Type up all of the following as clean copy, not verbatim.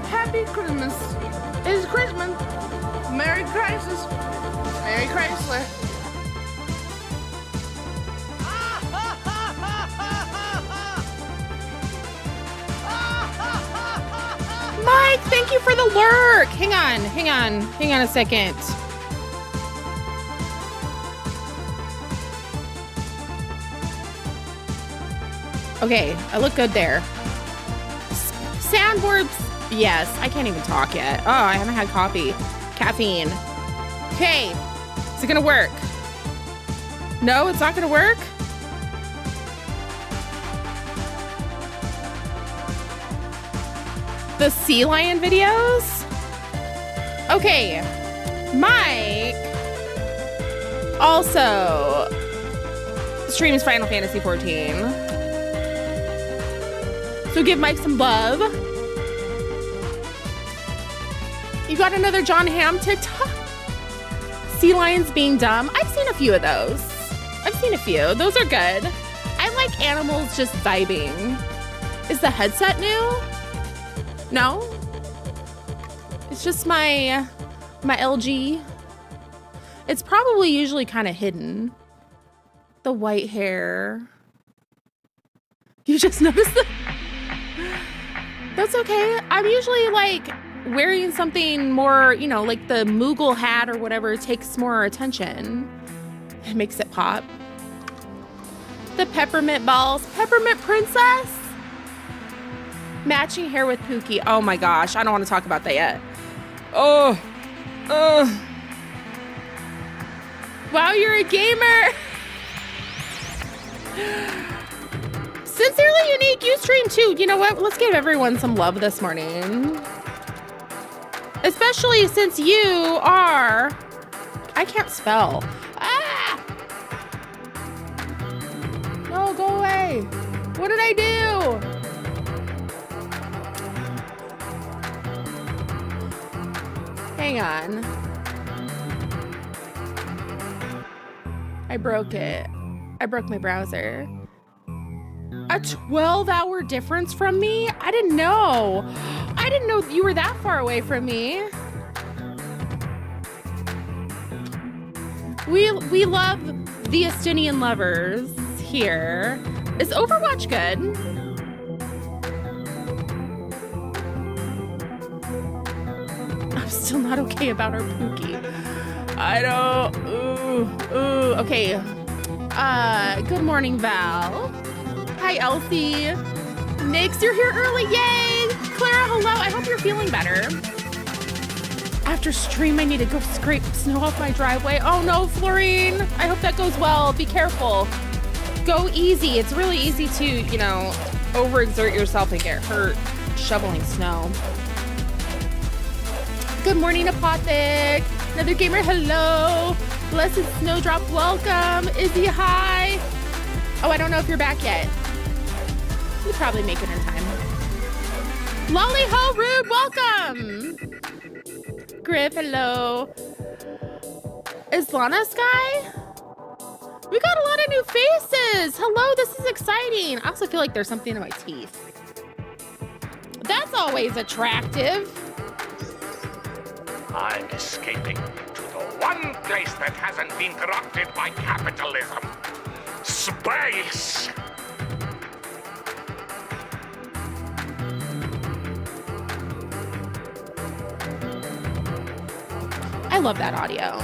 Happy Christmas. It's Christmas. Merry Christmas. Merry Chrysler. Mike, thank you for the lurk. Hang on a second. Okay, I look good there. Soundboards, yes, I can't even talk yet. Oh, I haven't had coffee. Caffeine. Okay, is it gonna work? No, it's not gonna work? The sea lion videos? Okay, Mike also streams Final Fantasy 14. So give Mike some love. You got another John Hamm TikTok? Sea lions being dumb. I've seen a few of those. Those are good. I like animals just vibing. Is the headset new? No? It's just my LG. It's probably usually kind of hidden. The white hair. You just noticed that? That's okay. I'm usually like wearing something more, you know, like the Moogle hat or whatever takes more attention. It makes it pop. The peppermint balls. Peppermint princess? Matching hair with Pookie. Oh my gosh, I don't want to talk about that yet. Oh. Wow, you're a gamer. Sincerely Unique, you stream too. You know what? Let's give everyone some love this morning. Especially since you are... I can't spell. Ah! No, go away. What did I do? Hang on. I broke it. I broke my browser. A 12-hour difference from me? I didn't know. I didn't know you were that far away from me. We love the Estonian lovers here. Is Overwatch good? I'm still not okay about our Pookie. I don't. Ooh. Okay. Good morning, Val. Hi, Elsie. Nix, you're here early. Yay! Clara, hello. I hope you're feeling better. After stream, I need to go scrape snow off my driveway. Oh no, Florine. I hope that goes well. Be careful. Go easy. It's really easy to, you know, overexert yourself and get hurt shoveling snow. Good morning, Apothic. Another gamer, hello. Blessed Snowdrop, welcome. Izzy, hi. Oh, I don't know if you're back yet. You probably make it in time. Lolly Ho Rude, welcome. Griff, hello. Is Lana Sky? We got a lot of new faces. Hello, this is exciting. I also feel like there's something in my teeth. That's always attractive. I'm escaping to the one place that hasn't been corrupted by capitalism. Space! I love that audio.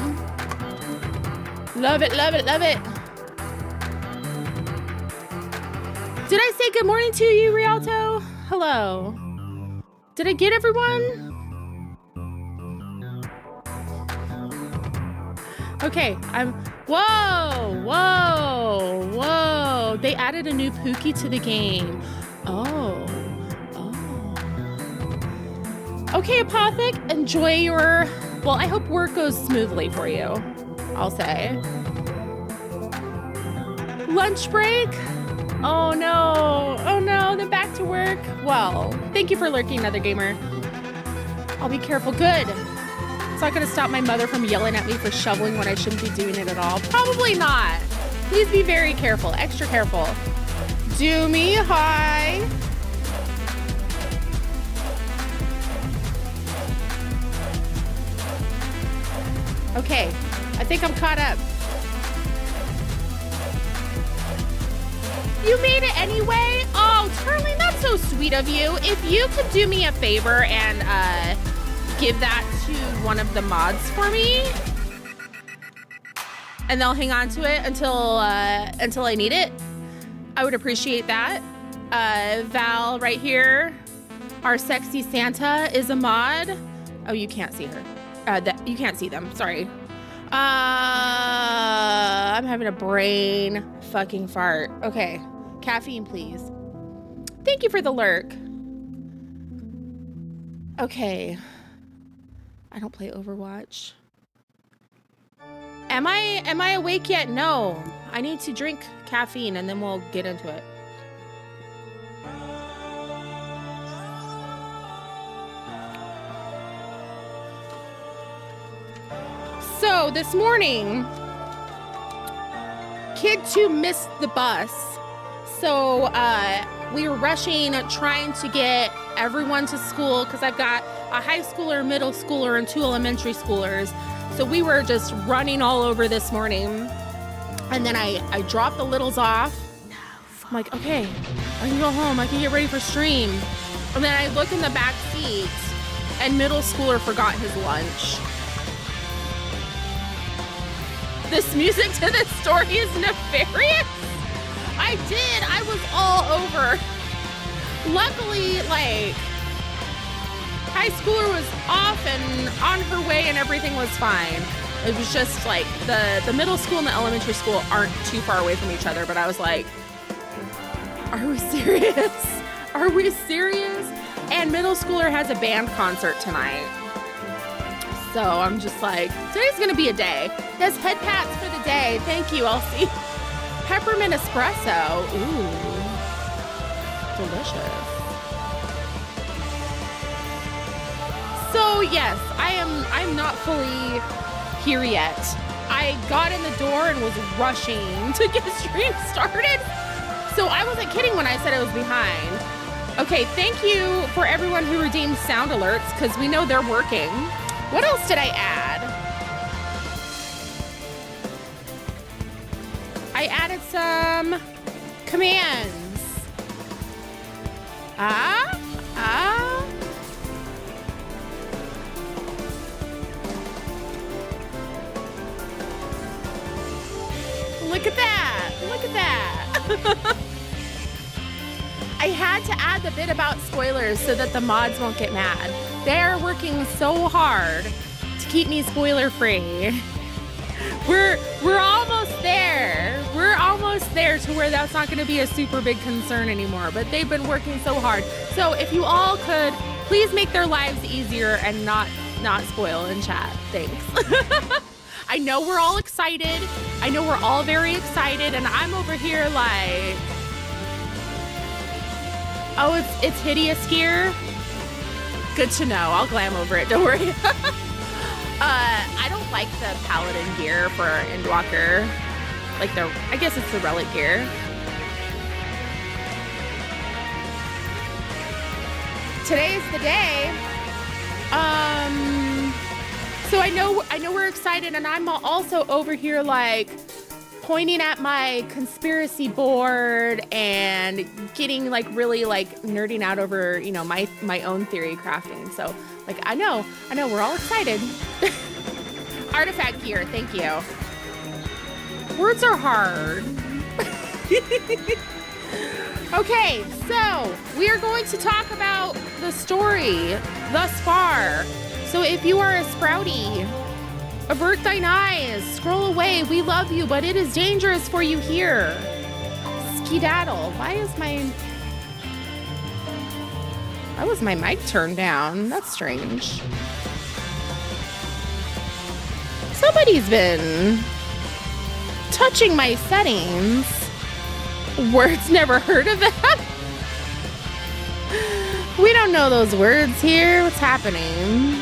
Love it, love it, love it. Did I say good morning to you, Rialto? Hello. Did I get everyone? Okay, whoa. They added a new Pookie to the game. Oh. Okay, Apothic, enjoy your, well, I hope work goes smoothly for you, I'll say. Lunch break? Oh no, then back to work. Well, thank you for lurking, Another Gamer. I'll be careful. Good. It's not gonna stop my mother from yelling at me for shoveling when I shouldn't be doing it at all. Probably not. Please be very careful, extra careful. Do me hi. Okay, I think I'm caught up. You made it anyway? Oh, Charlie, that's so sweet of you. If you could do me a favor and give that to one of the mods for me, and they'll hang on to it until I need it, I would appreciate that. Val right here, our sexy Santa, is a mod. Oh, you can't see her. You can't see them, sorry. I'm having a brain fucking fart. Okay, caffeine, please. Thank you for the lurk. Okay. I don't play Overwatch. Am I awake yet? No. I need to drink caffeine and then we'll get into it. So this morning, Kid 2 missed the bus. So we were rushing, trying to get everyone to school because I've got a high schooler, middle schooler, and 2 elementary schoolers. So we were just running all over this morning. And then I dropped the littles off. I'm like, okay, I can go home. I can get ready for stream. And then I look in the back seat and middle schooler forgot his lunch. This music to this story is nefarious. I did. I was all over. Luckily, like, high schooler was off and on her way and everything was fine. It was just like the middle school and the elementary school aren't too far away from each other, but I was like, are we serious? Are we serious? And middle schooler has a band concert tonight. So I'm just like, today's gonna be a day. There's head pats for the day. Thank you, Elsie. Peppermint espresso. Ooh, delicious. So yes, I'm not fully here yet. I got in the door and was rushing to get the stream started. So I wasn't kidding when I said I was behind. Okay, thank you for everyone who redeemed sound alerts because we know they're working. What else did I add? I added some commands. Look at that. Look at that. I had to add the bit about spoilers so that the mods won't get mad. They're working so hard to keep me spoiler free. We're almost there. We're almost there to where that's not going to be a super big concern anymore, but they've been working so hard. So if you all could please make their lives easier and not spoil in chat. Thanks. I know we're all excited. I know we're all very excited, and I'm over here like, oh, it's hideous gear. Good to know. I'll glam over it. Don't worry. I don't like the paladin gear for Endwalker. Like I guess it's the relic gear. Today's the day. So I know we're excited, and I'm also over here like pointing at my conspiracy board and getting like really like nerding out over, you know, my own theory crafting. So like I know we're all excited. Artifact gear, thank you. Words are hard. Okay, so we are going to talk about the story thus far. So if you are a Sprouty, avert thine eyes, scroll away, we love you, but it is dangerous for you here. Skedaddle, why was my mic turned down? That's strange. Somebody's been touching my settings. Words, never heard of that. We don't know those words here. What's happening?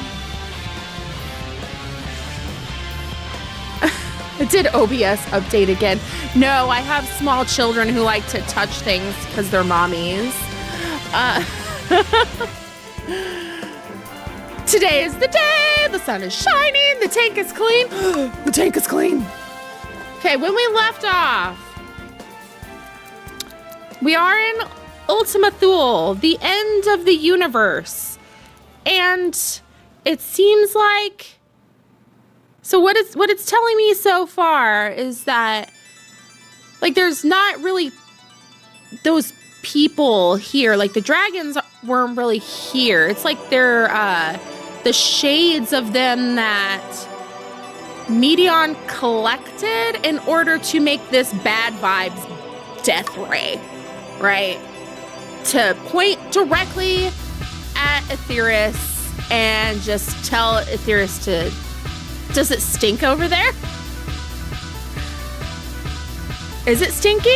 It did OBS update again. No, I have small children who like to touch things because they're mommies. Today is the day. The sun is shining. The tank is clean. The tank is clean. Okay, when we left off, we are in Ultima Thule, the end of the universe. And it seems like... So what it's telling me so far is that, like, there's not really those people here. Like, the dragons weren't really here. It's like they're the shades of them that Medion collected in order to make this bad vibes death ray, right? To point directly at Aetheris and just tell Aetheris to... Does it stink over there? Is it stinky?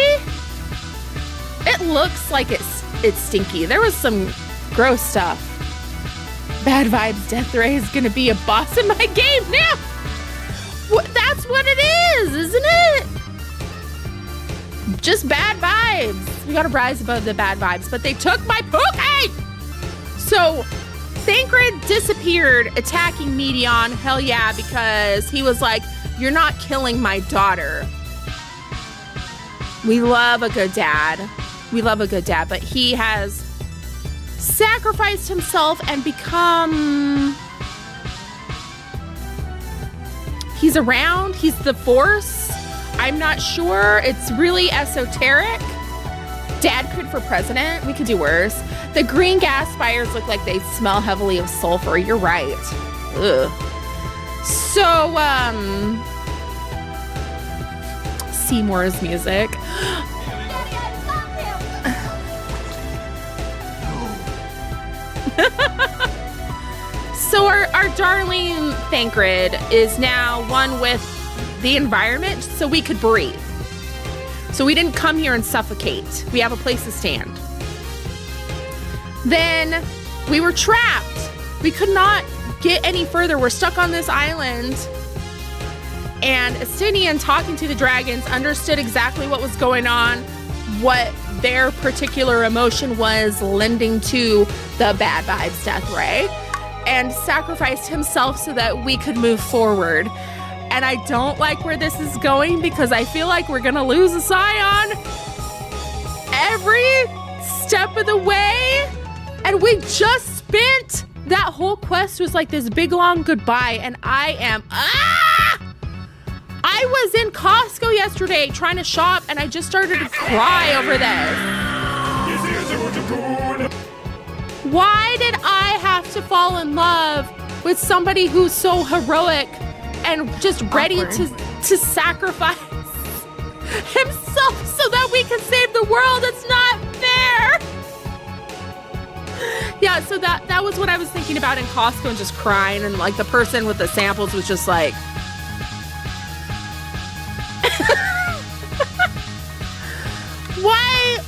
It looks like it's stinky. There was some gross stuff. Bad vibes Death Ray is gonna be a boss in my game now. That's what it is, isn't it? Just bad vibes. We gotta rise above the bad vibes, but they took my Poké! So, Thancred disappeared attacking Medion, hell yeah, because he was like, you're not killing my daughter. We love a good dad. We love a good dad, but he has sacrificed himself and become... He's around, he's the Force. I'm not sure, it's really esoteric. Dad could for president, we could do worse. The green gas spires look like they smell heavily of sulfur. You're right. Ugh. So, Seymour's music. So our darling Thancred is now one with the environment, so we could breathe. So we didn't come here and suffocate. We have a place to stand. Then we were trapped. We could not get any further. We're stuck on this island. And Estinian, talking to the dragons, understood exactly what was going on, what their particular emotion was lending to the bad vibes Death Ray, and sacrificed himself so that we could move forward. And I don't like where this is going because I feel like we're gonna lose a Scion every step of the way. And we just spent, that whole quest was like this big long goodbye, and I am, I was in Costco yesterday trying to shop, and I just started to cry over this. Why did I have to fall in love with somebody who's so heroic and just ready to sacrifice himself so that we can save the world? It's not fair. Yeah, so that was what I was thinking about in Costco and just crying, and like the person with the samples was just like,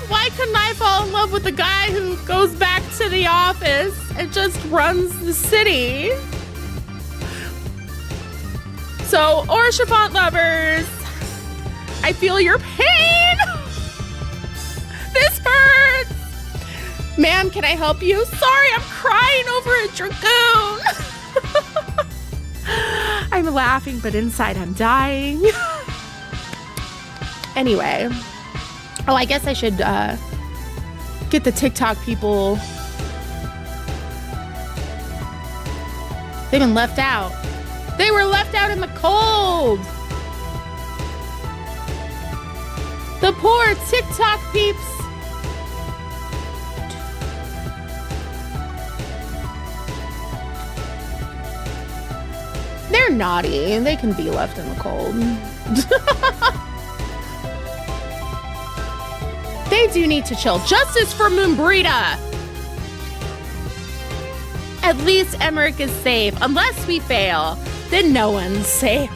why couldn't I fall in love with the guy who goes back to the office and just runs the city? So, Orchifant lovers, I feel your pain. This hurts. Ma'am, can I help you? Sorry, I'm crying over a dragoon. I'm laughing, but inside I'm dying. Anyway. Oh, I guess I should get the TikTok people. They've been left out. They were left out in the cold. The poor TikTok peeps. They're naughty and they can be left in the cold. They do need to chill. Justice for Moonbrita. At least Emmerich is safe. Unless we fail, then no one's safe.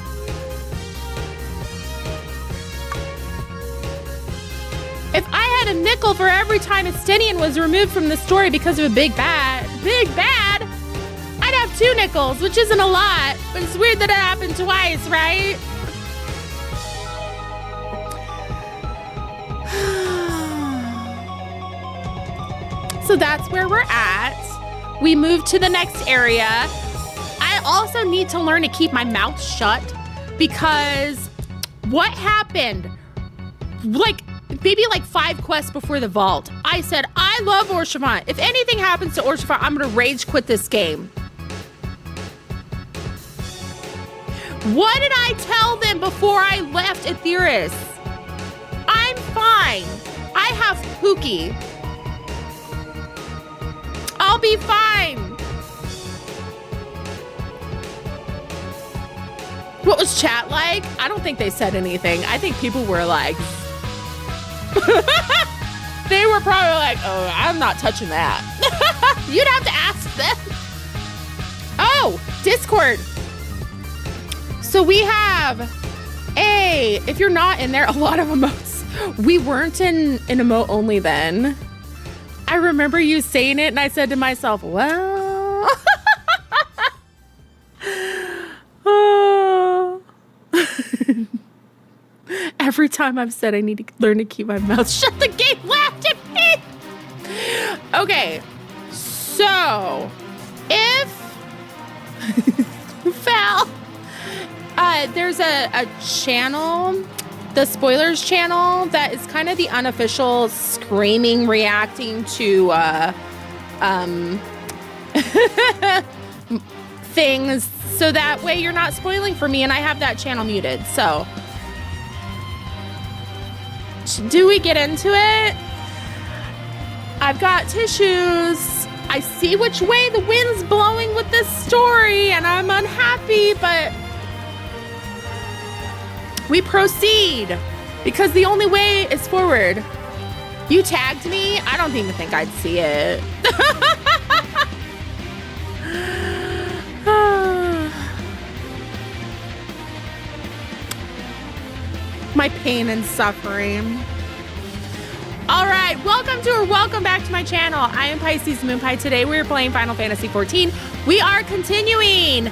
If I had a nickel for every time Estinian was removed from the story because of a big bad. Big bad? I'd have 2 nickels, which isn't a lot, but it's weird that it happened twice, right? So that's where we're at. We moved to the next area. I also need to learn to keep my mouth shut because what happened? Maybe 5 quests before the vault. I said, I love Orshifant. If anything happens to Orshifant, I'm gonna rage quit this game. What did I tell them before I left Aetheris? I'm fine. I have Pookie. I'll be fine. What was chat like? I don't think they said anything. I think people were like, they were probably like, oh, I'm not touching that. You'd have to ask them. Oh, Discord. So we have if you're not in there, a lot of emotes. We weren't in emote only then. I remember you saying it and I said to myself, well. Oh. Every time I've said I need to learn to keep my mouth shut, the game laughed at me. Okay, so if Val, there's a channel, the spoilers channel, that is kind of the unofficial screaming reacting to things, so that way you're not spoiling for me, and I have that channel muted. So do we get into it? I've got tissues. I see which way the wind's blowing with this story, and I'm unhappy, but we proceed because the only way is forward. You tagged me? I don't even think I'd see it. My pain and suffering. All right, welcome back to my channel. I am Pisces Moonpie. Today we're playing Final Fantasy XIV. We are continuing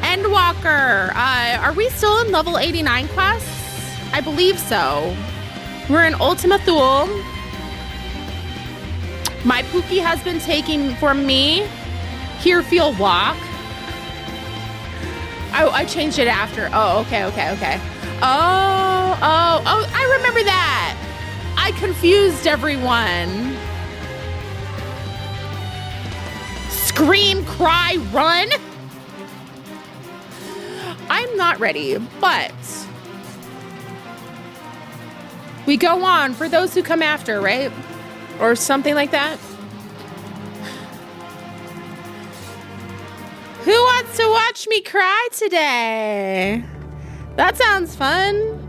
Endwalker. Are we still in level 89 quests? I believe so. We're in Ultima Thule. My Pookie has been taking from me. Here, feel walk. Oh, I changed it after. Oh, okay. Oh, I remember that. I confused everyone. Scream, cry, run. I'm not ready, but we go on for those who come after, right? Or something like that. Who wants to watch me cry today? That sounds fun.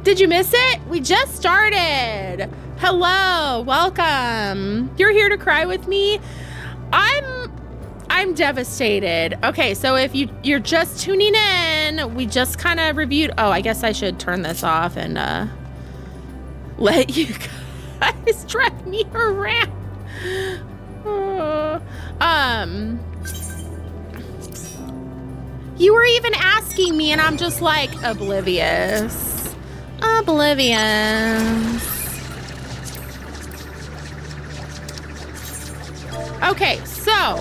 Did you miss it? We just started. Hello, welcome. You're here to cry with me? I'm devastated. Okay, so if you're just tuning in, we just kind of reviewed. Oh, I guess I should turn this off and let you guys drive me around. You were even asking me, and I'm just like oblivious. Okay, so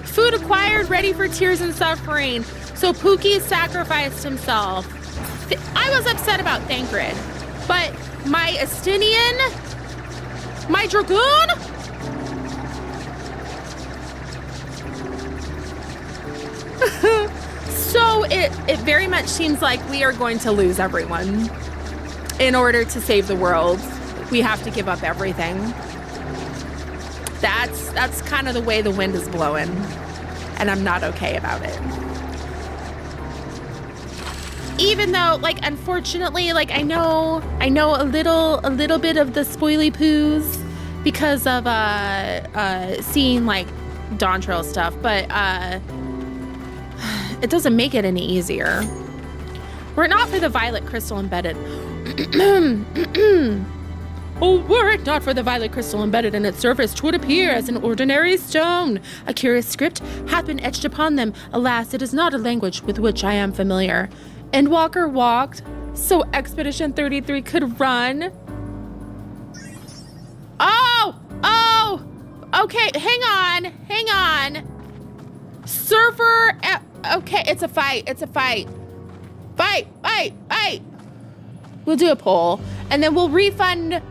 food acquired, ready for tears and suffering. So Pookie sacrificed himself. I was upset about Thancred, but my Estinian, my Dragoon, so it very much seems like we are going to lose everyone. In order to save the world, we have to give up everything. That's kind of the way the wind is blowing, and I'm not okay about it. Even though, like, unfortunately, like, I know a little bit of the spoily poos because of seeing like Dawn Trail stuff, but it doesn't make it any easier. Were it not for the violet crystal embedded. Oh, were it not for the violet crystal embedded in its surface, 'twould appear as an ordinary stone. A curious script hath been etched upon them. Alas, it is not a language with which I am familiar. Endwalker walked, so Expedition 33 could run. Oh, okay, hang on. Surfer, okay, it's a fight. Fight. We'll do a poll, and then we'll refund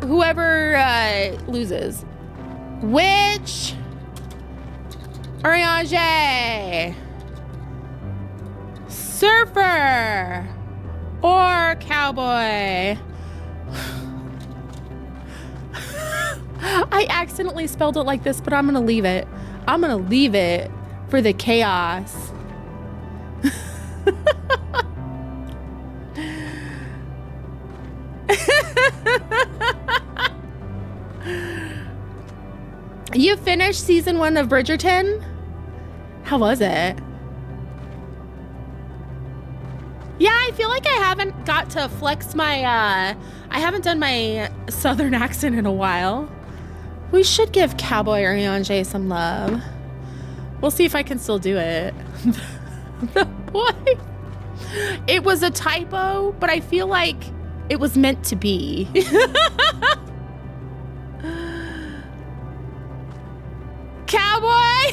whoever loses. Which Oriange, surfer or cowboy? I accidentally spelled it like this, but I'm gonna leave it. I'm gonna leave it for the chaos. You finished season 1 of Bridgerton? How was it? Yeah, I feel like I haven't got to flex my, I haven't done my southern accent in a while. We should give Cowboy Oriange some love. We'll see if I can still do it. The boy. It was a typo, but I feel like it was meant to be. Cowboy!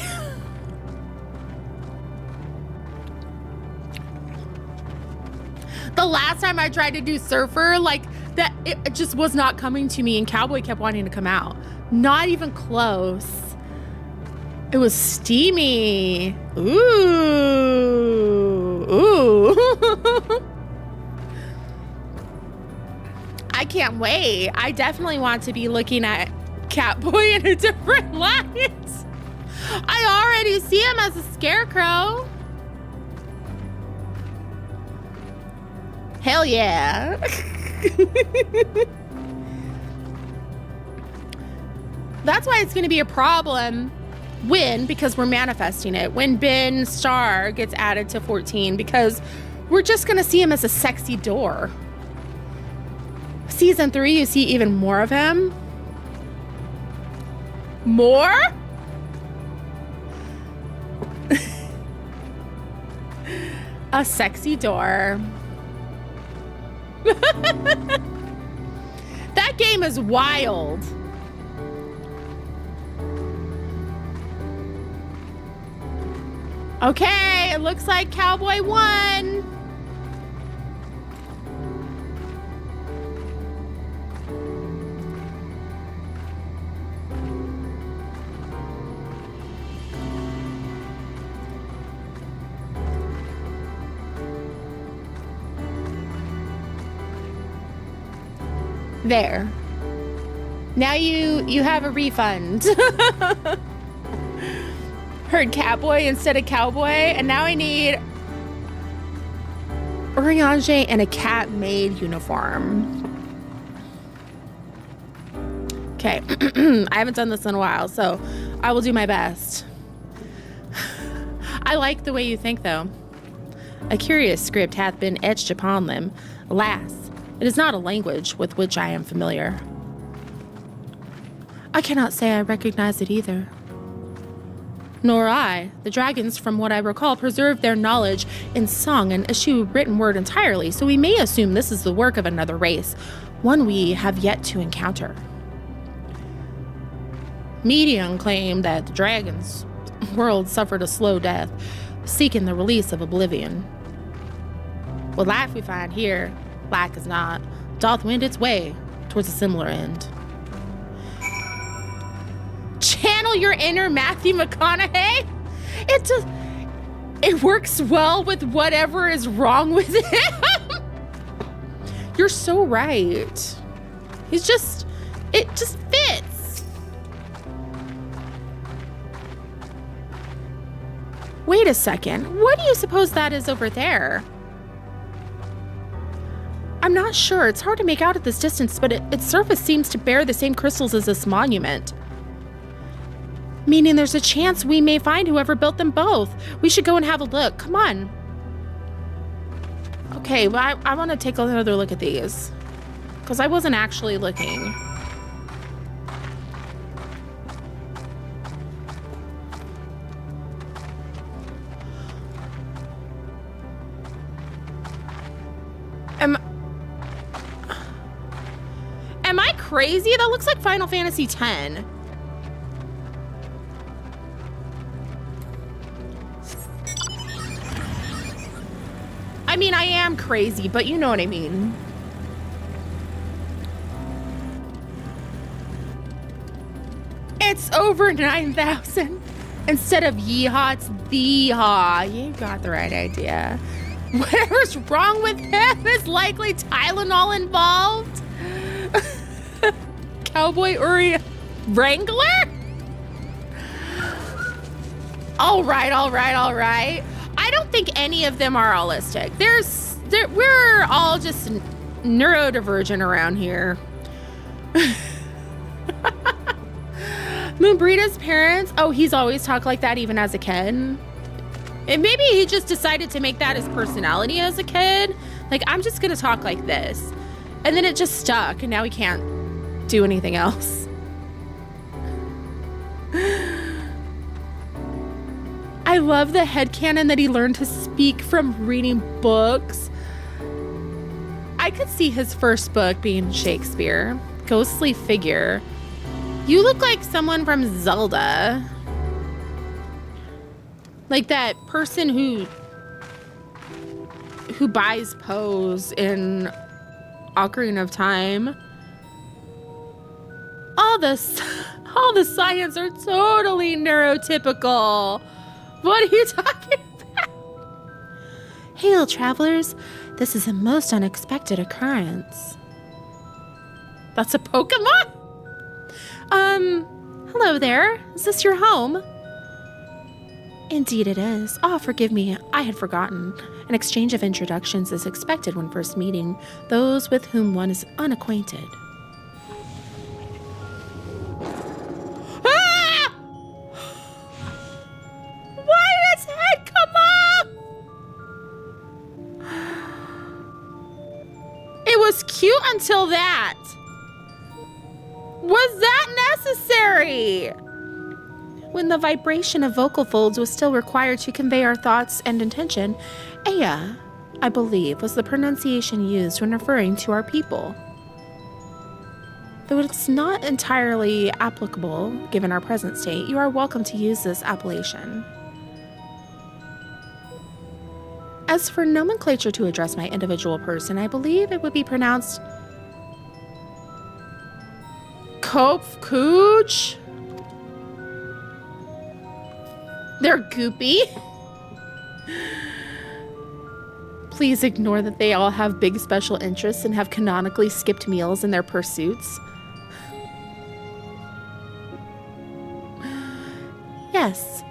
The last time I tried to do surfer, like that, it just was not coming to me, and Cowboy kept wanting to come out. Not even close. It was steamy. Ooh. I can't wait. I definitely want to be looking at Catboy in a different light. I already see him as a scarecrow. Hell yeah. That's why it's going to be a problem because we're manifesting it, when Ben Starr gets added to 14, because we're just going to see him as a sexy door. Season 3, you see even more of him. More? A sexy door. That game is wild. Okay, it looks like Cowboy won. There. Now you have a refund. Heard Catboy instead of Cowboy, and now I need Oriange in a cat maid uniform. Okay. I haven't done this in a while, so I will do my best. I like the way you think, though. A curious script hath been etched upon them. Alas, it is not a language with which I am familiar. I cannot say I recognize it either. Nor I. The dragons, from what I recall, preserve their knowledge in song and eschew written word entirely, so we may assume this is the work of another race, one we have yet to encounter. Medium claim that the dragon's world suffered a slow death, seeking the release of oblivion. What life we find here, like as not, doth wend its way towards a similar end. Channel your inner Matthew McConaughey? It works well with whatever is wrong with him. You're so right. It just fits. Wait a second. What do you suppose that is over there? I'm not sure. It's hard to make out at this distance, but its surface seems to bear the same crystals as this monument. Meaning there's a chance we may find whoever built them both. We should go and have a look. Come on. Okay, well, I want to take another look at these. Because I wasn't actually looking. Am I crazy? That looks like Final Fantasy X. I mean, I am crazy, but you know what I mean. It's over 9,000. Instead of yeehaw, it's thee-haw. You got the right idea. Whatever's wrong with him is likely Tylenol involved. Cowboy Uri Wrangler? All right. I don't think any of them are holistic. We're all just neurodivergent around here. Moonbrita's parents, oh, he's always talked like that even as a kid. And maybe he just decided to make that his personality as a kid. Like, I'm just gonna talk like this. And then it just stuck, and now he can't do anything else. I love the headcanon that he learned to speak from reading books. I could see his first book being Shakespeare. Ghostly figure. You look like someone from Zelda. Like that person who buys Pose in Ocarina of Time. All the science are totally neurotypical. What are you talking about? Hail, travelers. This is a most unexpected occurrence. That's a Pokemon? Hello there. Is this your home? Indeed it is. Oh, forgive me. I had forgotten. An exchange of introductions is expected when first meeting those with whom one is unacquainted. Ah! Why did its head come off? It was cute until that. Was that necessary? When the vibration of vocal folds was still required to convey our thoughts and intention, Aya, I believe, was the pronunciation used when referring to our people. Though it's not entirely applicable, given our present state, you are welcome to use this appellation. As for nomenclature to address my individual person, I believe it would be pronounced Kopfkuch. They're goopy. Please ignore that they all have big special interests and have canonically skipped meals in their pursuits. Yes.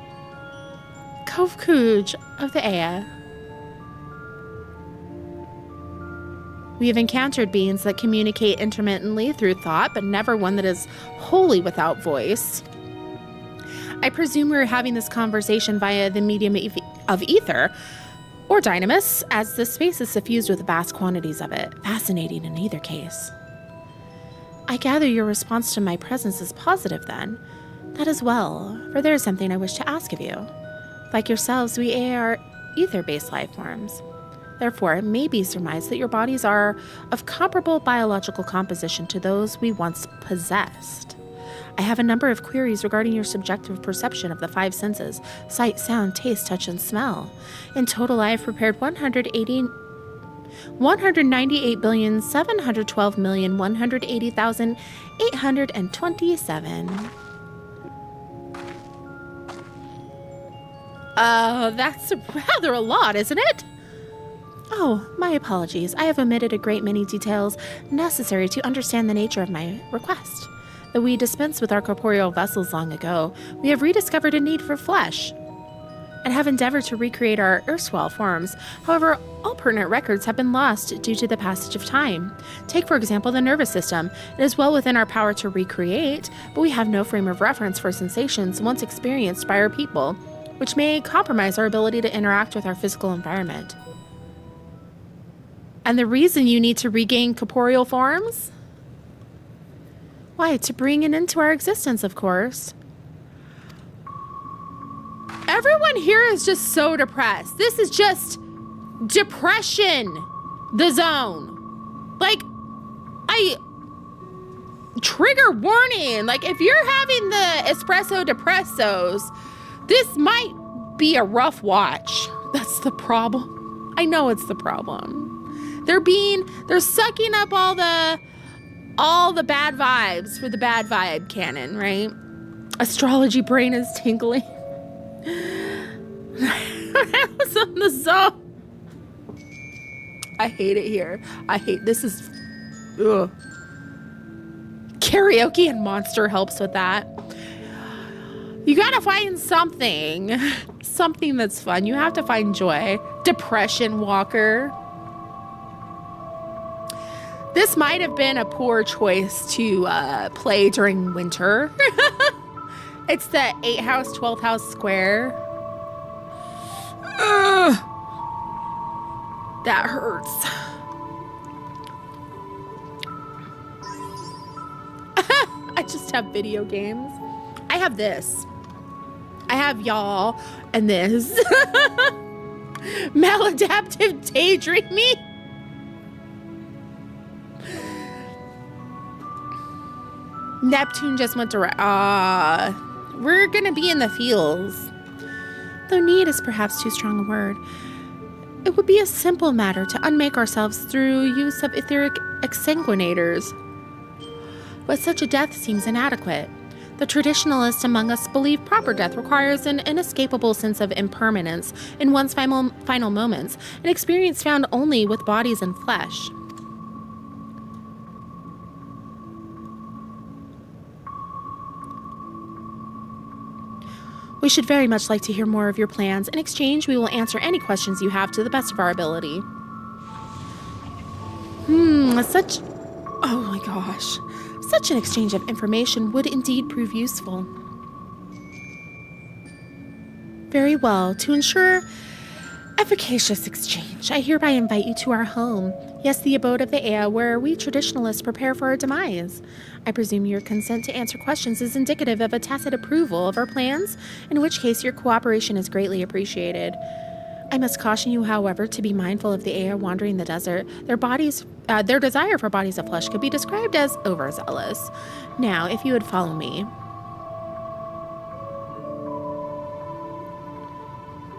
Kopfkuch of the Aya. We have encountered beings that communicate intermittently through thought, but never one that is wholly without voice. I presume we're having this conversation via the medium of ether, or dynamis, as the space is suffused with vast quantities of it. Fascinating in either case. I gather your response to my presence is positive then. That is well, for there is something I wish to ask of you. Like yourselves, we are ether-based life forms. Therefore, it may be surmised that your bodies are of comparable biological composition to those we once possessed. I have a number of queries regarding your subjective perception of the five senses: sight, sound, taste, touch, and smell. In total, I have prepared 198,712,180,827. That's rather a lot, isn't it? Oh, my apologies. I have omitted a great many details necessary to understand the nature of my request. Though we dispensed with our corporeal vessels long ago, we have rediscovered a need for flesh. and have endeavored to recreate our erstwhile forms. However, all pertinent records have been lost due to the passage of time. Take, for example, the nervous system. It is well within our power to recreate, but we have no frame of reference for sensations once experienced by our people, which may compromise our ability to interact with our physical environment. And the reason you need to regain corporeal forms? Why, to bring it into our existence, of course. Everyone here is just so depressed. This is just depression, the zone. Like, trigger warning. Like, if you're having the espresso depressos, this might be a rough watch. That's the problem. I know it's the problem. They're sucking up all the bad vibes for the bad vibe canon, right? Astrology brain is tingling. I was on the zone. I hate it here. This is, ugh. Karaoke and Monster helps with that. You gotta find something that's fun. You have to find joy. Depression Walker. This might have been a poor choice to play during winter. It's the 8th house, 12th house square. Ugh. That hurts. I just have video games. I have this. I have y'all and this. Maladaptive daydreaming. Neptune just went to we're gonna be in the fields. Though need is perhaps too strong a word. It would be a simple matter to unmake ourselves through use of etheric exsanguinators. But such a death seems inadequate. The traditionalists among us believe proper death requires an inescapable sense of impermanence in one's final moments, an experience found only with bodies and flesh. We should very much like to hear more of your plans. In exchange, we will answer any questions you have to the best of our ability. Oh my gosh. Such an exchange of information would indeed prove useful. Very well. To ensure efficacious exchange, I hereby invite you to our home. Yes, the abode of the Ea, where we traditionalists prepare for our demise. I presume your consent to answer questions is indicative of a tacit approval of our plans, in which case your cooperation is greatly appreciated. I must caution you, however, to be mindful of the Ea wandering the desert. Their desire for bodies of flesh could be described as overzealous. Now, if you would follow me.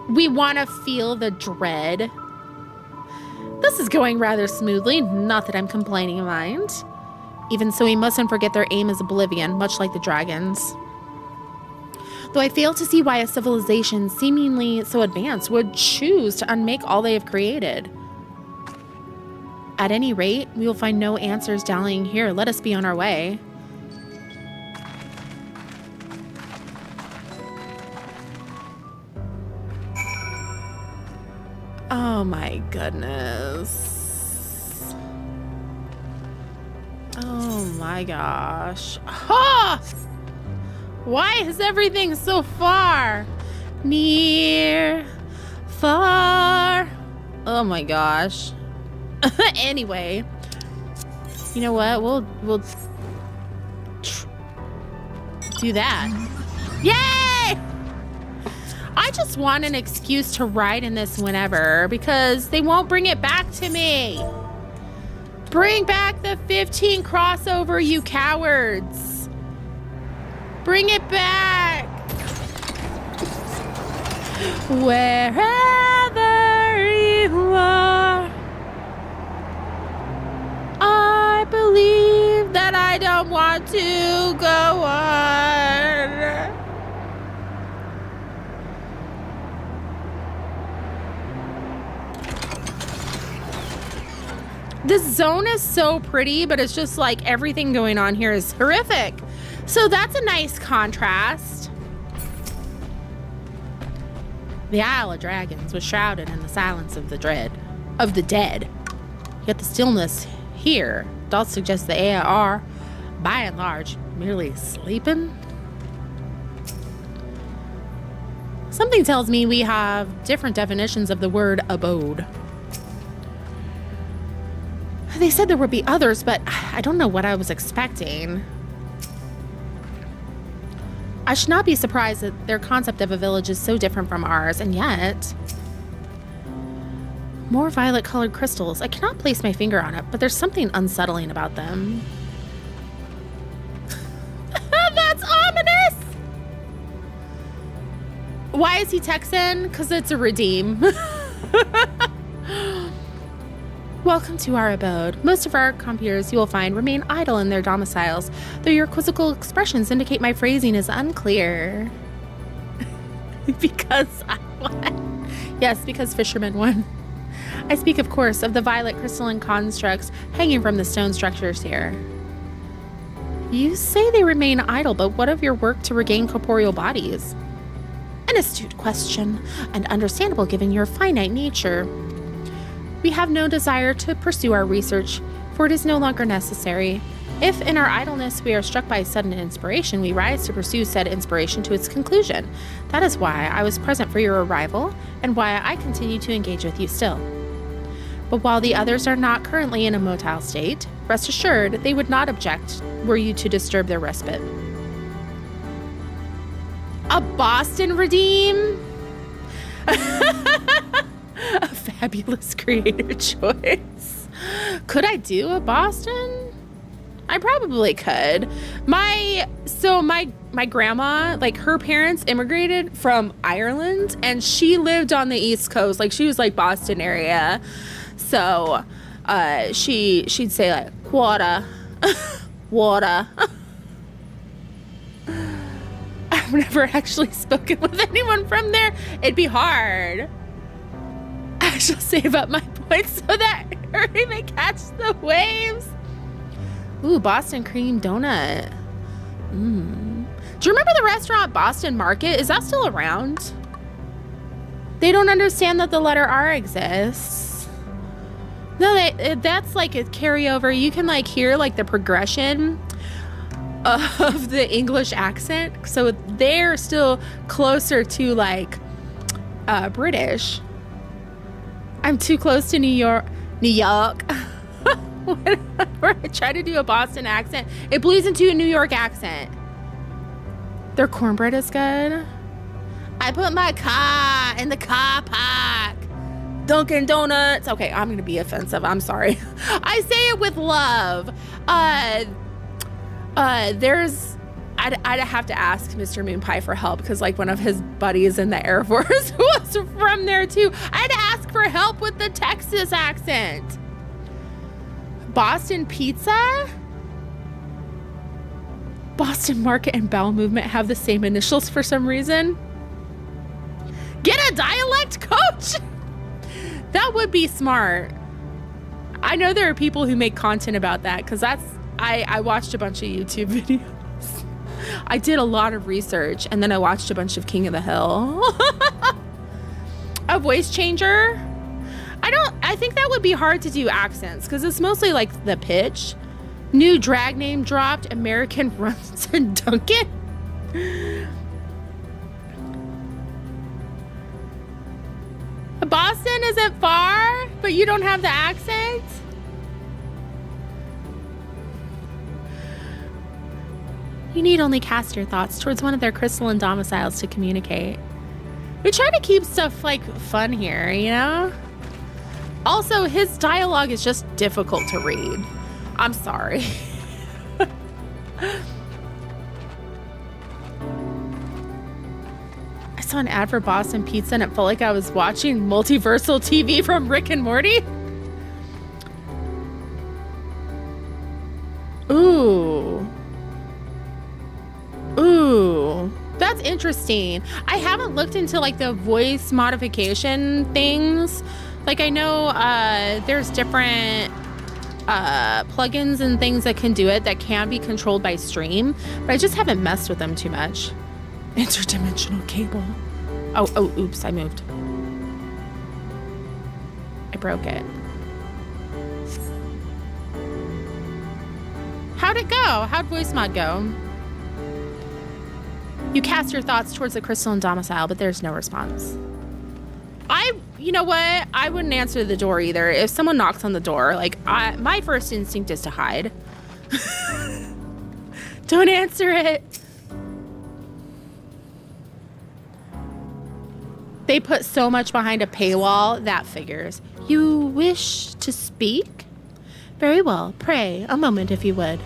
We want to feel the dread. This is going rather smoothly, not that I'm complaining, mind. Even so, we mustn't forget their aim is oblivion, much like the dragons. Though I fail to see why a civilization seemingly so advanced would choose to unmake all they have created. At any rate, we will find no answers dallying here. Let us be on our way. Oh my goodness. Oh my gosh. Ha! Why is everything so far? Near, far. Oh my gosh. Anyway, you know what? We'll do that. Yay! I just want an excuse to ride in this whenever because they won't bring it back to me. Bring back the 15 crossover, you cowards. Bring it back. Wherever you are, I believe that I don't want to go on. This zone is so pretty, but it's just like everything going on here is horrific. So that's a nice contrast. The Isle of Dragons was shrouded in the silence of the dead. Yet the stillness here does suggest the air are, by and large, merely sleeping. Something tells me we have different definitions of the word abode. They said there would be others, but I don't know what I was expecting. I should not be surprised that their concept of a village is so different from ours, and yet... More violet-colored crystals. I cannot place my finger on it, but there's something unsettling about them. That's ominous! Why is he Texan? Because it's a redeem. Welcome to our abode. Most of our compeers you will find remain idle in their domiciles, though your quizzical expressions indicate my phrasing is unclear. Because I won. Yes, because fishermen won. I speak, of course, of the violet crystalline constructs hanging from the stone structures here. You say they remain idle, but what of your work to regain corporeal bodies? An astute question, and understandable given your finite nature. We have no desire to pursue our research, for it is no longer necessary. If in our idleness we are struck by sudden inspiration, we rise to pursue said inspiration to its conclusion. That is why I was present for your arrival, and why I continue to engage with you still. But while the others are not currently in a motile state, rest assured they would not object were you to disturb their respite. A Boston redeem? A fabulous creator choice. Could I do a Boston? I probably could. My grandma, like her parents immigrated from Ireland and she lived on the East Coast. Like she was like Boston area. So she'd say like water. Water. I've never actually spoken with anyone from there. It'd be hard. I shall save up my points so that Harry may catch the waves. Ooh, Boston cream donut. Do you remember the restaurant Boston Market? Is that still around? They don't understand that the letter R exists. No, that's like a carryover. You can like hear like the progression of the English accent. So they're still closer to like British. I'm too close to New York. Whenever I try to do a Boston accent, it bleeds into a New York accent. Their cornbread is good. I put my car in the car park. Dunkin' Donuts. Okay, I'm gonna be offensive. I'm sorry. I say it with love. I'd have to ask Mr. Moonpie for help because like one of his buddies in the Air Force was from there too. I had to ask for help with the Texas accent. Boston Pizza? Boston Market and Bowel Movement have the same initials for some reason. Get a dialect coach? That would be smart. I know there are people who make content about that because I watched a bunch of YouTube videos. I did a lot of research and then I watched a bunch of King of the Hill. A voice changer? I think that would be hard to do accents because it's mostly like the pitch. New drag name dropped, American Runs and Duncan. Boston isn't far, but you don't have the accent? You need only cast your thoughts towards one of their crystalline domiciles to communicate. We try to keep stuff like fun here, you know? Also, his dialogue is just difficult to read. I'm sorry. I saw an ad for Boston Pizza and it felt like I was watching multiversal TV from Rick and Morty. Ooh. Ooh. That's interesting. I haven't looked into like the voice modification things. Like I know there's different plugins and things that can do it that can be controlled by stream, but I just haven't messed with them too much. Interdimensional cable. Oh, oops, I moved. I broke it. How'd it go? How'd voice mod go? You cast your thoughts towards the crystalline domicile, but there's no response. You know what? I wouldn't answer the door either. If someone knocks on the door, like, my first instinct is to hide. Don't answer it. They put so much behind a paywall, that figures. You wish to speak? Very well. Pray, a moment if you would.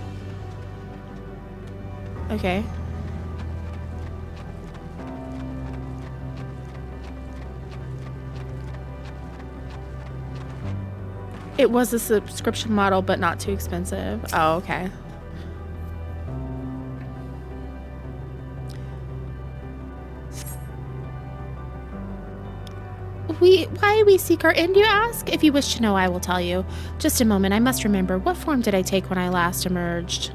Okay. It was a subscription model, but not too expensive. Oh, okay. Why we seek our end, you ask? If you wish to know, I will tell you. Just a moment, I must remember. What form did I take when I last emerged?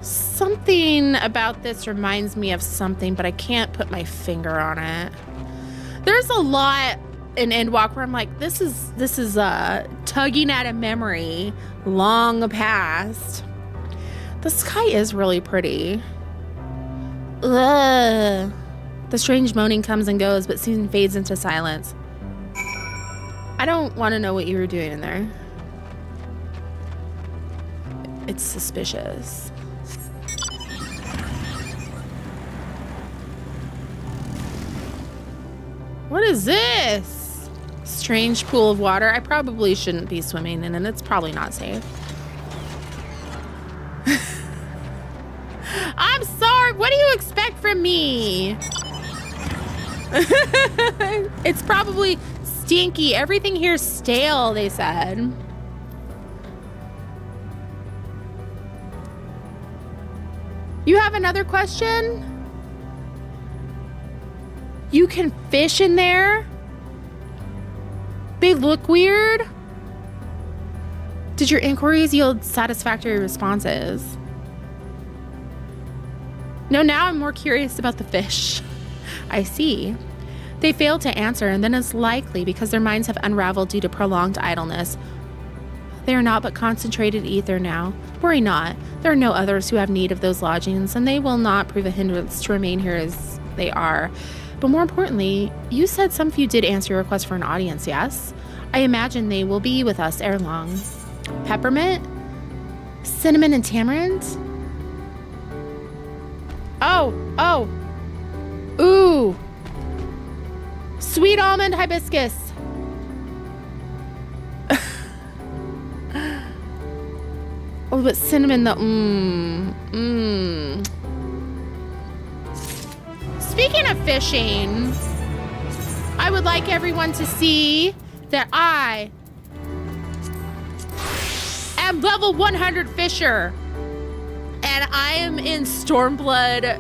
Something about this reminds me of something, but I can't put my finger on it. There's a lot in Endwalker where I'm like, this is tugging at a memory long past. The sky is really pretty. Ugh. The strange moaning comes and goes, but soon fades into silence. I don't want to know what you were doing in there. It's suspicious. What is this? Strange pool of water. I probably shouldn't be swimming in it. It's probably not safe. I'm sorry. What do you expect from me? It's probably stinky. Everything here's stale, they said. You have another question? You can fish in there? They look weird? Did your inquiries yield satisfactory responses? No, now I'm more curious about the fish. I see. They failed to answer, and then it's likely because their minds have unraveled due to prolonged idleness. They are not but concentrated ether now. Worry not. There are no others who have need of those lodgings, and they will not prove a hindrance to remain here as they are. But more importantly, you said some of you did answer your request for an audience, yes? I imagine they will be with us ere long. Peppermint? Cinnamon and tamarind? Oh. Ooh. Sweet almond hibiscus. Oh, but cinnamon though. Speaking of fishing, I would like everyone to see that I am level 100 fisher. And I am in Stormblood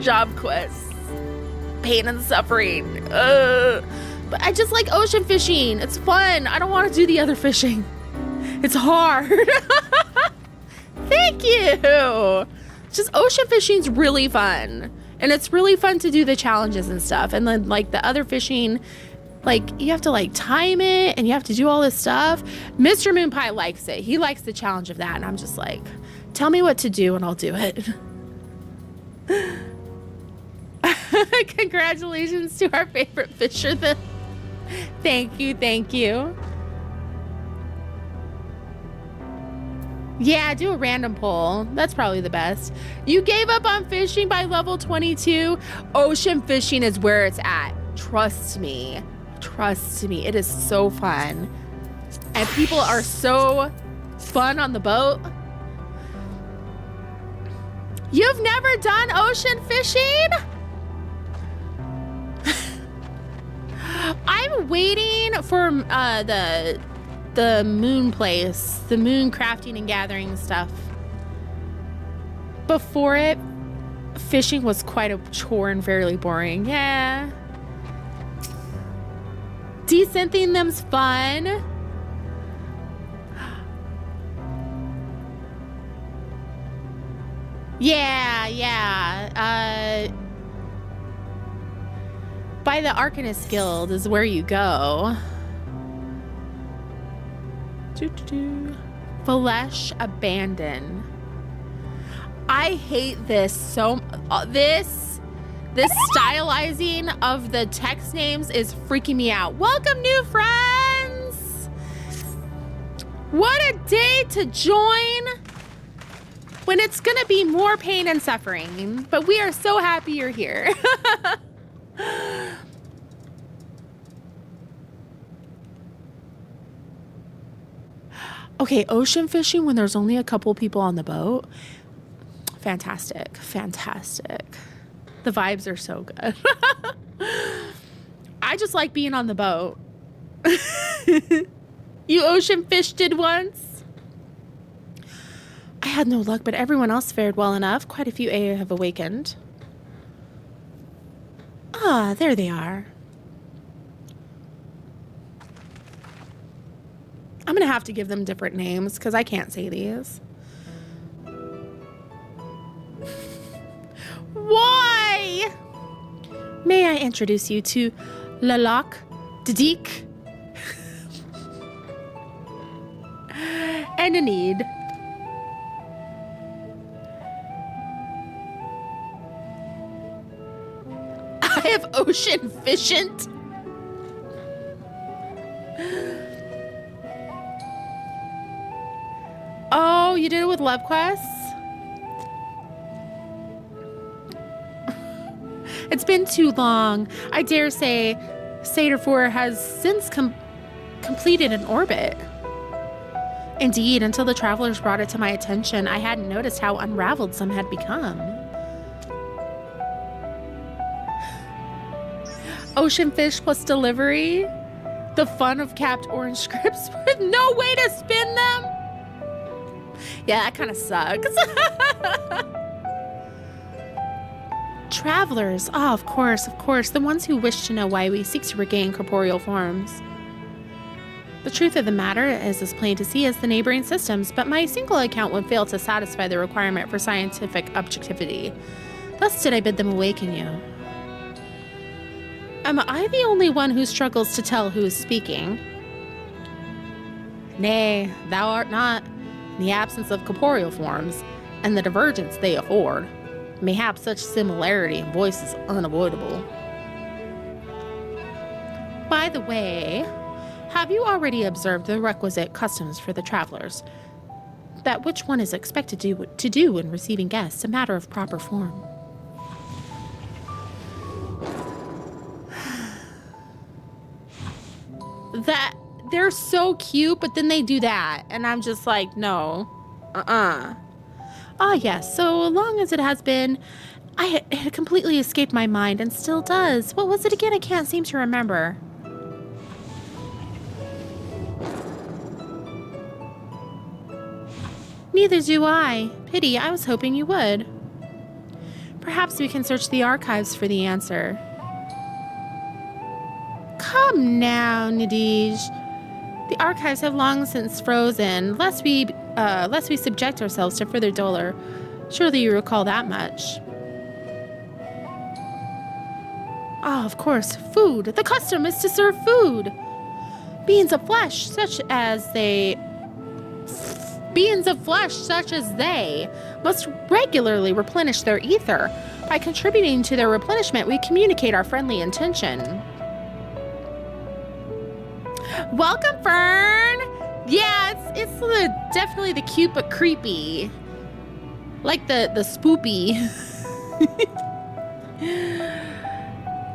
job quests. Pain and suffering. But I just like ocean fishing. It's fun. I don't want to do the other fishing. It's hard. Thank you. Just ocean fishing's really fun. And it's really fun to do the challenges and stuff. And then like the other fishing, like you have to like time it and you have to do all this stuff. Mr. Moonpie likes it. He likes the challenge of that. And I'm just like, tell me what to do and I'll do it. Congratulations to our favorite fisher. Thank you. Yeah, do a random poll. That's probably the best. You gave up on fishing by level 22. Ocean fishing is where it's at. Trust me. It is so fun. And people are so fun on the boat. You've never done ocean fishing? I'm waiting for the moon place, the moon crafting and gathering stuff. Before it, fishing was quite a chore and fairly boring. Yeah. Desynthing them's fun. Yeah. By the Arcanist Guild is where you go. Flesh Abandon. I hate this so this stylizing of the text names is freaking me out. Welcome, new friends. What a day to join when it's gonna be more pain and suffering, but we are so happy you're here. Okay, ocean fishing when there's only a couple people on the boat. Fantastic. The vibes are so good. I just like being on the boat. You ocean fished it once? I had no luck, but everyone else fared well enough. Quite a few AA have awakened. Ah, there they are. I'm gonna have to give them different names because I can't say these. Why? May I introduce you to Lalak Didik and Anid. I have ocean fishant. Oh, you did it with Love Quests? It's been too long. I dare say Satyr 4 has since completed an orbit. Indeed, until the travelers brought it to my attention, I hadn't noticed how unraveled some had become. Ocean fish plus delivery? The fun of capped orange scripts with no way to spin them? Yeah, that kind of sucks. Travelers. Oh, of course. The ones who wish to know why we seek to regain corporeal forms. The truth of the matter is as plain to see as the neighboring systems, but my single account would fail to satisfy the requirement for scientific objectivity. Thus did I bid them awaken you. Am I the only one who struggles to tell who is speaking? Nay, thou art not. In the absence of corporeal forms, and the divergence they afford, mayhap such similarity in voice is unavoidable. By the way, have you already observed the requisite customs for the travelers? That which one is expected to do when receiving guests, a matter of proper form. That they're so cute, but then they do that, and I'm just like, no. Ah, yes, so long as it has been, it had completely escaped my mind and still does. What was it again? I can't seem to remember. Neither do I. Pity, I was hoping you would. Perhaps we can search the archives for the answer. Come now, Nadij. The archives have long since frozen, lest we subject ourselves to further dolor. Surely you recall that much. Ah, of course, food. The custom is to serve food. Beings of flesh such as they must regularly replenish their ether. By contributing to their replenishment, we communicate our friendly intention. Welcome, Fern! Yeah, it's definitely the cute but creepy. Like the spoopy.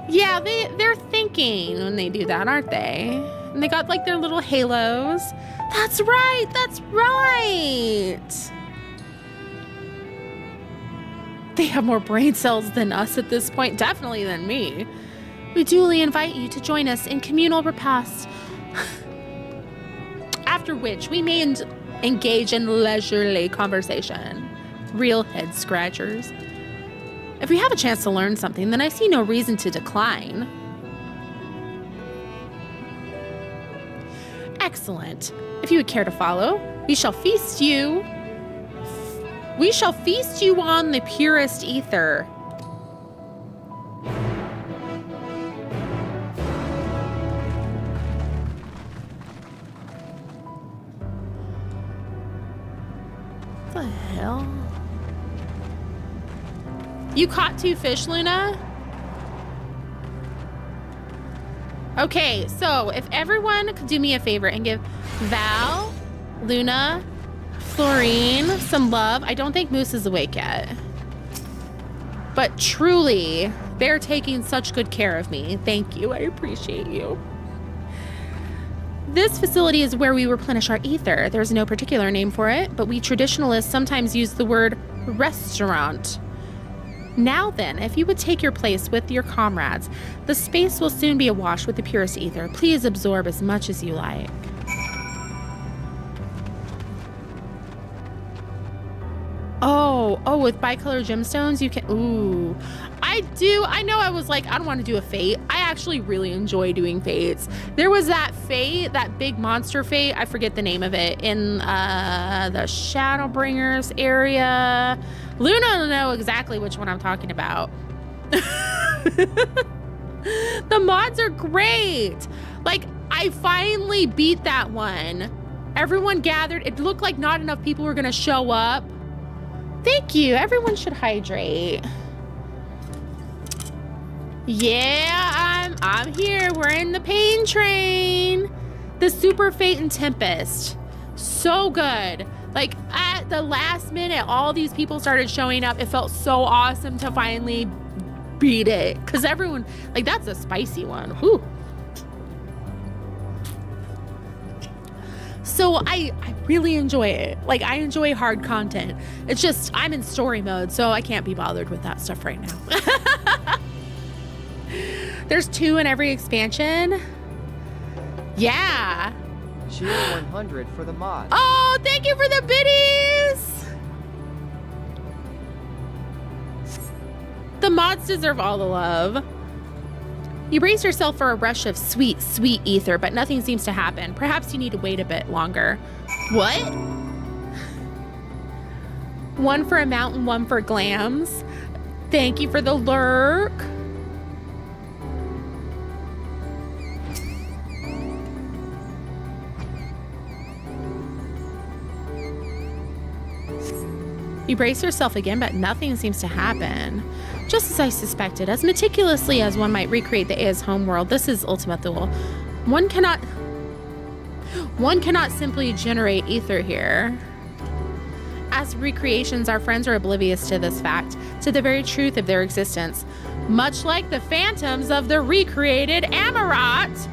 Yeah, they're thinking when they do that, aren't they? And they got like their little halos. That's right! They have more brain cells than us at this point, definitely than me. We duly invite you to join us in communal repast. After which we may engage in leisurely conversation. Real head scratchers. If we have a chance to learn something, then I see no reason to decline. Excellent. If you would care to follow, we shall feast you We shall feast you on the purest ether. What the hell? You caught 2 fish, Luna? Okay, so if everyone could do me a favor and give Val, Luna, Florine some love. I don't think Moose is awake yet. But truly, they're taking such good care of me. Thank you. I appreciate you. This facility is where we replenish our ether. There's no particular name for it, but we traditionalists sometimes use the word restaurant. Now then, if you would take your place with your comrades, the space will soon be awash with the purest ether. Please absorb as much as you like. Oh, with bicolor gemstones, you can, ooh. I know I was like, I don't want to do a fate. I actually really enjoy doing fates. There was that fate, that big monster fate, I forget the name of it, in the Shadowbringers area. Luna will know exactly which one I'm talking about. The mods are great. Like, I finally beat that one. Everyone gathered. It looked like not enough people were going to show up. Thank you. Everyone should hydrate. Yeah, I'm here. We're in the pain train. The Super Fate and Tempest. So good. Like, at the last minute, all these people started showing up. It felt so awesome to finally beat it. Because everyone, like, that's a spicy one. Whew. So I really enjoy it. Like, I enjoy hard content. It's just, I'm in story mode, so I can't be bothered with that stuff right now. There's 2 in every expansion. Yeah. Cheer 100 for the mod. Oh, thank you for the biddies. The mods deserve all the love. You brace yourself for a rush of sweet, sweet ether, but nothing seems to happen. Perhaps you need to wait a bit longer. What? 1 for a mountain, 1 for glams. Thank you for the lurk. You brace yourself again, but nothing seems to happen. Just as I suspected, as meticulously as one might recreate the A's homeworld, this is Ultima Thule. One cannot simply generate ether here. As recreations, our friends are oblivious to this fact, to the very truth of their existence. Much like the phantoms of the recreated Amarat.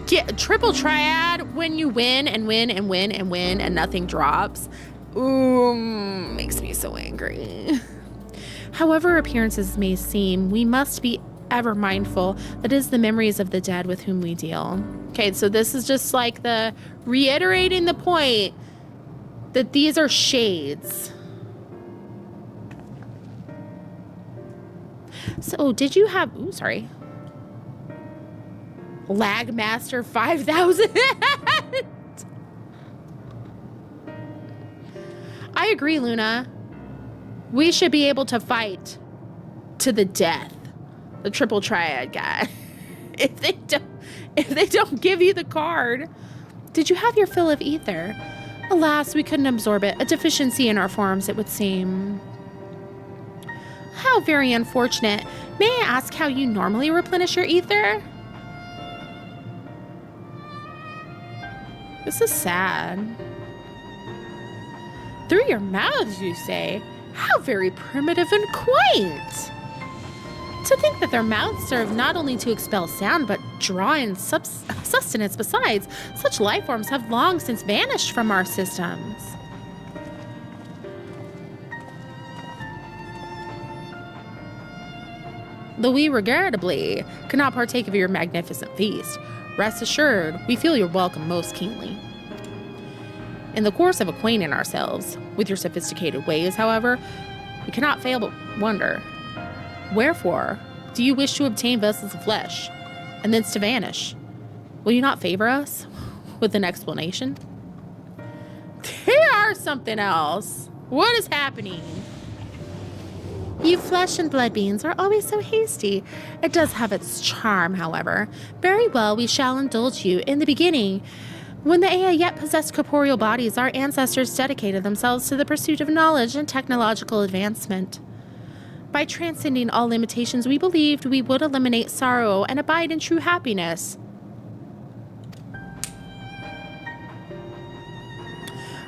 Get triple triad when you win and win and win and win and nothing drops. Ooh, makes me so angry. However appearances may seem, we must be ever mindful that it is the memories of the dead with whom we deal. Okay, so this is just like the reiterating the point that these are shades. So did you have, ooh, sorry. Lagmaster 5000. I agree, Luna. We should be able to fight to the death. The triple triad guy. If they don't give you the card. Did you have your fill of ether? Alas, we couldn't absorb it. A deficiency in our forms, it would seem. How very unfortunate. May I ask how you normally replenish your ether? This is sad. Through your mouths, you say? How very primitive and quaint. To think that their mouths serve not only to expel sound, but draw in sustenance besides. Such life forms have long since vanished from our systems. Though we regrettably cannot partake of your magnificent feast, rest assured, we feel your welcome most keenly. In the course of acquainting ourselves with your sophisticated ways, however, we cannot fail but wonder, wherefore do you wish to obtain vessels of flesh, and thence to vanish? Will you not favor us with an explanation? or something else? What is happening? You flesh and blood beings are always so hasty. It does have its charm, however. Very well, we shall indulge you. In the beginning, when the AI yet possessed corporeal bodies, our ancestors dedicated themselves to the pursuit of knowledge and technological advancement. By transcending all limitations, we believed we would eliminate sorrow and abide in true happiness.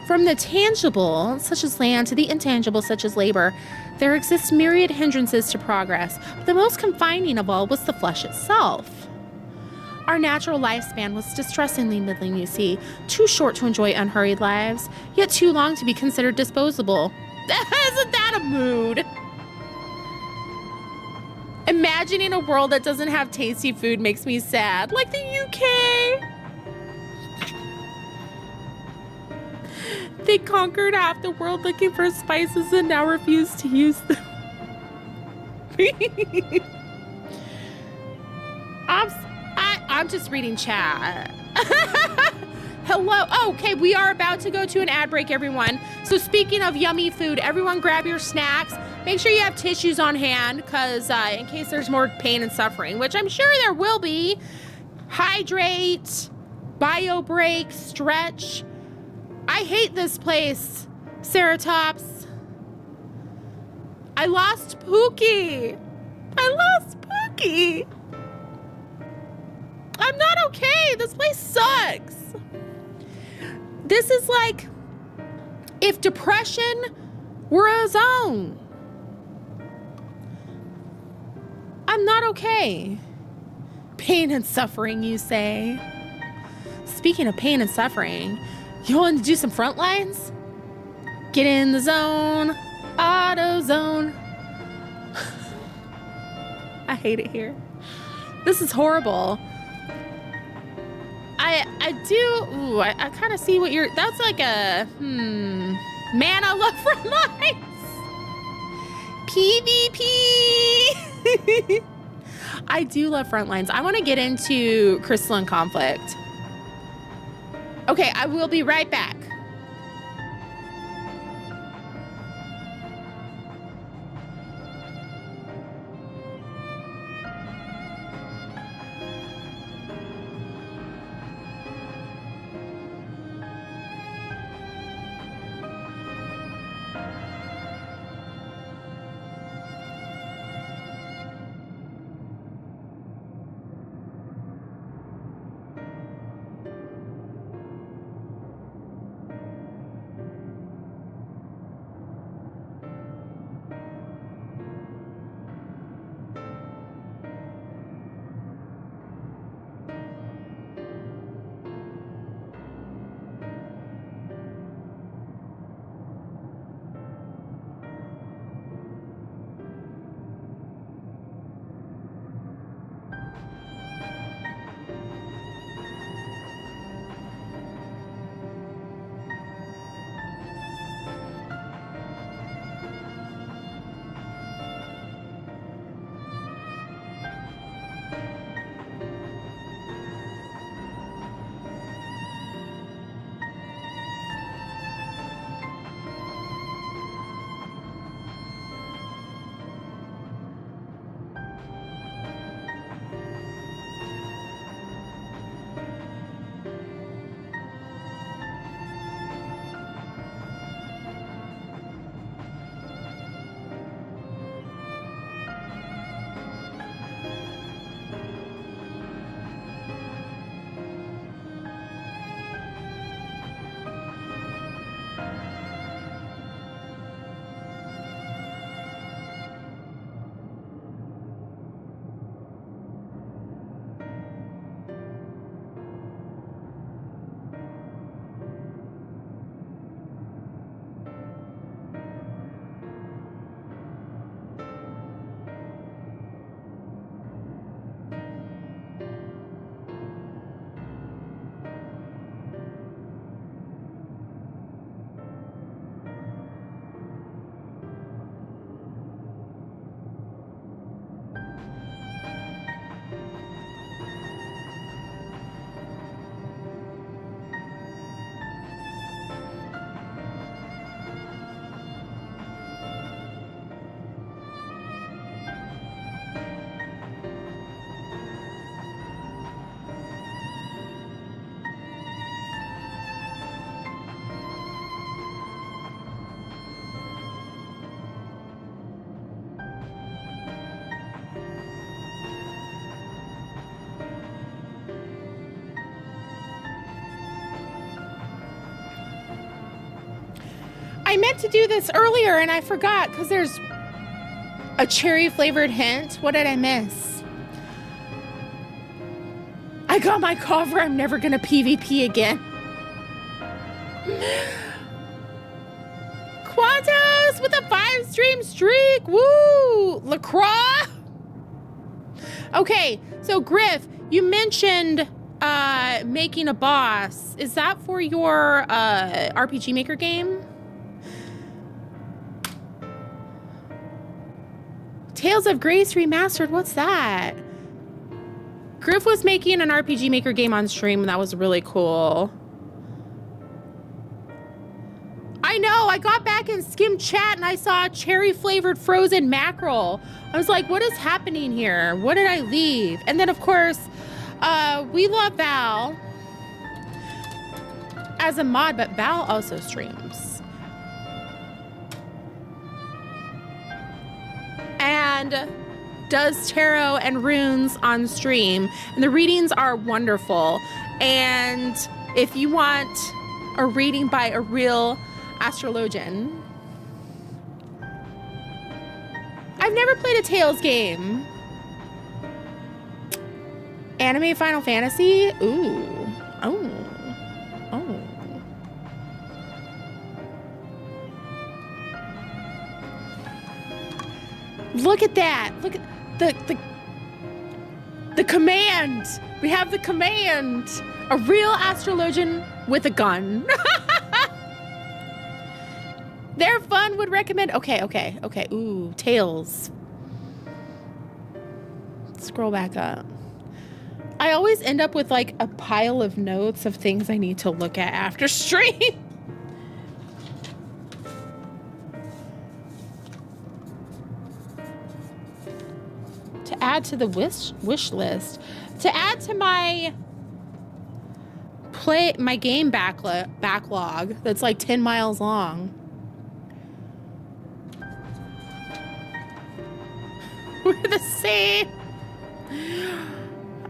From the tangible, such as land, to the intangible, such as labor, there exist myriad hindrances to progress, but the most confining of all was the flesh itself. Our natural lifespan was distressingly middling, you see, too short to enjoy unhurried lives, yet too long to be considered disposable. Isn't that a mood? Imagining a world that doesn't have tasty food makes me sad, like the UK. They conquered half the world looking for spices and now refuse to use them. I'm just reading chat. Hello. Oh, okay, we are about to go to an ad break, everyone. So speaking of yummy food, everyone grab your snacks. Make sure you have tissues on hand because in case there's more pain and suffering, which I'm sure there will be. Hydrate, bio break, stretch. I hate this place, Ceratops. I lost Pookie. I'm not okay. This place sucks. This is like if depression were a zone. I'm not okay. Pain and suffering, you say? Speaking of pain and suffering, you want to do some front lines? Get in the zone. Auto zone. I hate it here. This is horrible. I kind of see what you're, that's like a, man, I love front lines. PvP. I do love front lines. I want to get into crystalline conflict. Okay, I will be right back. I meant to do this earlier and I forgot because there's a cherry flavored hint. What did I miss? I got my cover. I'm never gonna PvP again. Quantos with a 5-stream streak. Woo! LaCroix. Okay, so Griff, you mentioned making a boss. Is that for your RPG Maker game? Tales of Grace Remastered, what's that? Griff was making an RPG Maker game on stream and that was really cool. I know, I got back and skimmed chat and I saw cherry flavored frozen mackerel. I was like, what is happening here? What did I leave? And then of course, we love Val as a mod, but Val also streams. And does tarot and runes on stream. And the readings are wonderful. And if you want a reading by a real astrologian. I've never played a Tales game. Anime Final Fantasy? Ooh. Oh. Oh. Look at that. Look at the command. We have the command. A real astrologian with a gun. They're fun, would recommend. Okay. Ooh, Tales. Scroll back up. I always end up with like a pile of notes of things I need to look at after stream. To add to the wish list. To add to my game backlog that's like 10 miles long. We're the same.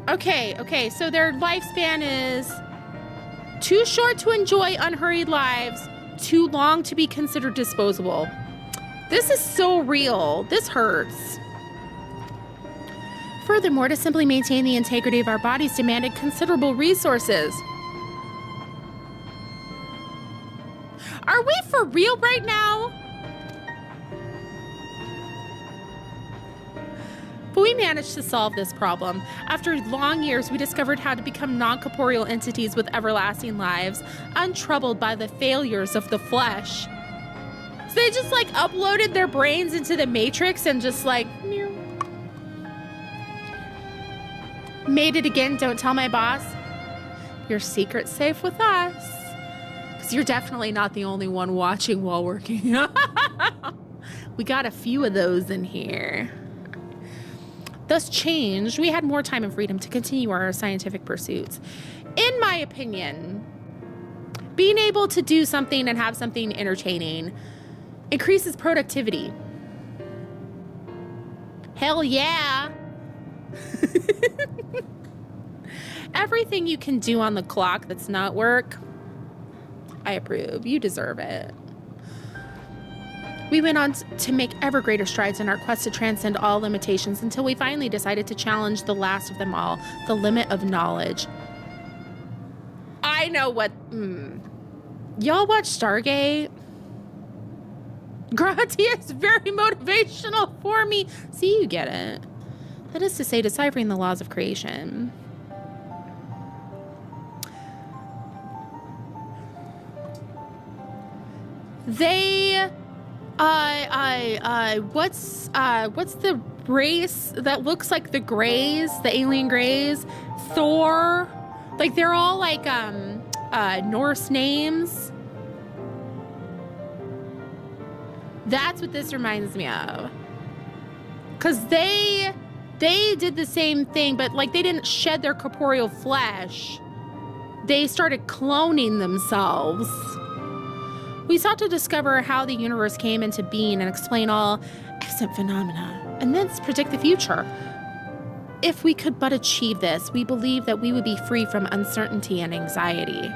Okay, so their lifespan is too short to enjoy unhurried lives, too long to be considered disposable. This is so real. This hurts. Furthermore, to simply maintain the integrity of our bodies demanded considerable resources. Are we for real right now? But we managed to solve this problem. After long years, we discovered how to become non-corporeal entities with everlasting lives, untroubled by the failures of the flesh. So they just like uploaded their brains into the Matrix and just like, meow. Made it again, don't tell my boss. Your secret's safe with us. Because you're definitely not the only one watching while working. We got a few of those in here. Thus changed, we had more time and freedom to continue our scientific pursuits. In my opinion, being able to do something and have something entertaining increases productivity. Hell yeah. Everything you can do on the clock that's not work, I approve. You deserve it. We went on to make ever greater strides in our quest to transcend all limitations until we finally decided to challenge the last of them all, the limit of knowledge. I know what... Y'all watch Stargate? Gratia is very motivational for me. See, you get it. That is to say, deciphering the laws of creation. They... what's the race that looks like the Greys, the alien Greys? Thor? Like, they're all like, Norse names. That's what this reminds me of. 'Cause they did the same thing, but like, they didn't shed their corporeal flesh. They started cloning themselves. We sought to discover how the universe came into being and explain all extant phenomena, and thence predict the future. If we could but achieve this, we believe that we would be free from uncertainty and anxiety.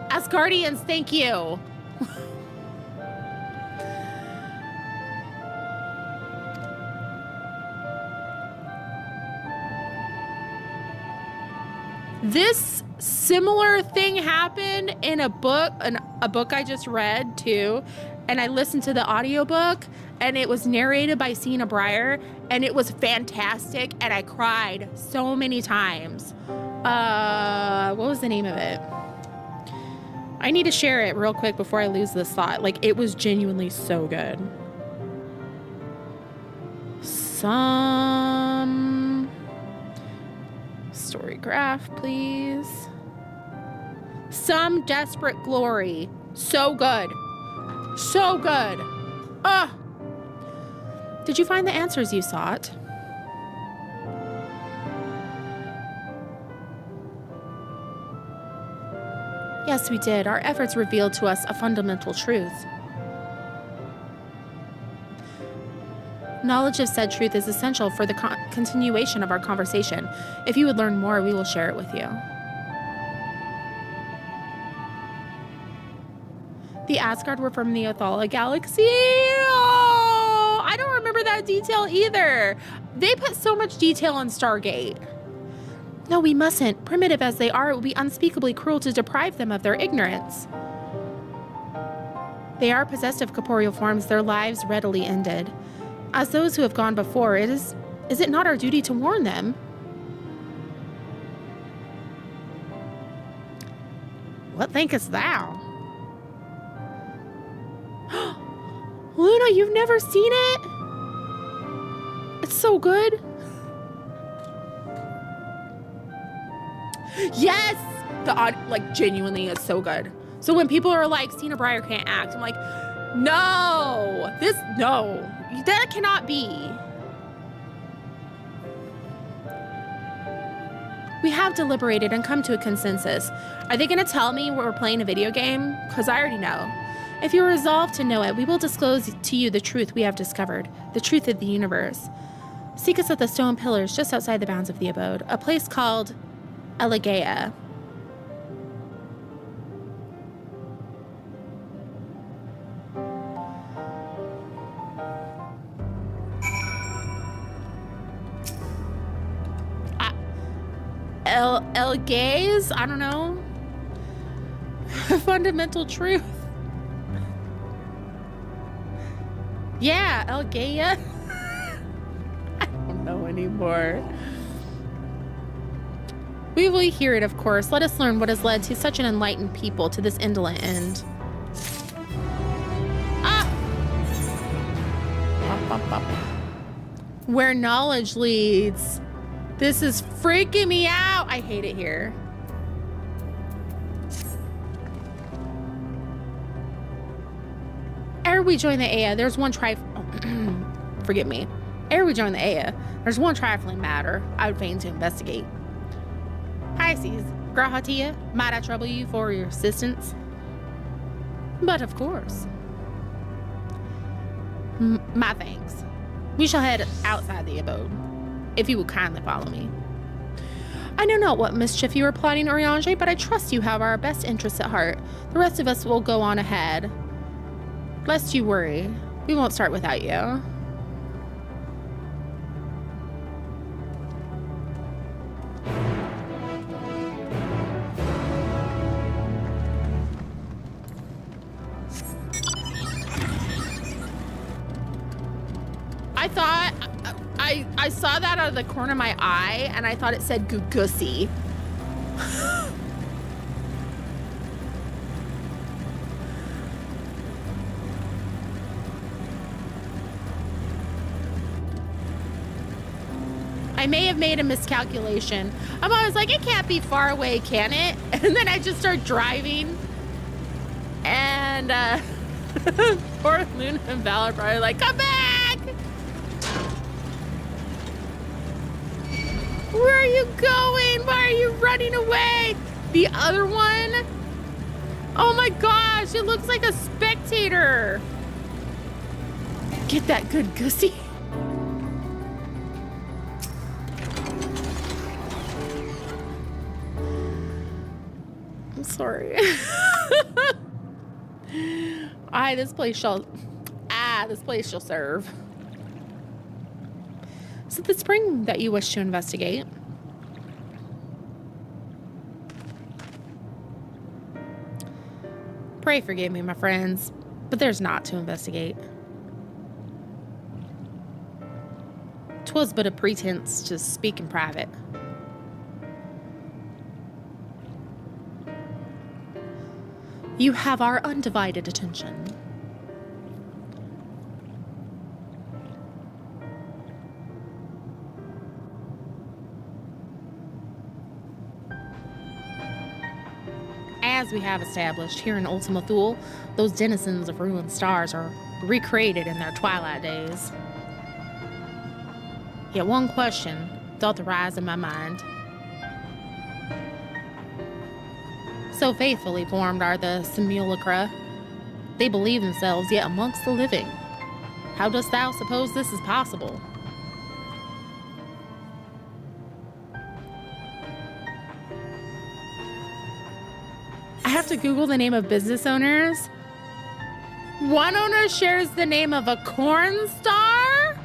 Asgardians, thank you. This similar thing happened in a book I just read too, and I listened to the audiobook, and it was narrated by Sina Breyer, and it was fantastic, and I cried so many times. What was the name of it? I need to share it real quick before I lose this thought. Like, it was genuinely so good. Some story graph, please. Some Desperate Glory. So good. So good. Ugh. Did you find the answers you sought? Yes, we did. Our efforts revealed to us a fundamental truth. Knowledge of said truth is essential for the continuation of our conversation. If you would learn more, we will share it with you. The Asgard were from the Othala galaxy. Oh, I don't remember that detail either. They put so much detail on Stargate. No, we mustn't. Primitive as they are, it would be unspeakably cruel to deprive them of their ignorance. They are possessed of corporeal forms, their lives readily ended. As those who have gone before, is it not our duty to warn them? What thinkest thou? Luna, you've never seen it? It's so good. Yes! The odd, like, genuinely is so good. So when people are like, Sina Breyer can't act, I'm like, no! No! That cannot be. We have deliberated and come to a consensus. Are they going to tell me we're playing a video game? Because I already know. If you're resolved to know it, we will disclose to you the truth we have discovered, the truth of the universe. Seek us at the stone pillars just outside the bounds of the abode, a place called Elegea. Elgaze? I don't know. Fundamental truth. Yeah, Elgea. I don't know anymore. We will hear it, of course. Let us learn what has led to such an enlightened people to this indolent end. Ah! Where knowledge leads. This is freaking me out. I hate it here. Ere we join the Aya, there's one forgive me. Ere we join the Aya, there's one trifling matter I would fain to investigate. Pisces, Grahatia, might I trouble you for your assistance? But of course. My thanks. We shall head outside the abode, if you will kindly follow me. I know not what mischief you are plotting, Oriange, but I trust you have our best interests at heart. The rest of us will go on ahead. Lest you worry, we won't start without you. I saw that out of the corner of my eye, and I thought it said Gugusi. I may have made a miscalculation. I'm always like, it can't be far away, can it? And then I just start driving, and poor Luna and Val are probably like, come back! Where are you going? Why are you running away? The other one? Oh my gosh, it looks like a spectator. Get that good goosey. I'm sorry. Aye, this place shall serve. Is it the spring that you wish to investigate? Pray forgive me, my friends, but there's not to investigate. 'Twas but a pretense to speak in private. You have our undivided attention. As we have established here in Ultima Thule, those denizens of ruined stars are recreated in their twilight days. Yet one question doth arise in my mind. So faithfully formed are the simulacra, they believe themselves yet amongst the living. How dost thou suppose this is possible? I have to Google the name of business owners. One owner shares the name of a corn star,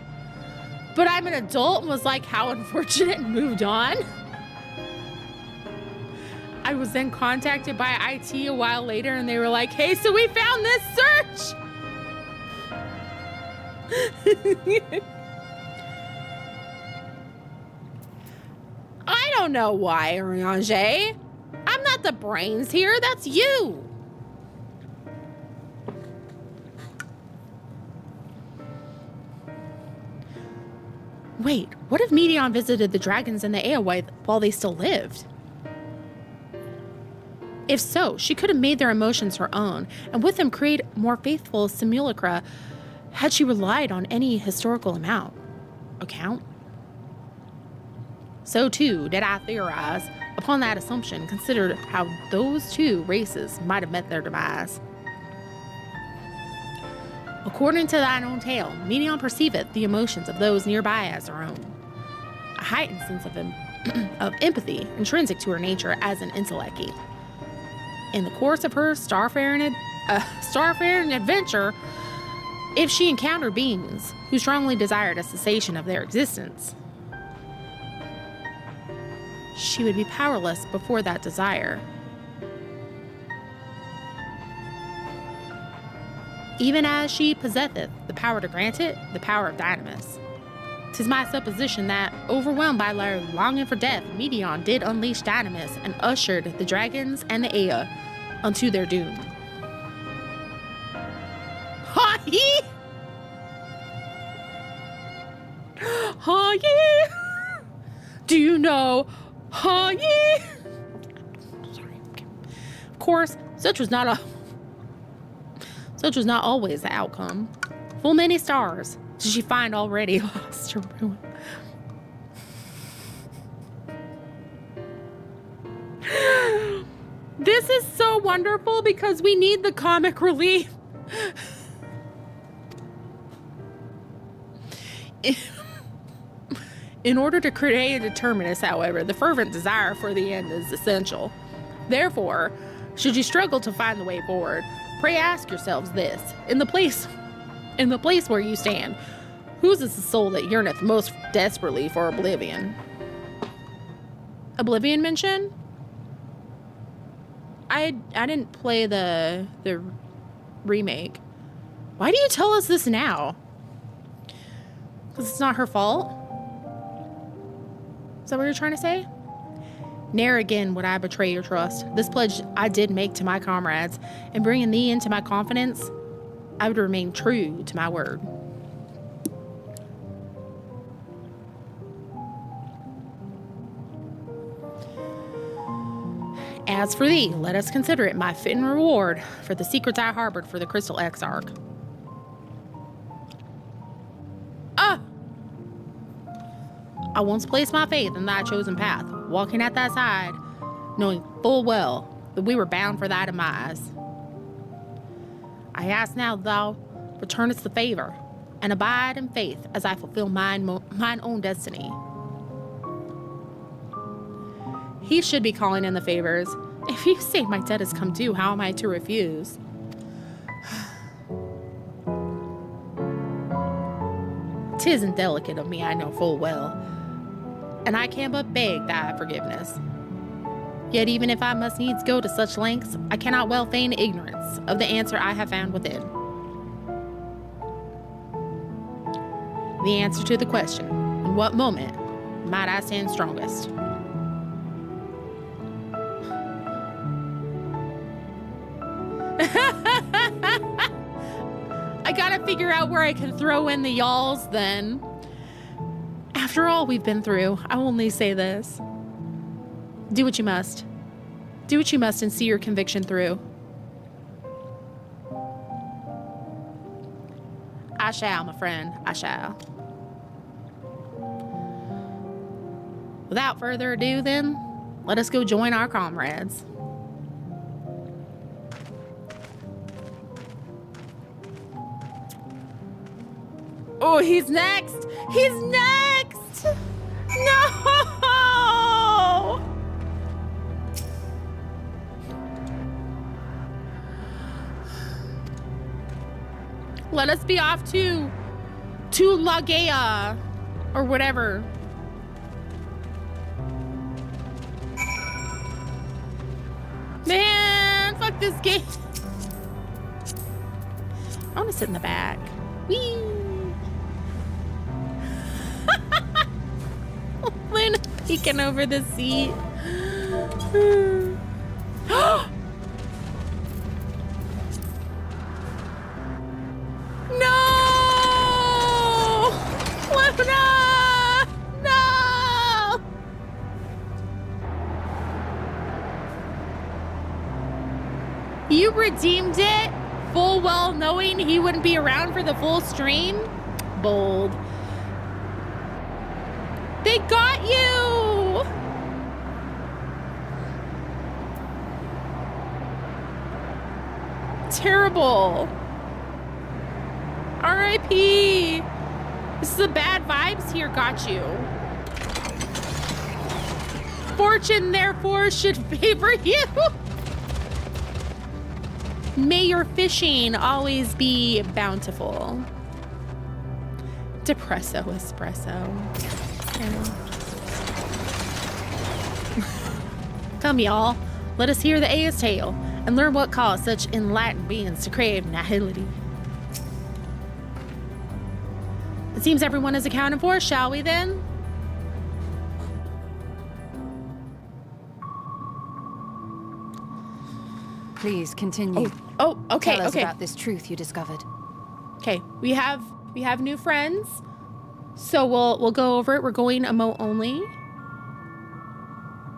but I'm an adult and was like, how unfortunate, and moved on. I was then contacted by IT a while later and they were like, hey, so we found this search. I don't know why, Ranger. I'm not the brains here, that's you. Wait, what if Medion visited the dragons in the Aoife while they still lived? If so, she could have made their emotions her own, and with them create more faithful simulacra had she relied on any historical account. So too did I theorize, upon that assumption, considered how those two races might have met their demise. According to thine own tale, Medion perceiveth the emotions of those nearby as her own. A heightened sense of empathy intrinsic to her nature as an intellectie. In the course of her starfaring adventure, if she encountered beings who strongly desired a cessation of their existence, she would be powerless before that desire. Even as she possesseth the power to grant it, the power of Dynamis. 'Tis my supposition that, overwhelmed by their longing for death, Medion did unleash Dynamis and ushered the dragons and the Ea unto their doom. Ha-yee! Ha-yee! Do you know? Ha-yee! Sorry. Of course, such was not always the outcome. Full many stars did she find already lost to ruin. This is so wonderful because we need the comic relief. In order to create a determinus, however, the fervent desire for the end is essential. Therefore, should you struggle to find the way forward, pray ask yourselves this: in the place where you stand, whose is the soul that yearneth most desperately for oblivion? Oblivion mention? I didn't play the remake. Why do you tell us this now? Because it's not her fault? Is that what you're trying to say? Ne'er again would I betray your trust. This pledge I did make to my comrades, and bringing thee into my confidence, I would remain true to my word. As for thee, let us consider it my fitting reward for the secrets I harbored for the Crystal Exarch. I once placed my faith in thy chosen path, walking at thy side, knowing full well that we were bound for thy demise. I ask now that thou returnest the favor, and abide in faith as I fulfill mine own destiny. He should be calling in the favors. If you say my debt has come due, how am I to refuse? 'Tisn't delicate of me, I know full well, and I can but beg thy forgiveness. Yet even if I must needs go to such lengths, I cannot well feign ignorance of the answer I have found within. The answer to the question, in what moment might I stand strongest? I gotta figure out where I can throw in the y'alls then. After all we've been through, I will only say this. Do what you must. Do what you must and see your conviction through. I shall, my friend. I shall. Without further ado, then, let us go join our comrades. Oh, he's next! He's next! No! Let us be off to Lagea or whatever. Man, fuck this game. I want to sit in the back. Whee! Luna peeking over the seat. No! Luna! No! You redeemed it, full well knowing he wouldn't be around for the full stream? Bold. They got you! Terrible. R.I.P. This is the bad vibes here got you. Fortune, therefore, should favor you. May your fishing always be bountiful. Depresso espresso. Come, y'all. Let us hear the Aya's tale and learn what caused such enlightened beings to crave nihility. It seems everyone is accounted for, shall we then? Please continue. Oh, okay, Tell us okay. about this truth you discovered. Okay, we have new friends. So we'll go over it. We're going emote only.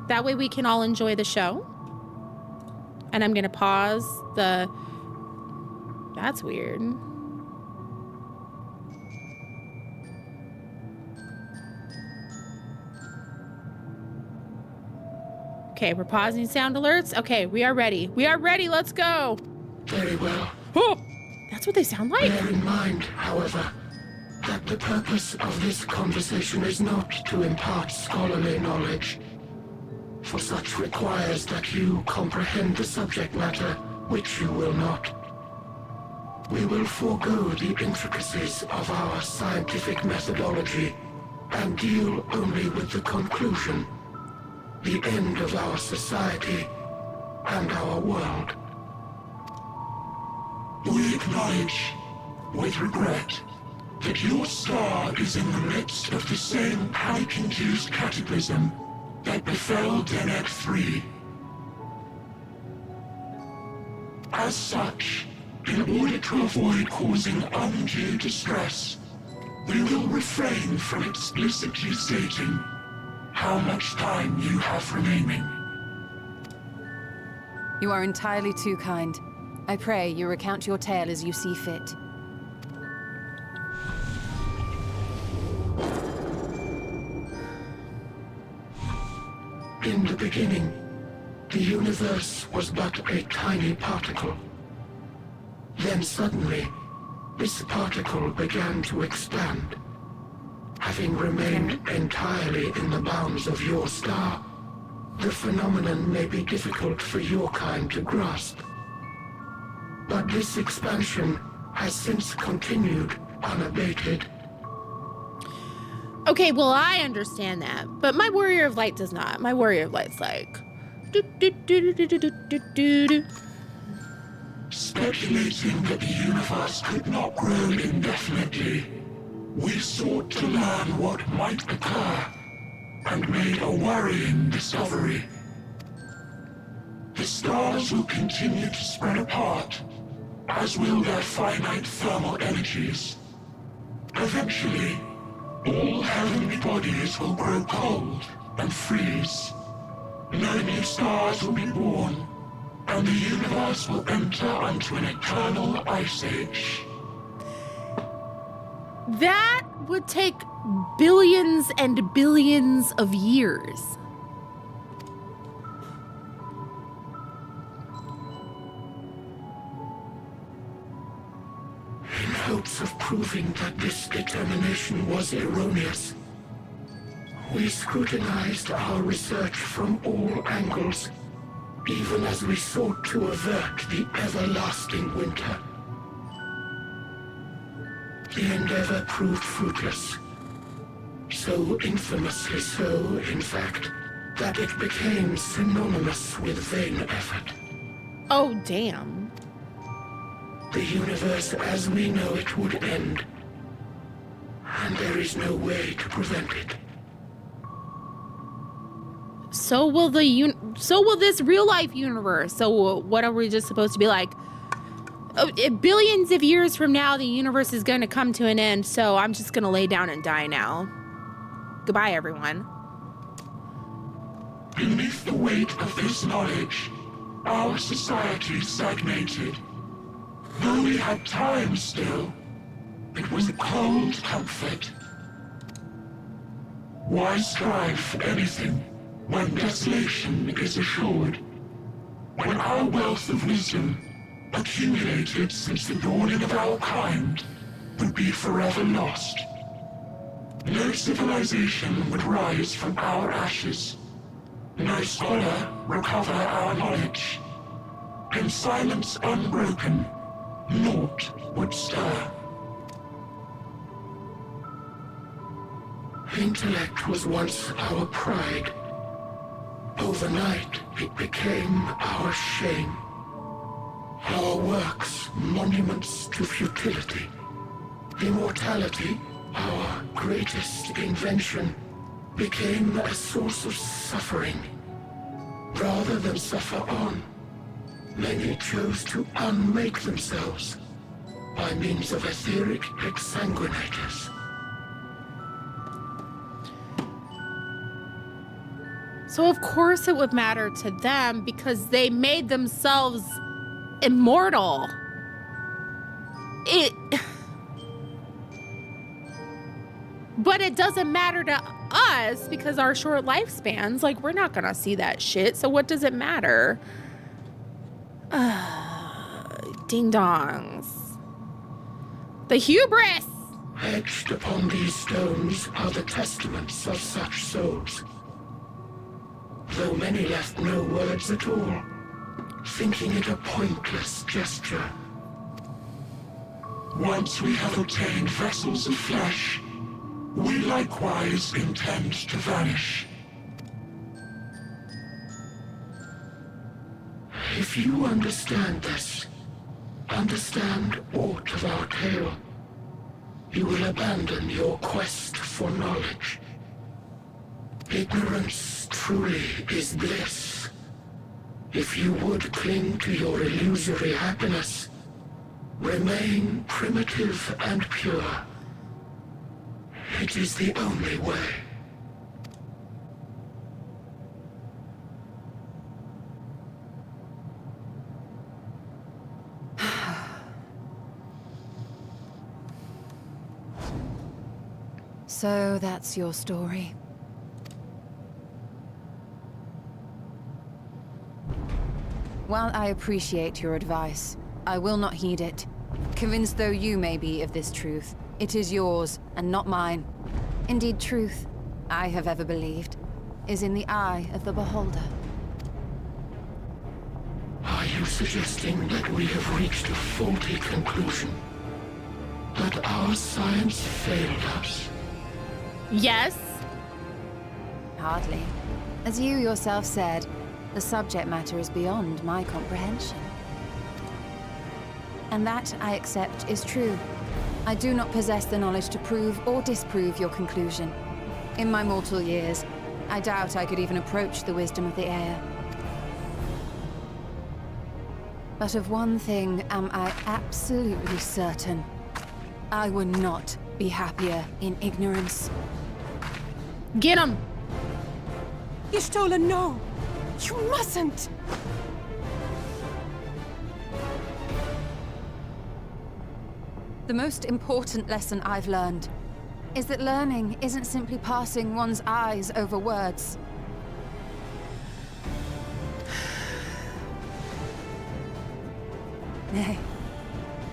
That way we can all enjoy the show. And I'm gonna pause the... That's weird. Okay, we're pausing sound alerts. Okay, we are ready. We are ready, let's go. Very well. Oh, that's what they sound like. Bear in mind, however, that the purpose of this conversation is not to impart scholarly knowledge, for such requires that you comprehend the subject matter, which you will not. We will forego the intricacies of our scientific methodology and deal only with the conclusion, the end of our society and our world. We acknowledge, with regret, that your star is in the midst of the same panic-induced cataclysm that befell Deneb 3. As such, in order to avoid causing undue distress, we will refrain from explicitly stating how much time you have remaining. You are entirely too kind. I pray you recount your tale as you see fit. In the beginning, the universe was but a tiny particle. Then suddenly, this particle began to expand. Having remained entirely in the bounds of your star, the phenomenon may be difficult for your kind to grasp. But this expansion has since continued unabated. Okay, well, I understand that, but my Warrior of Light does not. My Warrior of Light's like... Do, do, do, do, do, do, do, do, do. Speculating that the universe could not grow indefinitely, we sought to learn what might occur, and made a worrying discovery. The stars will continue to spread apart, as will their finite thermal energies. Eventually, all heavenly bodies will grow cold and freeze. No new stars will be born, and the universe will enter into an eternal ice age. That would take billions and billions of years. In hopes of proving that this determination was erroneous, we scrutinized our research from all angles, even as we sought to avert the everlasting winter. The endeavor proved fruitless. So infamously so, in fact, that it became synonymous with vain effort. Oh, damn. The universe as we know it would end, and there is no way to prevent it. So will this real life universe. So what are we just supposed to be like? Oh, billions of years from now, the universe is going to come to an end, so I'm just going to lay down and die now. Goodbye, everyone. Beneath the weight of this knowledge, our society stagnated. Though we had time still, it was a cold comfort. Why strive for anything when desolation is assured? When our wealth of wisdom, accumulated since the dawning of our kind, would be forever lost. No civilization would rise from our ashes. No scholar recover our knowledge. In silence unbroken, naught would stir. Intellect was once our pride. Overnight, it became our shame. Our works, monuments to futility. Immortality, our greatest invention, became a source of suffering. Rather than suffer on, many chose to unmake themselves by means of etheric exsanguinators. So of course it would matter to them because they made themselves immortal. But it doesn't matter to us because our short lifespans, like, we're not gonna see that shit. So what does it matter? Ding dongs. The hubris! Etched upon these stones are the testaments of such souls. Though many left no words at all, thinking it a pointless gesture. Once we have obtained vessels of flesh, we likewise intend to vanish. If you understand this, understand aught of our tale, you will abandon your quest for knowledge. Ignorance truly is bliss. If you would cling to your illusory happiness, remain primitive and pure. It is the only way. So that's your story. While I appreciate your advice, I will not heed it. Convinced though you may be of this truth, it is yours and not mine. Indeed, truth, I have ever believed, is in the eye of the beholder. Are you suggesting that we have reached a faulty conclusion? That our science failed us? Yes. Hardly. As you yourself said, the subject matter is beyond my comprehension. And that, I accept, is true. I do not possess the knowledge to prove or disprove your conclusion. In my mortal years, I doubt I could even approach the wisdom of the air. But of one thing am I absolutely certain. I would not be happier in ignorance. Get him. Y'shtola, no! You mustn't! The most important lesson I've learned is that learning isn't simply passing one's eyes over words. Nay,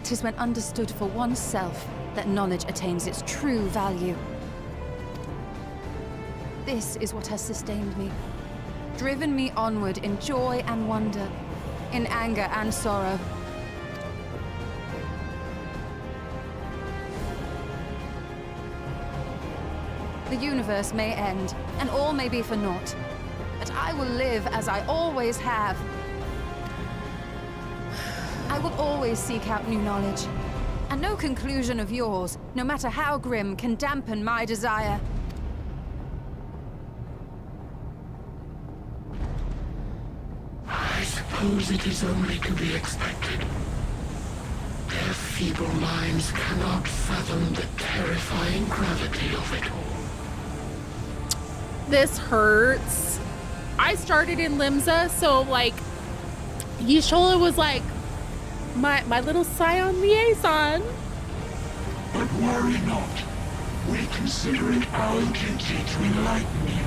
'tis when understood for oneself that knowledge attains its true value. This is what has sustained me, driven me onward in joy and wonder, in anger and sorrow. The universe may end, and all may be for naught, but I will live as I always have. I will always seek out new knowledge, and no conclusion of yours, no matter how grim, can dampen my desire. I suppose it is only to be expected. Their feeble minds cannot fathom the terrifying gravity of it all. This hurts. I started in Limsa, so like Y'shtola was like my little scion liaison. But worry not. We consider it our duty to enlighten you.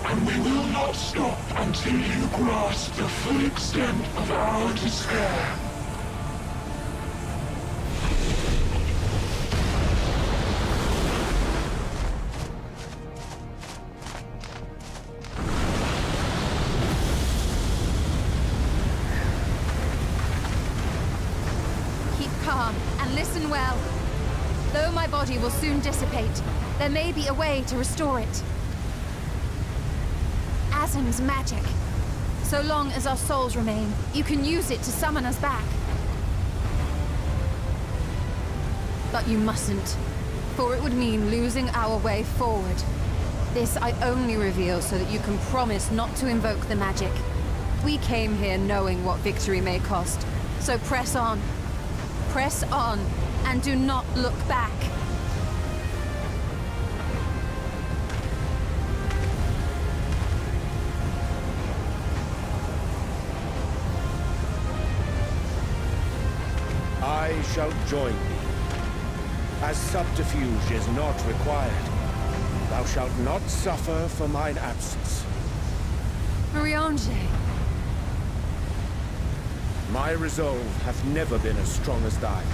And we will not stop until you grasp the full extent of our despair. Calm and listen well. Though my body will soon dissipate, there may be a way to restore it. Azim's magic. So long as our souls remain, you can use it to summon us back. But you mustn't, for it would mean losing our way forward. This I only reveal so that you can promise not to invoke the magic. We came here knowing what victory may cost, so press on. Press on, and do not look back. I shall join thee. As subterfuge is not required, thou shalt not suffer for mine absence. Mariange. My resolve hath never been as strong as thine.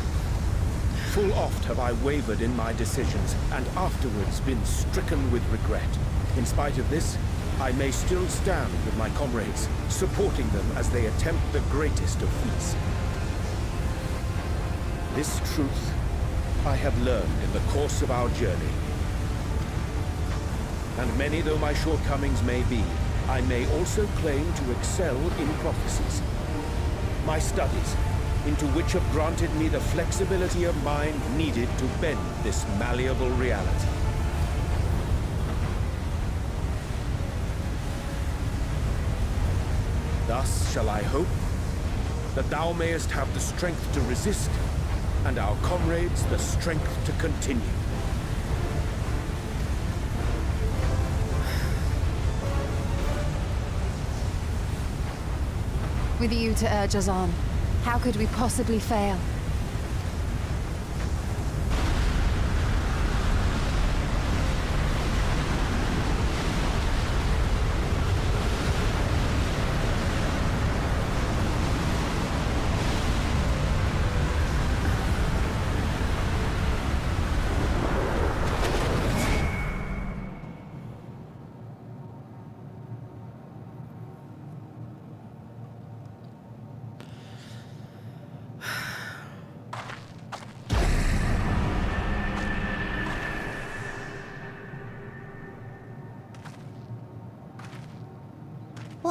Full oft have I wavered in my decisions, and afterwards been stricken with regret. In spite of this, I may still stand with my comrades, supporting them as they attempt the greatest of feats. This truth I have learned in the course of our journey. And many though my shortcomings may be, I may also claim to excel in prophecies. My studies, into which have granted me the flexibility of mind needed to bend this malleable reality. Thus shall I hope that thou mayest have the strength to resist, and our comrades the strength to continue. With you to urge us on, how could we possibly fail?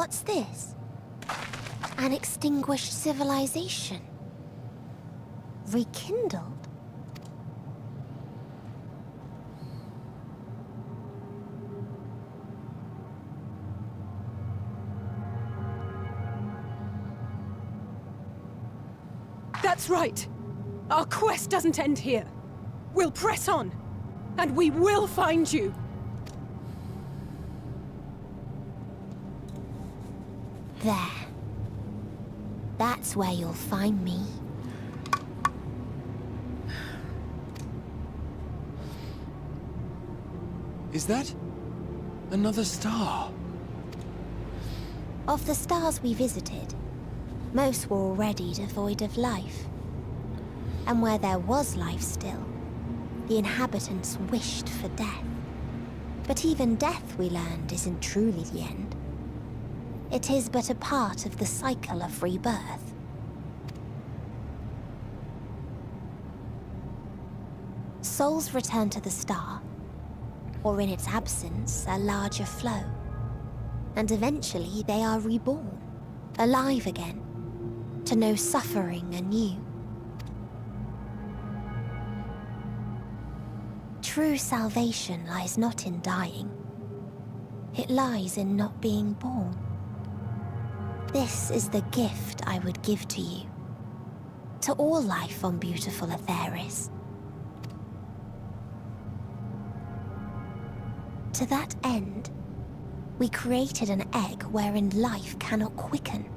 What's this? An extinguished civilization. Rekindled? That's right. Our quest doesn't end here. We'll press on, and we will find you. There. That's where you'll find me. Is that another star? Of the stars we visited, most were already devoid of life. And where there was life still, the inhabitants wished for death. But even death, we learned, isn't truly the end. It is but a part of the cycle of rebirth. Souls return to the star, or in its absence, a larger flow. And eventually they are reborn, alive again, to know suffering anew. True salvation lies not in dying. It lies in not being born. This is the gift I would give to you. To all life on beautiful Aetheris. To that end, we created an egg wherein life cannot quicken.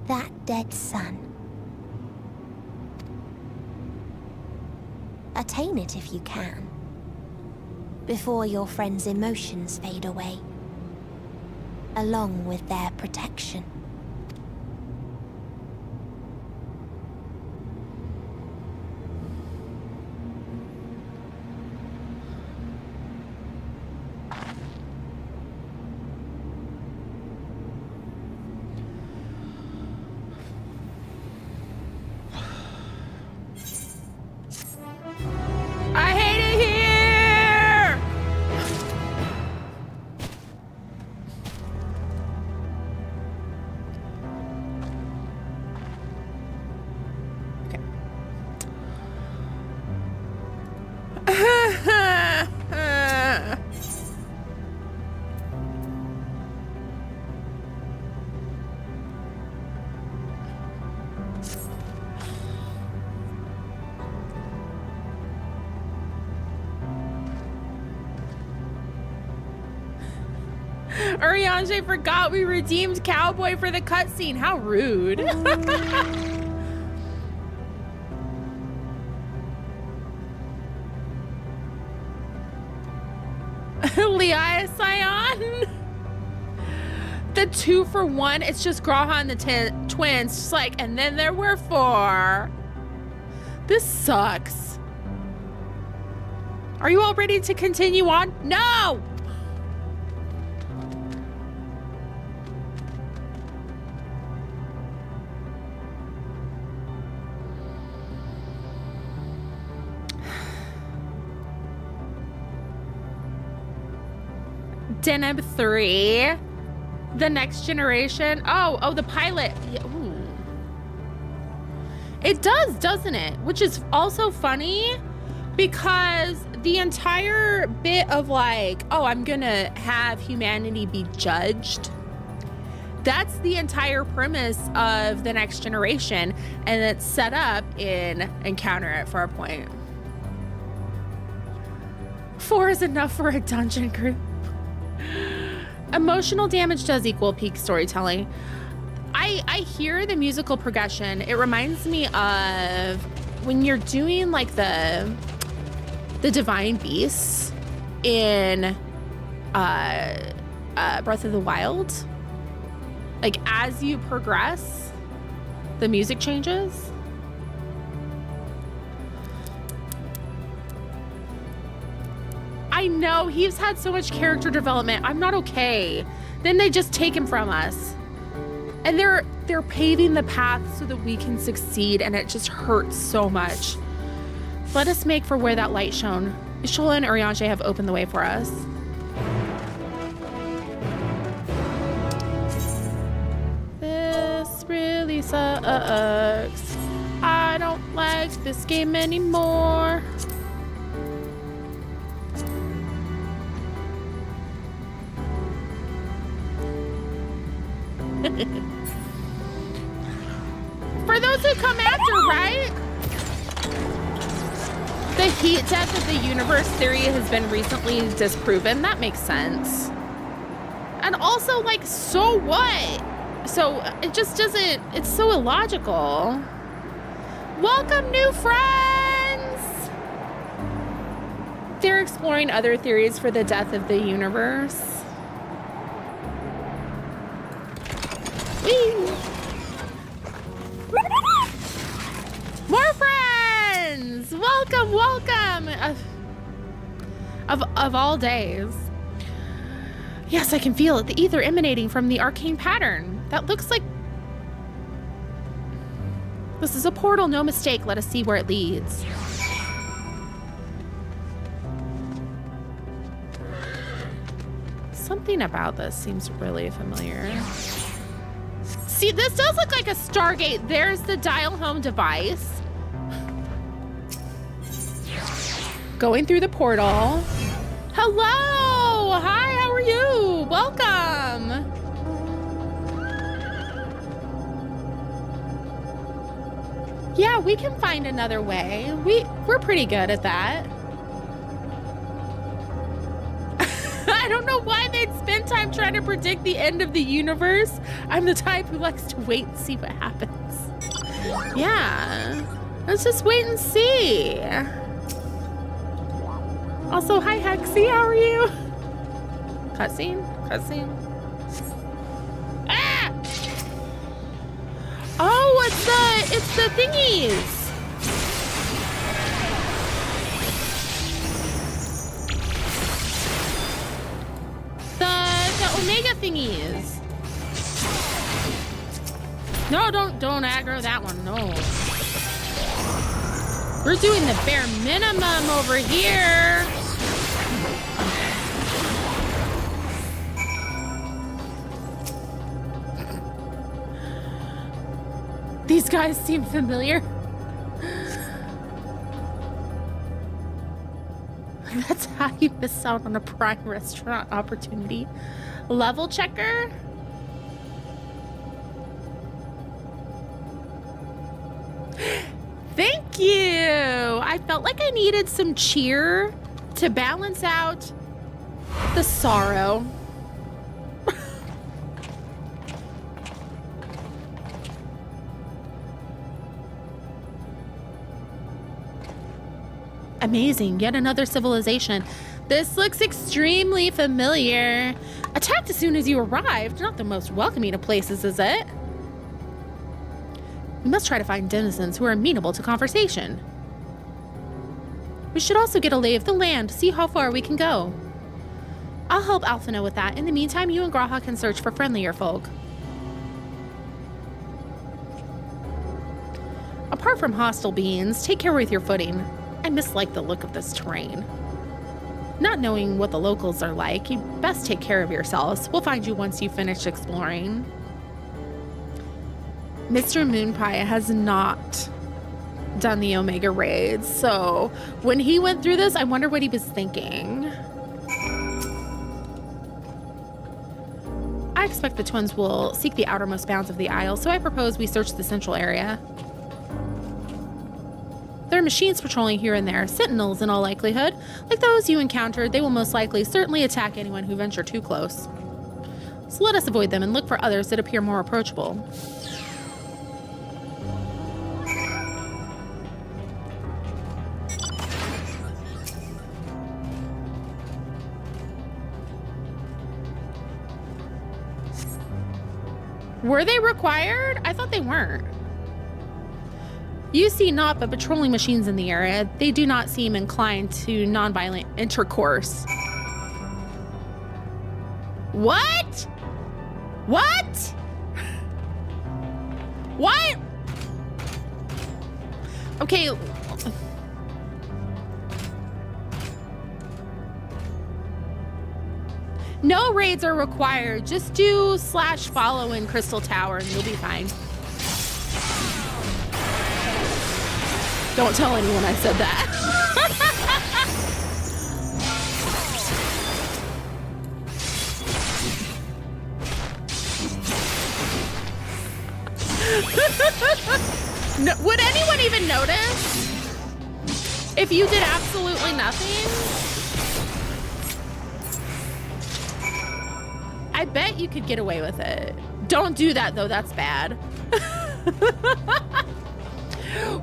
That dead sun. Attain it if you can, before your friends' emotions fade away, along with their protection. I hate it here! Okay. Urianger forgot we redeemed Cowboy for the cutscene. How rude. Scion. The 2-for-1. It's just Graha and the twins. Just like, and then there were 4. This sucks. Are you all ready to continue on? No! Deneb 3, the next generation. Oh, the pilot. Ooh. It does, doesn't it? Which is also funny because the entire bit of like, oh, I'm gonna have humanity be judged. That's the entire premise of the next generation, and it's set up in Encounter at Farpoint. 4 is enough for a dungeon group. Emotional damage does equal peak storytelling. I hear the musical progression. It reminds me of when you're doing like the divine beasts in Breath of the Wild. Like as you progress, the music changes. I know, he's had so much character development. I'm not okay. Then they just take him from us. And they're paving the path so that we can succeed, and it just hurts so much. Let us make for where that light shone. Ishola and Urianger have opened the way for us. sucks. I don't like this game anymore. For those who come after, right? The heat death of the universe theory has been recently disproven. That makes sense. And also, like, so what? So it just doesn't, it's so illogical. Welcome, new friends! They're exploring other theories for the death of the universe. Whee! More friends! Welcome, welcome! Of all days. Yes, I can feel it. The ether emanating from the arcane pattern. That looks like... This is a portal, no mistake. Let us see where it leads. Something about this seems really familiar. See, this does look like a Stargate. There's the dial home device. Going through the portal. Hello! Hi, how are you? Welcome! Yeah, we can find another way. We're pretty good at that. I don't know why they'd spend time trying to predict the end of the universe. I'm the type who likes to wait and see what happens. Yeah, let's just wait and see. Also, hi Hexy, how are you? Cutscene? Cutscene? Ah! Oh, it's the thingies. The Omega thingies. No, don't aggro that one, no. We're doing the bare minimum over here. These guys seem familiar. That's how you miss out on a prime restaurant opportunity. Level checker? Thank you! I felt like I needed some cheer to balance out the sorrow. Amazing, yet another civilization. This looks extremely familiar. Attacked as soon as you arrived. Not the most welcoming of places, is it? We must try to find denizens who are amenable to conversation. We should also get a lay of the land, see how far we can go. I'll help Alphina with that. In the meantime, you and Graha can search for friendlier folk. Apart from hostile beings, take care with your footing. I mislike the look of this terrain. Not knowing what the locals are like, you best take care of yourselves. We'll find you once you finish exploring. Mr. Moonpie has not done the Omega raids, so when he went through this, I wonder what he was thinking. I expect the twins will seek the outermost bounds of the Isle, so I propose we search the central area. There are machines patrolling here and there, sentinels in all likelihood. Like those you encountered, they will most likely certainly attack anyone who venture too close. So let us avoid them and look for others that appear more approachable. Were they required? I thought they weren't. You see naught but patrolling machines in the area. They do not seem inclined to nonviolent intercourse. What? What? What? Okay. No raids are required. Just do /follow in Crystal Tower and you'll be fine. Don't tell anyone I said that. No, would anyone even notice if you did absolutely nothing? I bet you could get away with it. Don't do that though, that's bad.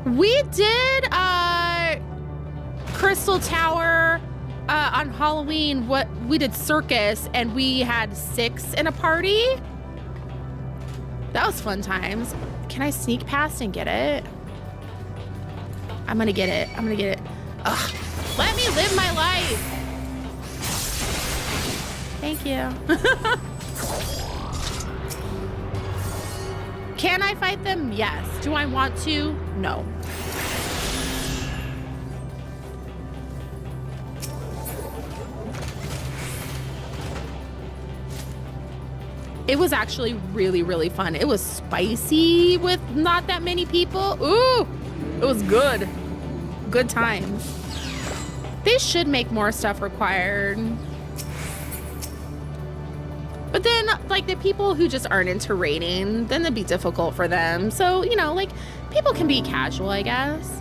We did Crystal Tower on Halloween. We did circus and we had 6 in a party. That was fun times. Can I sneak past and get it? I'm gonna get it. I'm gonna get it. Ugh. Let me live my life. Thank you. Can I fight them? Yes. Do I want to? No. It was actually really, really fun. It was spicy with not that many people. Ooh, it was good. Good times. They should make more stuff required. But then, like, the people who just aren't into raiding, then it'd be difficult for them. So, you know, like, people can be casual, I guess.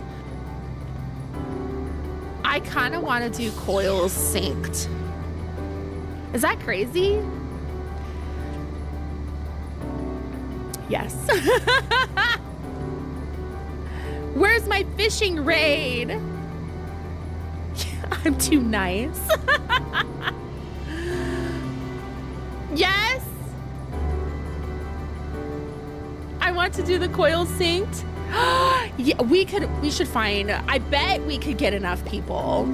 I kind of want to do coils synced. Is that crazy? Yes. Where's my fishing raid? I'm too nice. Yes. I want to do the coil synced. Yeah, we should find, I bet we could get enough people.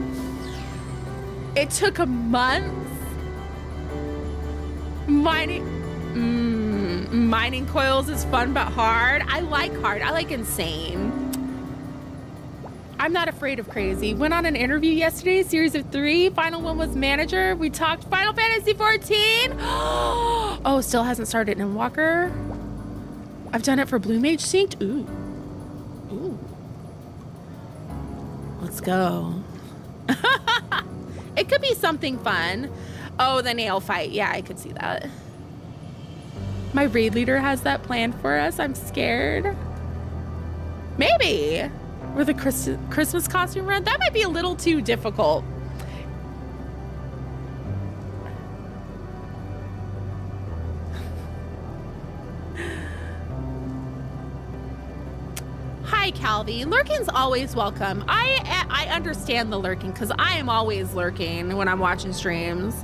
It took a month. Mining coils is fun but hard. I like hard. I like insane. I'm not afraid of crazy. Went on an interview yesterday, series of 3. Final one was manager. We talked Final Fantasy 14. Oh, still hasn't started in ENDWALKER. I've done it for Blue Mage Synced. Ooh. Ooh. Let's go. It could be something fun. Oh, the nail fight. Yeah, I could see that. My raid leader has that planned for us. I'm scared. Maybe. Or the Christmas costume run. That might be a little too difficult. Hi, Calvi. Lurking's always welcome. I understand the lurking because I am always lurking when I'm watching streams.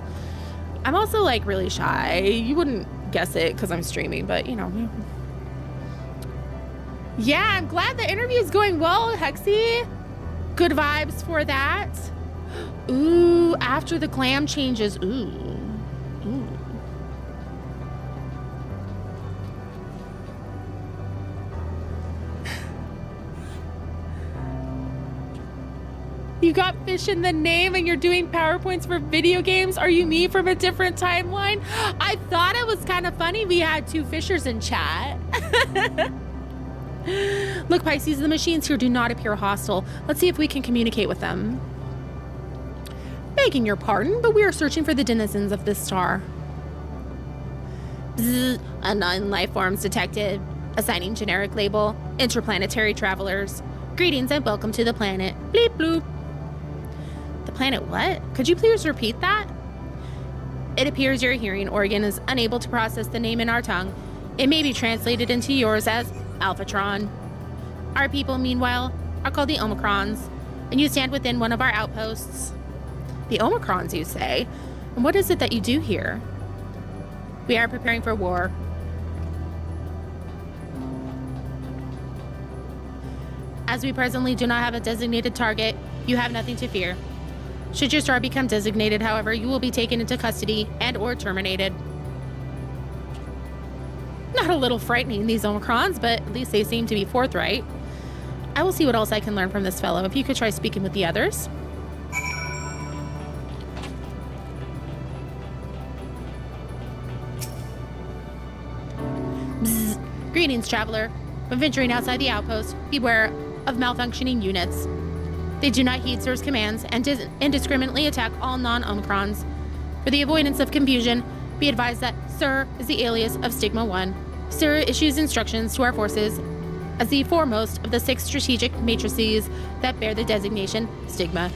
I'm also like really shy. You wouldn't guess it because I'm streaming, but you know. Yeah, I'm glad the interview is going well, Hexy. Good vibes for that. Ooh, after the glam changes. Ooh. Ooh. You got fish in the name and you're doing PowerPoints for video games. Are you me from a different timeline? I thought it was kind of funny we had 2 fishers in chat. Look, Pisces, the machines here do not appear hostile. Let's see if we can communicate with them. Begging your pardon, but we are searching for the denizens of this star. Bzz, unknown life forms detected. Assigning generic label, interplanetary travelers. Greetings and welcome to the planet. Bleep bloop. The planet what? Could you please repeat that? It appears your hearing organ is unable to process the name in our tongue. It may be translated into yours as Alphatron. Our people, meanwhile, are called the Omicrons, and you stand within one of our outposts. The Omicrons, you say? And what is it that you do here? We are preparing for war. As we presently do not have a designated target, you have nothing to fear. Should your star become designated, however, you will be taken into custody and or terminated. Not a little frightening, these Omicrons, but at least they seem to be forthright. I will see what else I can learn from this fellow. If you could try speaking with the others. Bzz. Greetings, traveler. When venturing outside the outpost, beware of malfunctioning units. They do not heed SIR's commands and indiscriminately attack all non-Omicrons. For the avoidance of confusion, be advised that SIR is the alias of Stigma-1. SIR issues instructions to our forces as the foremost of the 6 strategic matrices that bear the designation Stigma.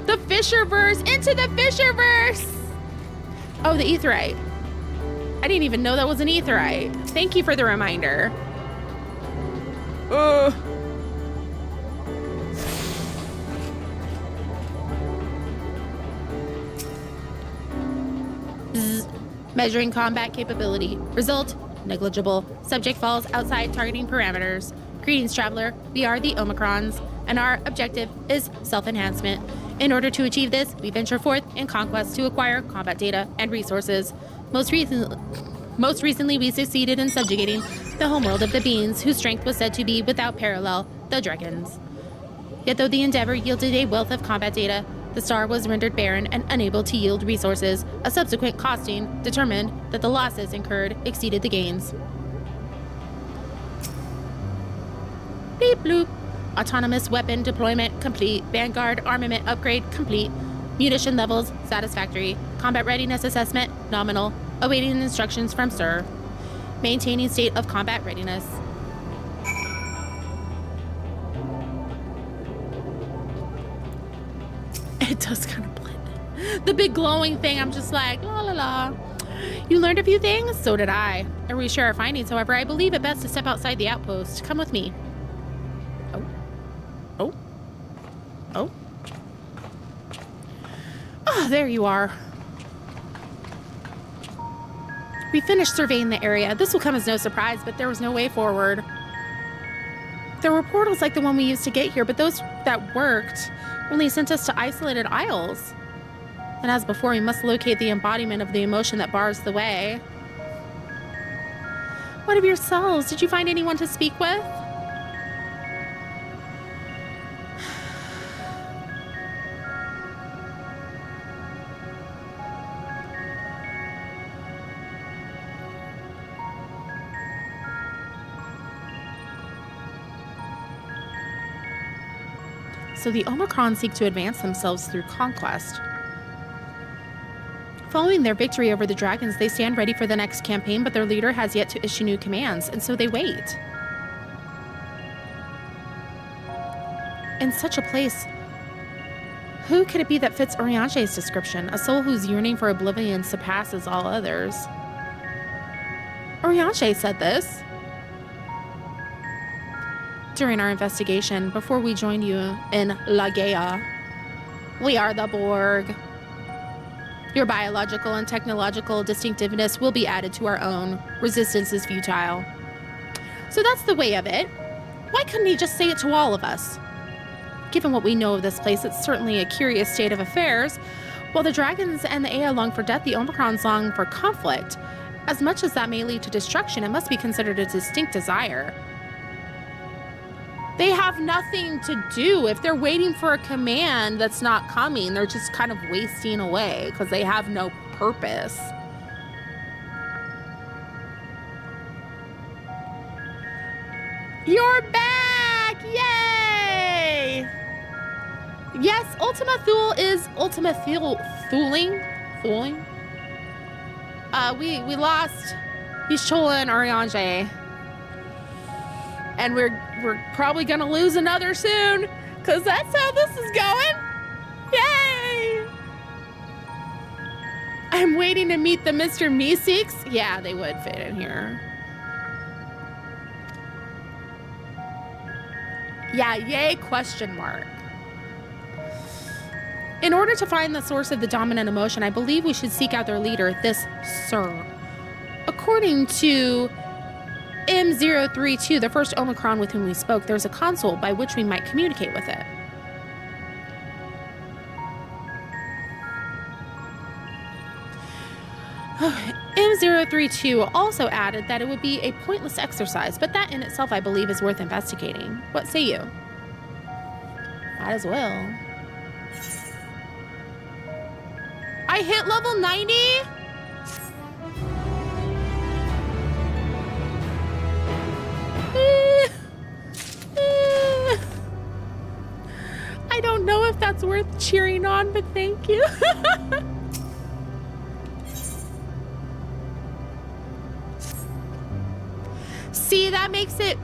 The Fisherverse! Into the Fisherverse! Oh, the Aetheryte. I didn't even know that was an Aetheryte. Thank you for the reminder. Measuring combat capability. Result, negligible. Subject falls outside targeting parameters. Greetings, traveler. We are the Omicrons, and our objective is self-enhancement. In order to achieve this, we venture forth in conquest to acquire combat data and resources. Most recently, we succeeded in subjugating the homeworld of the beings, whose strength was said to be without parallel, the Dragons. Yet though the endeavor yielded a wealth of combat data, the star was rendered barren and unable to yield resources. A subsequent costing determined that the losses incurred exceeded the gains. Beep bloop. Autonomous weapon deployment complete. Vanguard armament upgrade complete. Munition levels satisfactory. Combat readiness assessment nominal. Awaiting instructions from SIR. Maintaining state of combat readiness. It does kind of blend. The big glowing thing, I'm just like, la la la. You learned a few things? So did I. I will share our findings, however, I believe it best to step outside the outpost. Come with me. Oh, there you are. We finished surveying the area. This will come as no surprise, but there was no way forward. There were portals like the one we used to get here, but those that worked only sent us to isolated isles. And as before, we must locate the embodiment of the emotion that bars the way. What of yourselves? Did you find anyone to speak with? So the Omicron seek to advance themselves through conquest. Following their victory over the dragons, they stand ready for the next campaign, but their leader has yet to issue new commands, and so they wait. In such a place, who could it be that fits Oriange's description? A soul whose yearning for oblivion surpasses all others. Oriange said this during our investigation before we joined you in La Gaia. We are the Borg. Your biological and technological distinctiveness will be added to our own. Resistance is futile. So that's the way of it. Why couldn't he just say it to all of us? Given what we know of this place, it's certainly a curious state of affairs. While the dragons and the Ea long for death, the Omicrons long for conflict. As much as that may lead to destruction, it must be considered a distinct desire. They have nothing to do. If they're waiting for a command that's not coming, they're just kind of wasting away because they have no purpose. You're back! Yay! Yes, Ultima Thule is Ultima Thuling. We lost Yishola and Oriange. And we're probably gonna lose another soon, because that's how this is going. Yay! I'm waiting to meet the Mr. Meeseeks. Yeah, they would fit in here. Yeah, yay, question mark. In order to find the source of the dominant emotion, I believe we should seek out their leader, this SIR. According to M032, the first Omicron with whom we spoke, there's a console by which we might communicate with it. M032 also added that it would be a pointless exercise, but that in itself I believe is worth investigating. What say you? Might as well. I hit level 90? that's worth cheering on, but thank you. See, that makes it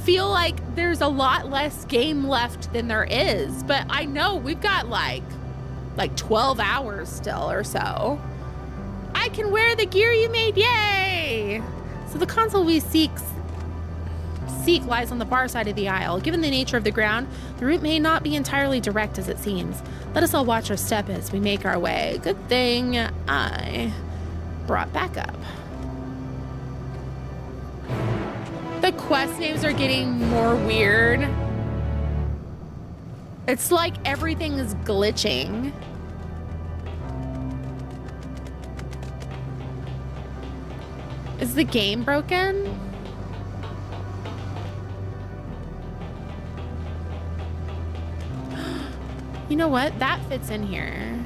feel like there's a lot less game left than there is, but I know we've got like 12 hours still or so. I can wear the gear you made, yay! So the console we seek lies on the far side of the aisle. Given the nature of the ground, the route may not be entirely direct as it seems. Let us all watch our step as we make our way. Good thing I brought backup. The quest names are getting more weird. It's like everything is glitching. Is the game broken? You know what? That fits in here.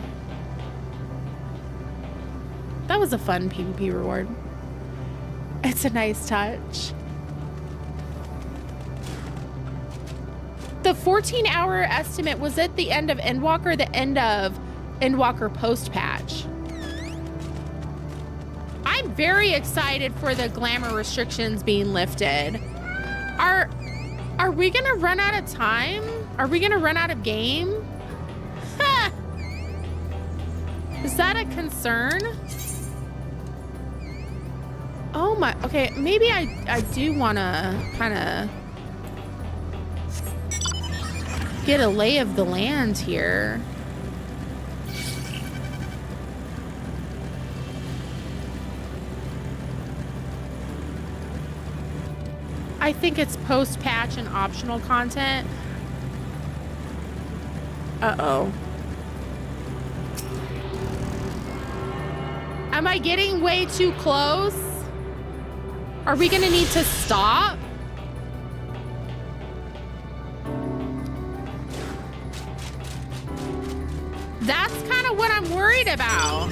That was a fun PvP reward. It's a nice touch. The 14-hour estimate was at the end of Endwalker, the end of Endwalker post-patch. I'm very excited for the glamour restrictions being lifted. Are we gonna run out of time? Are we gonna run out of game? Ha! Is that a concern? Oh my, okay, maybe I do wanna kinda get a lay of the land here. I think it's post-patch and optional content. Uh-oh. Am I getting way too close? Are we gonna need to stop? That's kind of what I'm worried about.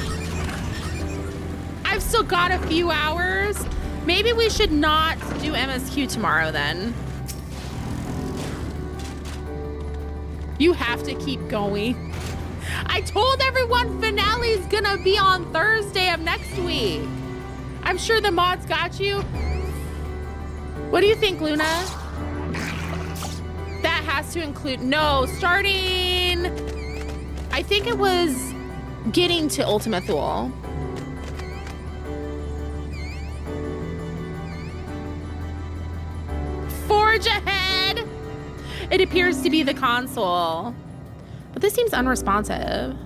I've still got a few hours. Maybe we should not do MSQ tomorrow then. You have to keep going. I told everyone finale's gonna be on Thursday of next week. I'm sure the mods got you. What do you think, Luna? That has to include, no, starting, I think it was getting to Ultima Thule. Forge ahead! It appears to be the console. But this seems unresponsive.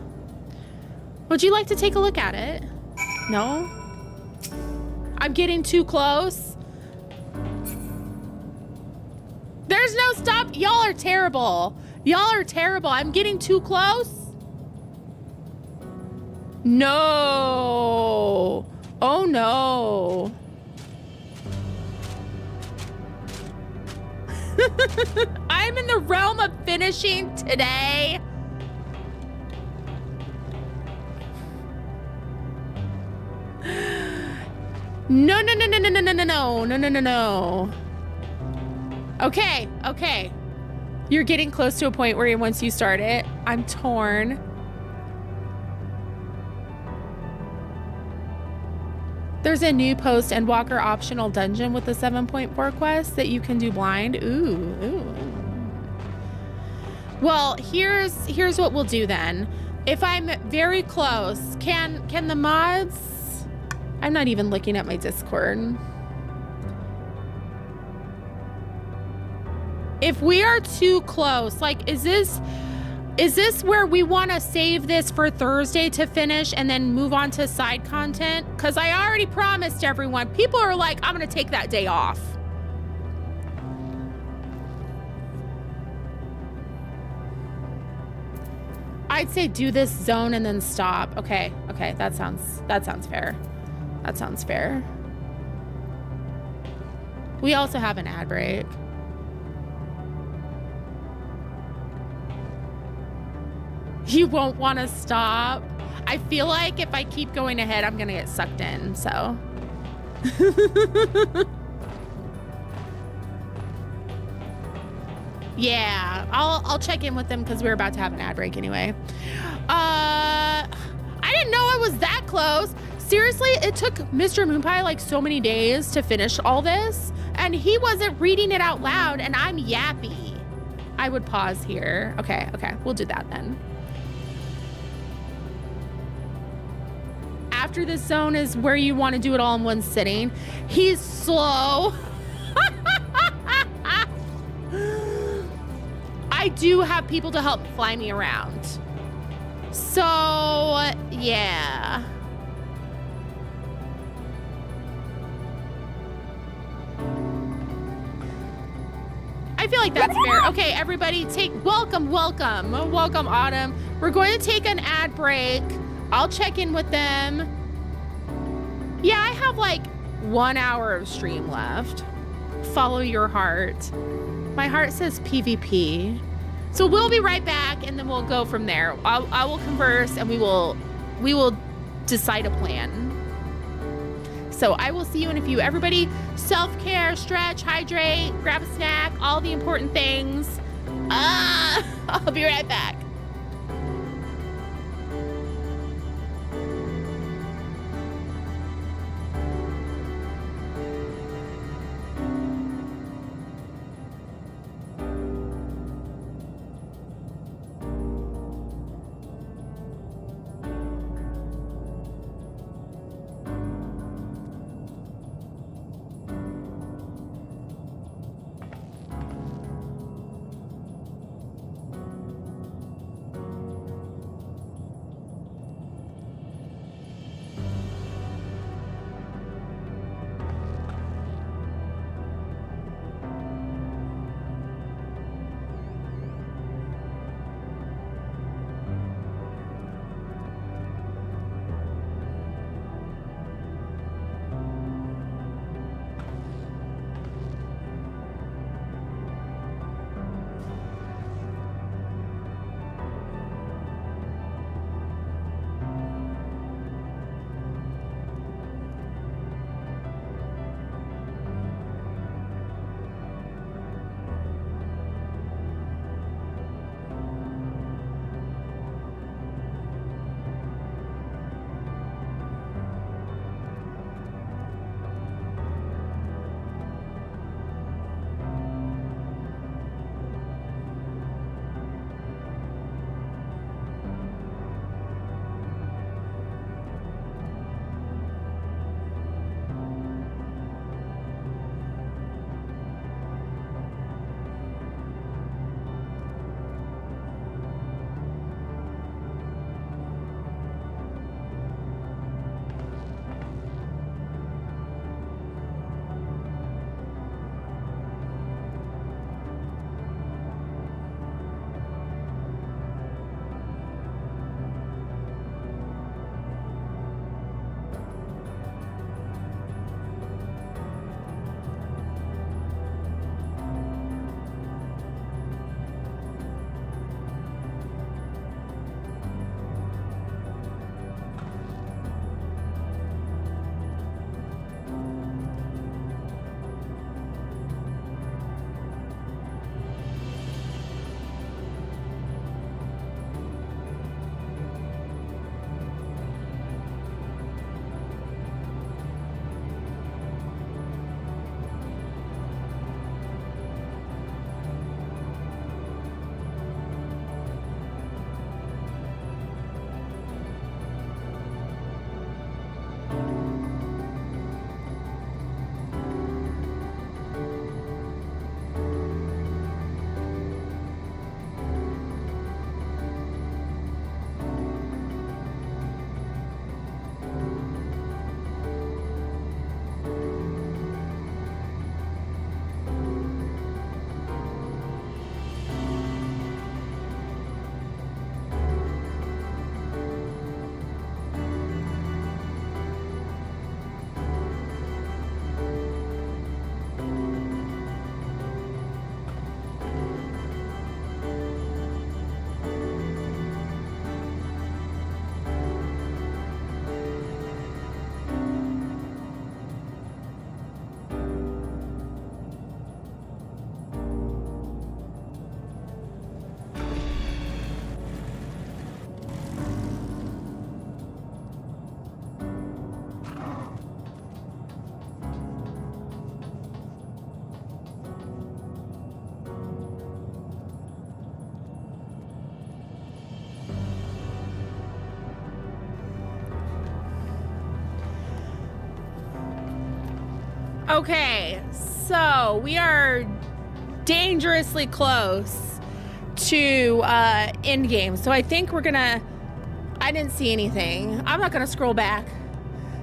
Would you like to take a look at it? No? I'm getting too close. There's no stop. Y'all are terrible. Y'all are terrible. I'm getting too close. No. Oh no. I'm in the realm of finishing today. No, no, no, no, no, no, no, no, no, no, no, no, no. Okay, okay. You're getting close to a point where once you start it, I'm torn. There's a new post Endwalker optional dungeon with the 7.4 quest that you can do blind. Ooh, ooh. Well, here's what we'll do then. If I'm very close, can the mods? I'm not even looking at my Discord. If we are too close, like, is this where we want to save this for Thursday to finish and then move on to side content? Because I already promised everyone. People are like, I'm going to take that day off. I'd say do this zone and then stop. Okay, okay, that sounds fair. That sounds fair. We also have an ad break. You won't want to stop. I feel like if I keep going ahead, I'm gonna get sucked in, so. Yeah, I'll check in with them because we're about to have an ad break anyway. I didn't know I was that close. Seriously, it took Mr. Moonpie like so many days to finish all this, and he wasn't reading it out loud, and I'm yappy. I would pause here. Okay, we'll do that then. After this zone is where you want to do it all in one sitting. He's slow. I do have people to help fly me around. So, yeah. I feel like that's fair. Okay, everybody, welcome, Autumn. We're going to take an ad break. I'll check in with them. Yeah, I have like 1 hour of stream left. Follow your heart. My heart says PvP. So we'll be right back, and then we'll go from there. I will converse, and we will decide a plan. So I will see you in a few. Everybody, self-care, stretch, hydrate, grab a snack, all the important things. I'll be right back. Okay, so we are dangerously close to endgame. So I think we're gonna... I didn't see anything. I'm not gonna scroll back.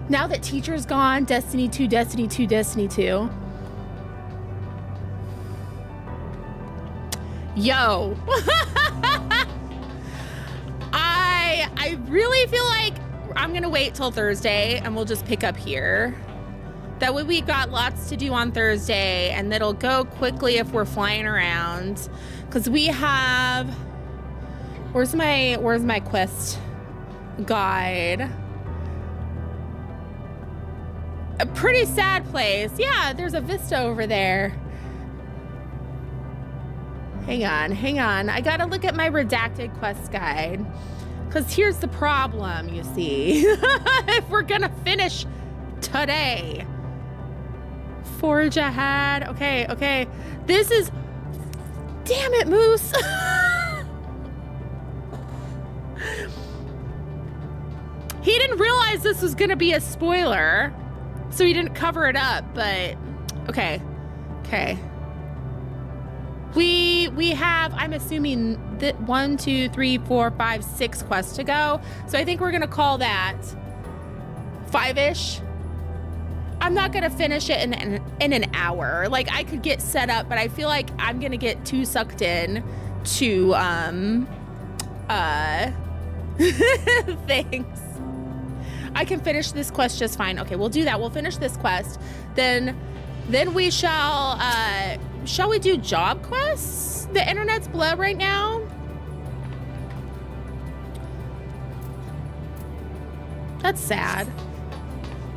Now that Teacher's gone, Destiny 2, Destiny 2, Destiny 2. Yo. I really feel like I'm gonna wait till Thursday and we'll just pick up here. That way we got lots to do on Thursday and it'll go quickly if we're flying around. Cause we have, where's my quest guide? A pretty sad place. Yeah, there's a vista over there. Hang on. I gotta look at my redacted quest guide. Because here's the problem, you see. If we're gonna finish today. Forge ahead. Okay. This is... Damn it, Moose. He didn't realize this was gonna be a spoiler. So he didn't cover it up, but... Okay. We have, I'm assuming, that 1, 2, 3, 4, 5, 6 quests to go. So I think we're gonna call that 5-ish. I'm not gonna finish it in an hour. Like, I could get set up, but I feel like I'm gonna get too sucked in to things. I can finish this quest just fine. Okay, we'll do that. We'll finish this quest. Then we shall we do job quests? The internet's blurred right now. That's sad.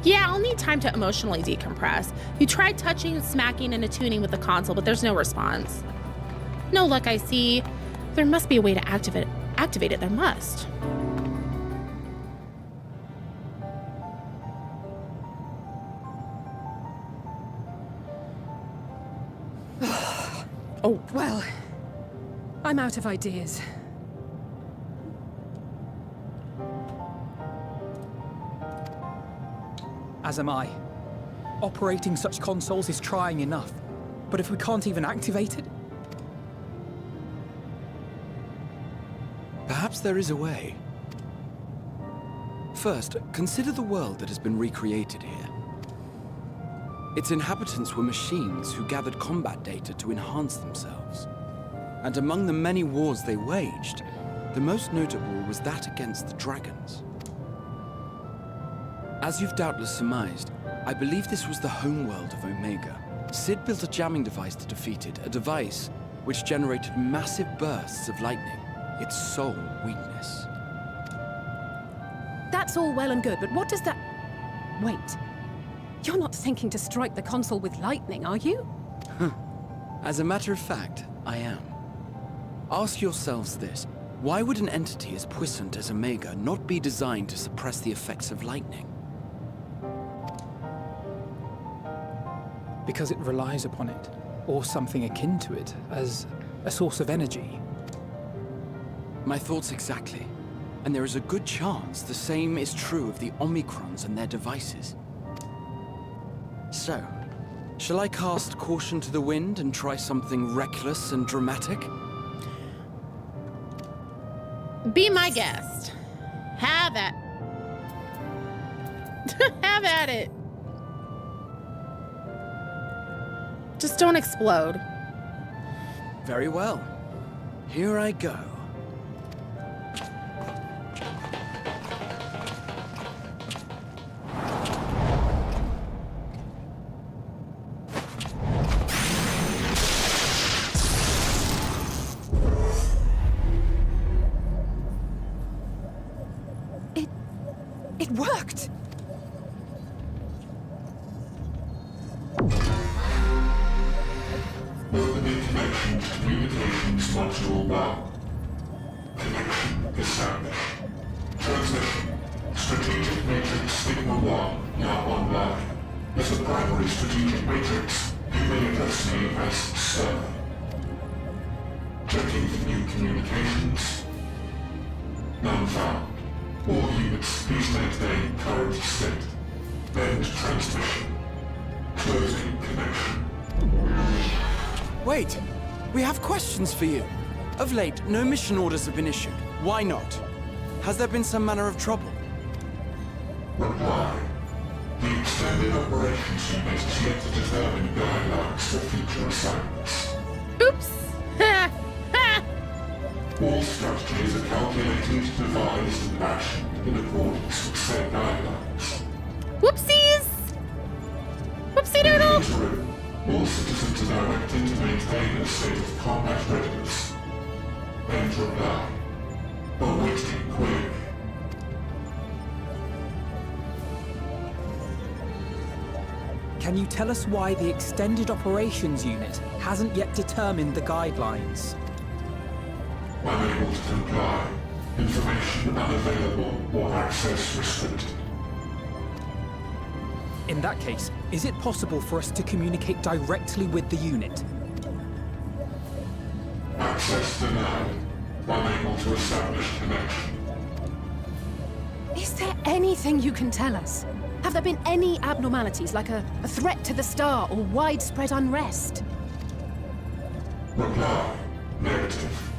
Yeah, I'll need time to emotionally decompress. You tried touching, smacking, and attuning with the console, but there's no response. No luck, I see. There must be a way to activate it. There must. Oh, well, I'm out of ideas. As am I. Operating such consoles is trying enough. But if we can't even activate it? Perhaps there is a way. First, consider the world that has been recreated here. Its inhabitants were machines who gathered combat data to enhance themselves. And among the many wars they waged, the most notable was that against the dragons. As you've doubtless surmised, I believe this was the homeworld of Omega. Sid built a jamming device to defeat it, a device which generated massive bursts of lightning, its sole weakness. That's all well and good, but what does that... Wait. You're not thinking to strike the console with lightning, are you? As a matter of fact, I am. Ask yourselves this. Why would an entity as puissant as Omega not be designed to suppress the effects of lightning? Because it relies upon it, or something akin to it, as a source of energy. My thoughts exactly. And there is a good chance the same is true of the Omicrons and their devices. So, shall I cast caution to the wind and try something reckless and dramatic? Be my guest. Have at Have at it. Just don't explode. Very well. Here I go. It worked! Opening connection to Communications Module 1. Connection established. Transmission. Strategic Matrix Signal 1 now online. As a primary strategic matrix, you may address me as Sir. Checking for new communications. None found. All units, please maintain current state. End transmission. Closing connection. Wait, we have questions for you. Of late, no mission orders have been issued. Why not? Has there been some manner of trouble? Reply. The extended operations unit is yet to determine guidelines for future assignments. Oops. All strategies are calculated, devised, and actioned in accordance with said guidelines. Whoopsies! Whoopsie In the doodle! interim, all citizens are directed to maintain a state of combat readiness. End reply. Awaiting query. Can you tell us why the Extended Operations Unit hasn't yet determined the guidelines? Unable to comply. Information unavailable or access restricted. In that case, is it possible for us to communicate directly with the unit? Access denied. Unable to establish connection. Is there anything you can tell us? Have there been any abnormalities, like a threat to the star or widespread unrest? Reply. Negative.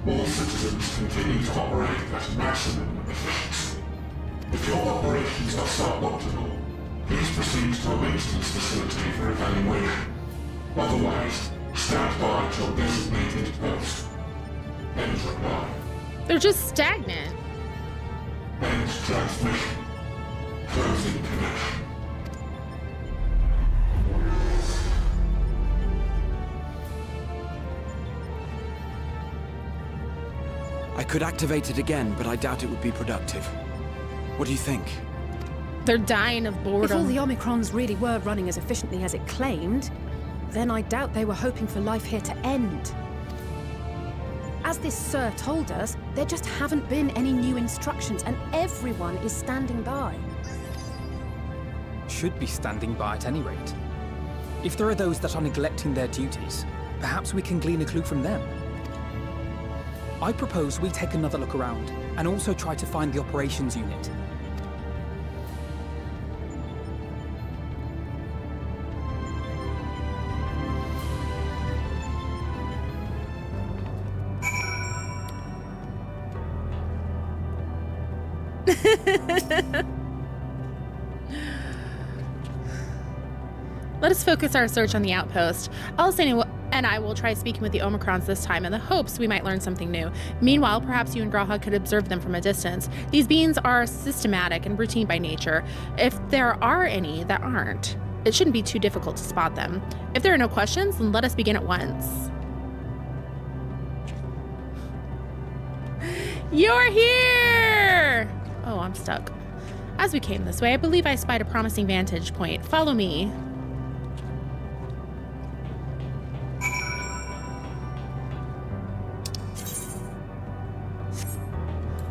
All citizens continue to operate at maximum efficiency. If your operations are suboptimal, please proceed to a maintenance facility for evaluation. Otherwise, stand by at your designated post. End reply. They're just stagnant. End transmission. Closing connection. I could activate it again, but I doubt it would be productive. What do you think? They're dying of If all boredom. the Omicrons really were running as efficiently as it claimed, then I doubt they were hoping for life here to end. As this Sir told us, there just haven't been any new instructions, and everyone is standing by. Should be standing by at any rate. If there are those that are neglecting their duties, perhaps we can glean a clue from them. I propose we take another look around, and also try to find the operations unit. Let us focus our search on the outpost. Alice and I will try speaking with the Omicrons this time in the hopes we might learn something new. Meanwhile, perhaps you and Graha could observe them from a distance. These beings are systematic and routine by nature. If there are any that aren't, it shouldn't be too difficult to spot them. If there are no questions, then let us begin at once. You're here! Oh, I'm stuck. As we came this way, I believe I spied a promising vantage point. Follow me.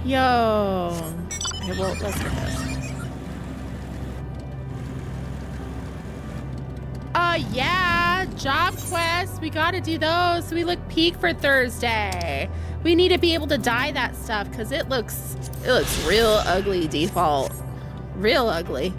Yo. Okay, well, let's get this. Yeah, job quests. We gotta do those so we look peak for Thursday. We need to be able to dye that stuff because it looks real ugly default. Real ugly.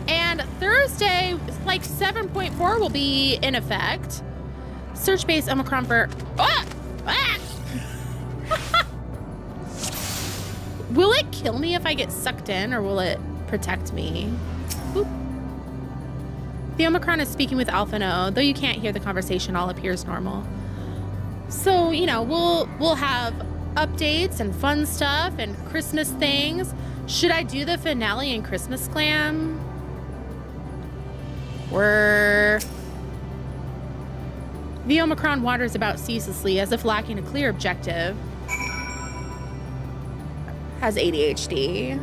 And Thursday, like 7.4 will be in effect. Search base Omicron for... Ah! Ah! Will it kill me if I get sucked in, or will it protect me? Boop. The Omicron is speaking with Alpha No. Though you can't hear the conversation, all appears normal. So, you know, we'll have updates and fun stuff and Christmas things. Should I do the finale and Christmas Clam? The Omicron wanders about ceaselessly as if lacking a clear objective. Has ADHD.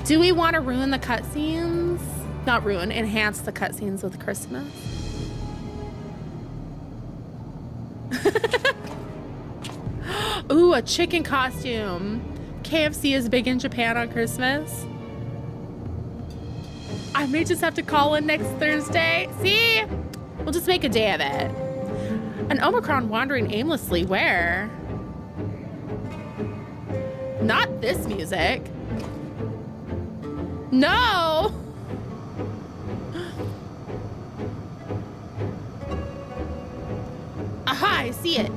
Do we want to ruin the cutscenes? Not ruin, enhance the cutscenes with Christmas. Ooh, a chicken costume. KFC is big in Japan on Christmas. I may just have to call in next Thursday. See? We'll just make a day of it. An Omicron wandering aimlessly where? Not this music. No! Aha, I see it.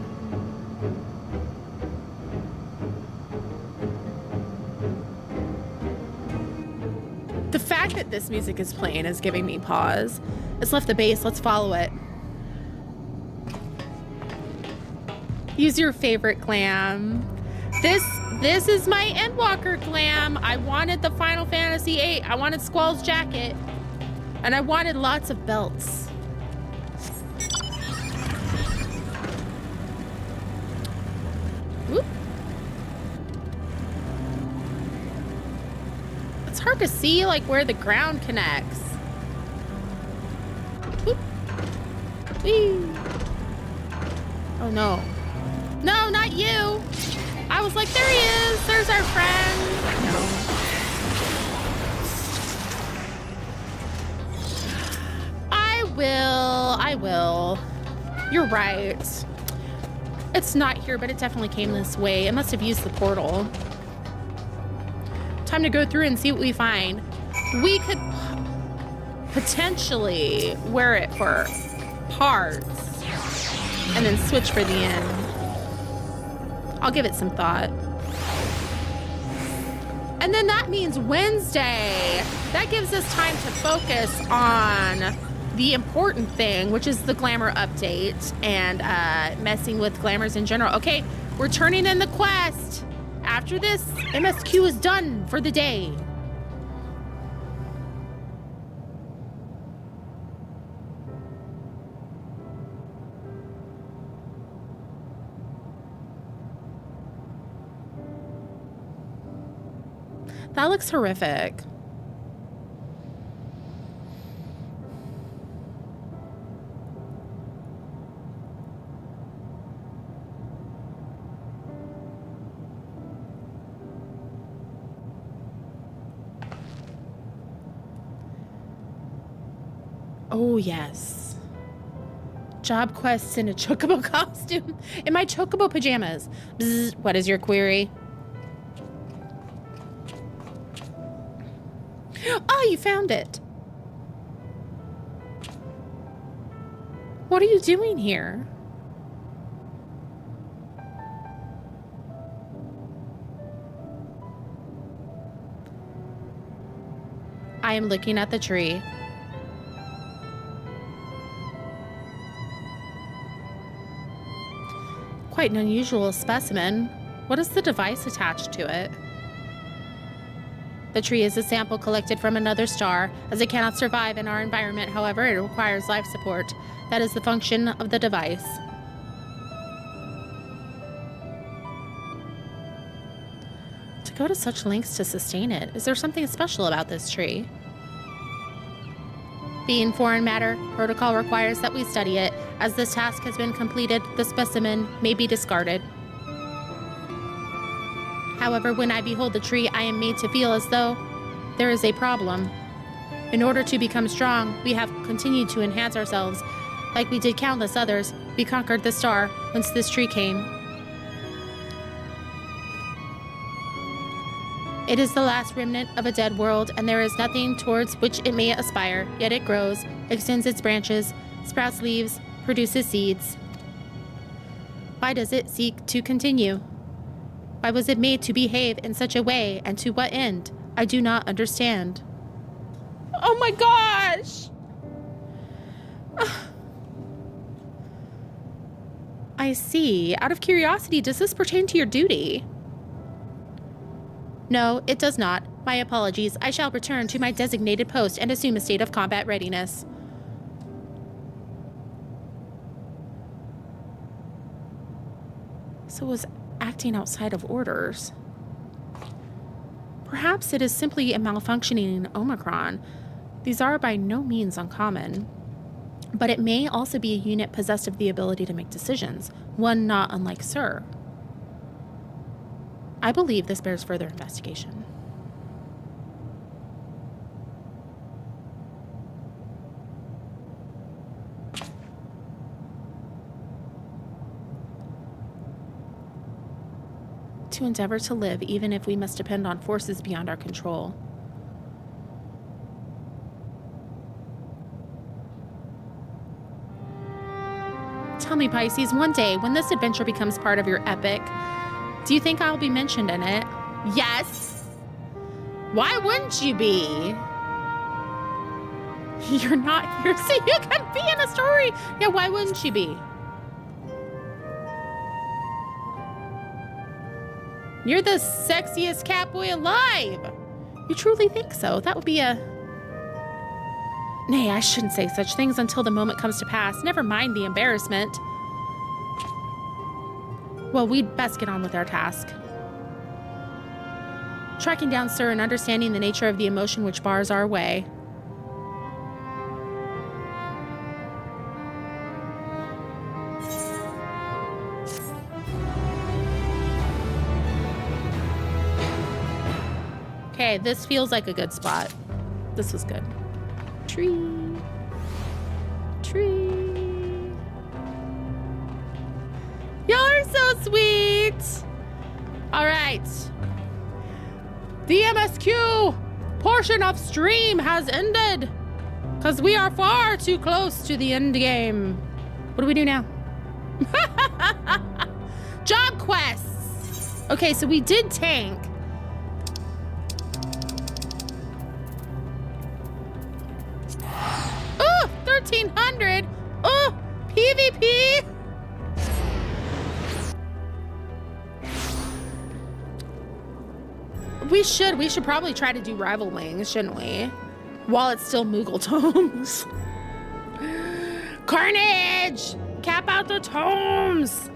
The fact that this music is playing is giving me pause. It's left the base, let's follow it. Use your favorite glam. This is my Endwalker glam. I wanted the Final Fantasy VIII. I wanted Squall's jacket. And I wanted lots of belts. Whoop. It's hard to see like where the ground connects. Whoop. Whee. Oh no. No, not you. I was like, there he is. There's our friend. I will. You're right. It's not here, but it definitely came this way. It must have used the portal. Time to go through and see what we find. We could potentially wear it for parts and then switch for the end. I'll give it some thought. And then that means Wednesday. That gives us time to focus on the important thing, which is the glamour update and messing with glamours in general. Okay, we're turning in the quest. After this, MSQ is done for the day. That looks horrific. Oh, yes. Job quests in a chocobo costume. In my chocobo pajamas. Bzz, what is your query? Oh, you found it. What are you doing here? I am looking at the tree. Quite an unusual specimen. What is the device attached to it? The tree is a sample collected from another star, as it cannot survive in our environment. However, it requires life support. That is the function of the device. To go to such lengths to sustain it, is there something special about this tree? Being foreign matter, protocol requires that we study it. As this task has been completed, the specimen may be discarded. However, when I behold the tree, I am made to feel as though there is a problem. In order to become strong, we have continued to enhance ourselves. Like we did countless others, we conquered the star once this tree came. It is the last remnant of a dead world, and there is nothing towards which it may aspire. Yet it grows, extends its branches, sprouts leaves, produces seeds. Why does it seek to continue? Why was it made to behave in such a way, and to what end? I do not understand. Oh my gosh! I see. Out of curiosity, does this pertain to your duty? No, it does not. My apologies. I shall return to my designated post and assume a state of combat readiness. So was acting outside of orders. Perhaps it is simply a malfunctioning Omicron. These are by no means uncommon. But it may also be a unit possessed of the ability to make decisions, one not unlike Sir. I believe this bears further investigation. To endeavor to live, even if we must depend on forces beyond our control. Tell me, Pisces, one day, when this adventure becomes part of your epic, do you think I'll be mentioned in it? Yes! Why wouldn't you be? You're not here, so you can be in a story! Yeah, why wouldn't you be? You're the sexiest catboy alive! You truly think so? That would be a... Nay, I shouldn't say such things until the moment comes to pass. Never mind the embarrassment. Well, we'd best get on with our task. Tracking down Sir and understanding the nature of the emotion which bars our way. Okay, this feels like a good spot. This was good. Tree. Tree. Y'all are so sweet. All right. The MSQ portion of stream has ended because we are far too close to the end game. What do we do now? Job quests. Okay, so we did tank. Oh, 1,300. Oh, PvP. We should probably try to do rival wings, shouldn't we? While it's still Moogle tomes. Carnage! Cap out the tomes!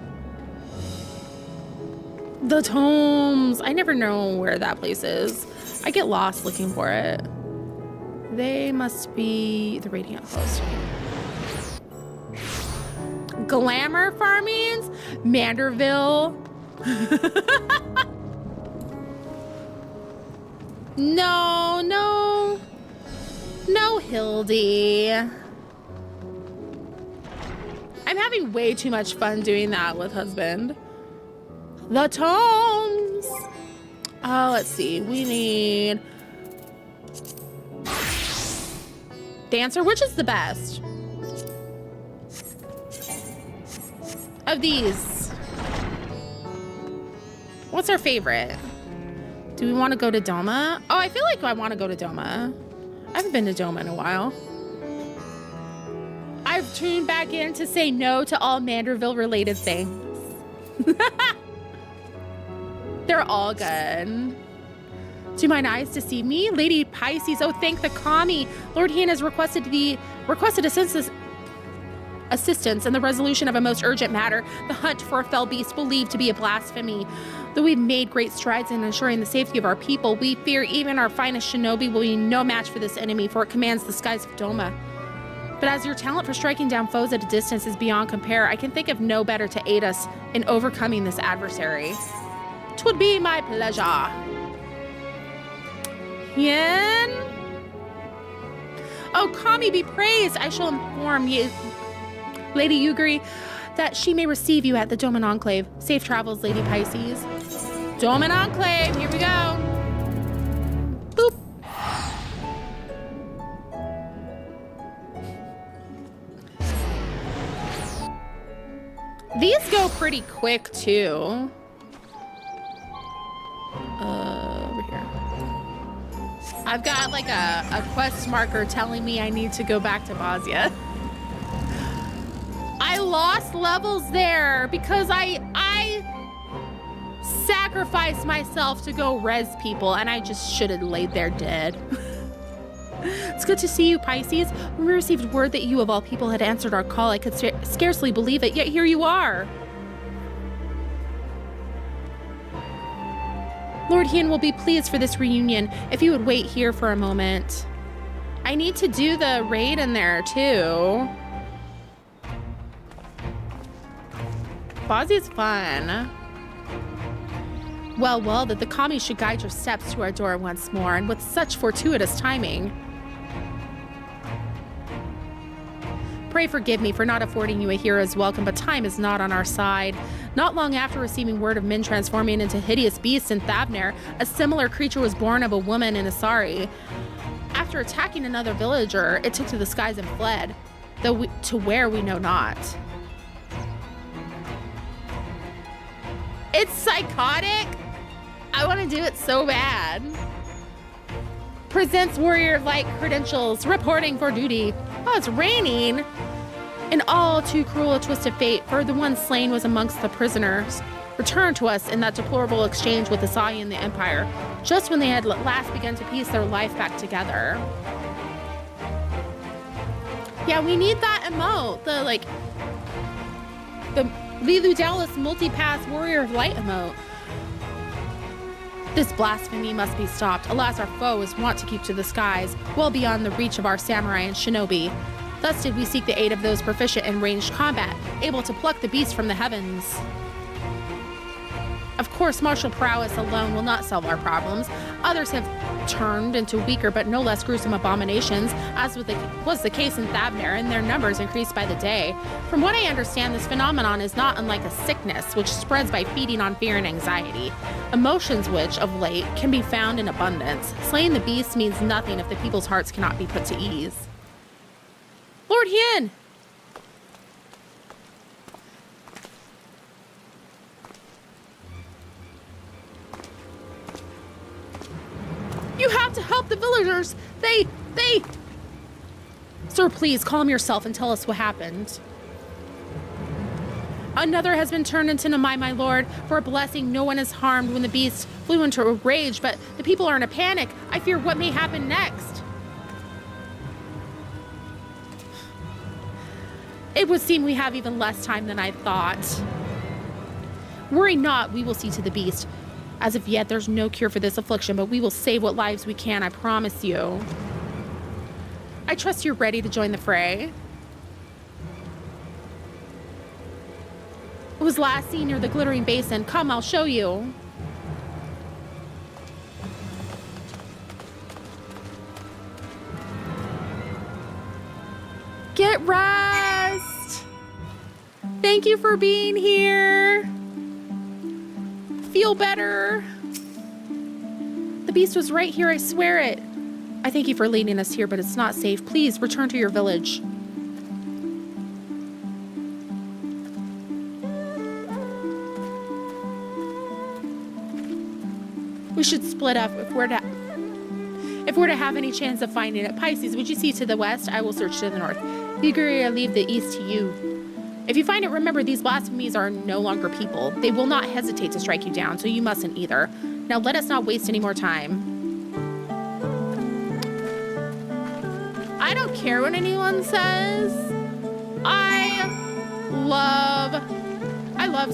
The tomes. I never know where that place is. I get lost looking for it. They must be the Radiant Host. Glamour farmings? Manderville? No, no. No, Hildy. I'm having way too much fun doing that with husband. The tomes. Oh, let's see. We need... Dancer, which is the best? Of these. What's our favorite? Do we want to go to Doma? Oh, I feel like I want to go to Doma. I haven't been to Doma in a while. I've tuned back in to say no to all Manderville related things. They're all good. Do mine eyes deceive me? Lady Pisces, oh thank the Kami. Lord Hien has requested assistance in the resolution of a most urgent matter, the hunt for a fell beast believed to be a blasphemy. Though we've made great strides in ensuring the safety of our people, we fear even our finest shinobi will be no match for this enemy, for it commands the skies of Doma. But as your talent for striking down foes at a distance is beyond compare, I can think of no better to aid us in overcoming this adversary. 'Twould be my pleasure. Hien? Oh, Kami be praised. I shall inform you, Lady Yugri, that she may receive you at the Doman Enclave. Safe travels, Lady Pisces. Doman Enclave, here we go. Boop. These go pretty quick, too. Over here. I've got like a quest marker telling me I need to go back to Bosnia. I lost levels there because I sacrificed myself to go res people and I just should have laid there dead. It's good to see you, Pisces. When we received word that you of all people had answered our call, I could scarcely believe it, yet here you are. Lord Hien will be pleased for this reunion if you would wait here for a moment. I need to do the raid in there too. Bosnia's fun. Well, that the Kami should guide your steps to our door once more, and with such fortuitous timing. Pray forgive me for not affording you a hero's welcome, but time is not on our side. Not long after receiving word of men transforming into hideous beasts in Thavner, a similar creature was born of a woman in Asari. After attacking another villager, it took to the skies and fled, though to where we know not. It's psychotic? I want to do it so bad. Presents Warrior of Light credentials, reporting for duty. Oh, it's raining. An all too cruel a twist of fate, for the one slain was amongst the prisoners, returned to us in that deplorable exchange with Asai and the Empire, just when they had at last begun to piece their life back together. Yeah, we need that emote, the Lilu Dallas multipass Warrior of Light emote. This blasphemy must be stopped. Alas, our foe is wont to keep to the skies, well beyond the reach of our samurai and shinobi. Thus did we seek the aid of those proficient in ranged combat, able to pluck the beast from the heavens. Of course, martial prowess alone will not solve our problems. Others have turned into weaker but no less gruesome abominations, as was the case in Thavner, and their numbers increased by the day. From what I understand, this phenomenon is not unlike a sickness, which spreads by feeding on fear and anxiety. Emotions which, of late, can be found in abundance. Slaying the beast means nothing if the people's hearts cannot be put to ease. Lord Hien! You have to help the villagers! They... Sir, please, calm yourself and tell us what happened. Another has been turned into Namai, my lord. For a blessing, no one is harmed when the beast flew into a rage, but the people are in a panic. I fear what may happen next. It would seem we have even less time than I thought. Worry not, we will see to the beast. As of yet, there's no cure for this affliction, but we will save what lives we can, I promise you. I trust you're ready to join the fray. It was last seen near the glittering basin. Come, I'll show you. Get rest. Thank you for being here. Feel better. The beast was right here, I swear it. I thank you for leading us here, but it's not safe. Please return to your village. We should split up if we're to have any chance of finding it. Pisces, would you see to the west? I will search to the north. Liguri, I leave the east to you. If you find it, remember these blasphemies are no longer people. They will not hesitate to strike you down, so you mustn't either. Now let us not waste any more time. I don't care what anyone says. I love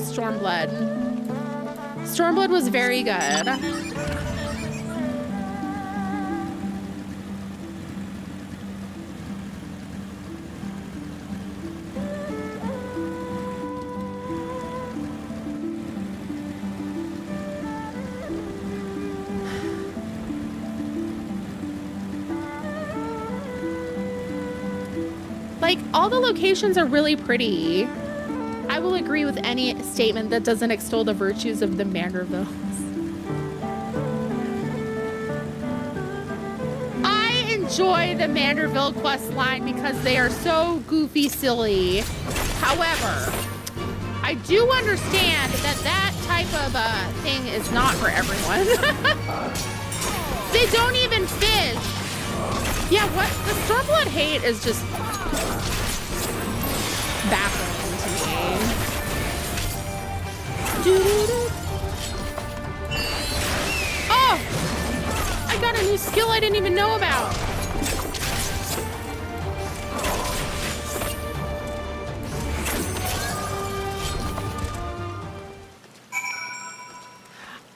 Stormblood. Stormblood was very good. Like, all the locations are really pretty. I will agree with any statement that doesn't extol the virtues of the Mandervilles. I enjoy the Manderville quest line because they are so goofy silly. However, I do understand that that type of thing is not for everyone. They don't even fish. Yeah, what? The Stormblood hate is just baffling to me. Oh! I got a new skill I didn't even know about.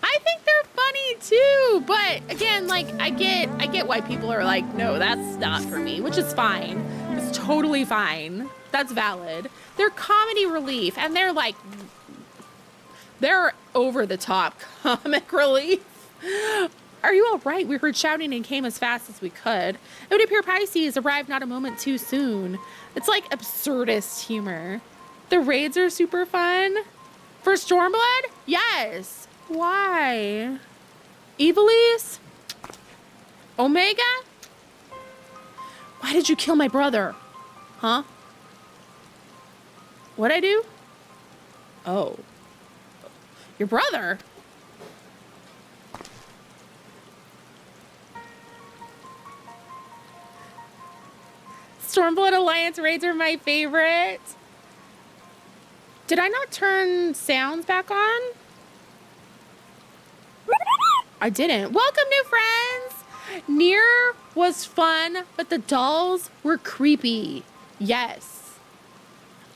I think they're funny too, but again, like I get why people are like, no, that's not for me, which is fine. It's totally fine. That's valid. They're comedy relief, and they're over the top comic relief. Are you all right? We heard shouting and came as fast as we could. It would appear Pisces arrived not a moment too soon. It's like absurdist humor. The raids are super fun. For Stormblood? Yes. Why? Evilise? Omega? Why did you kill my brother? Huh? What'd I do? Oh. Your brother? Stormblood Alliance raids are my favorite. Did I not turn sounds back on? I didn't. Welcome, new friends. Nier was fun, but the dolls were creepy. Yes.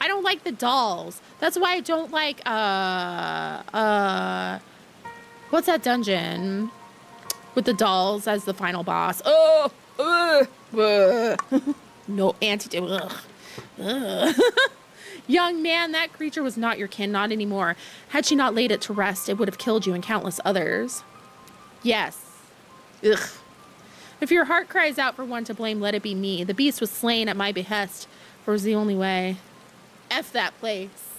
I don't like the dolls. That's why I don't like, what's that dungeon with the dolls as the final boss? No antidote. Young man, that creature was not your kin, not anymore. Had she not laid it to rest, it would have killed you and countless others. Yes. Ugh. If your heart cries out for one to blame, let it be me. The beast was slain at my behest, for it was the only way. F that place.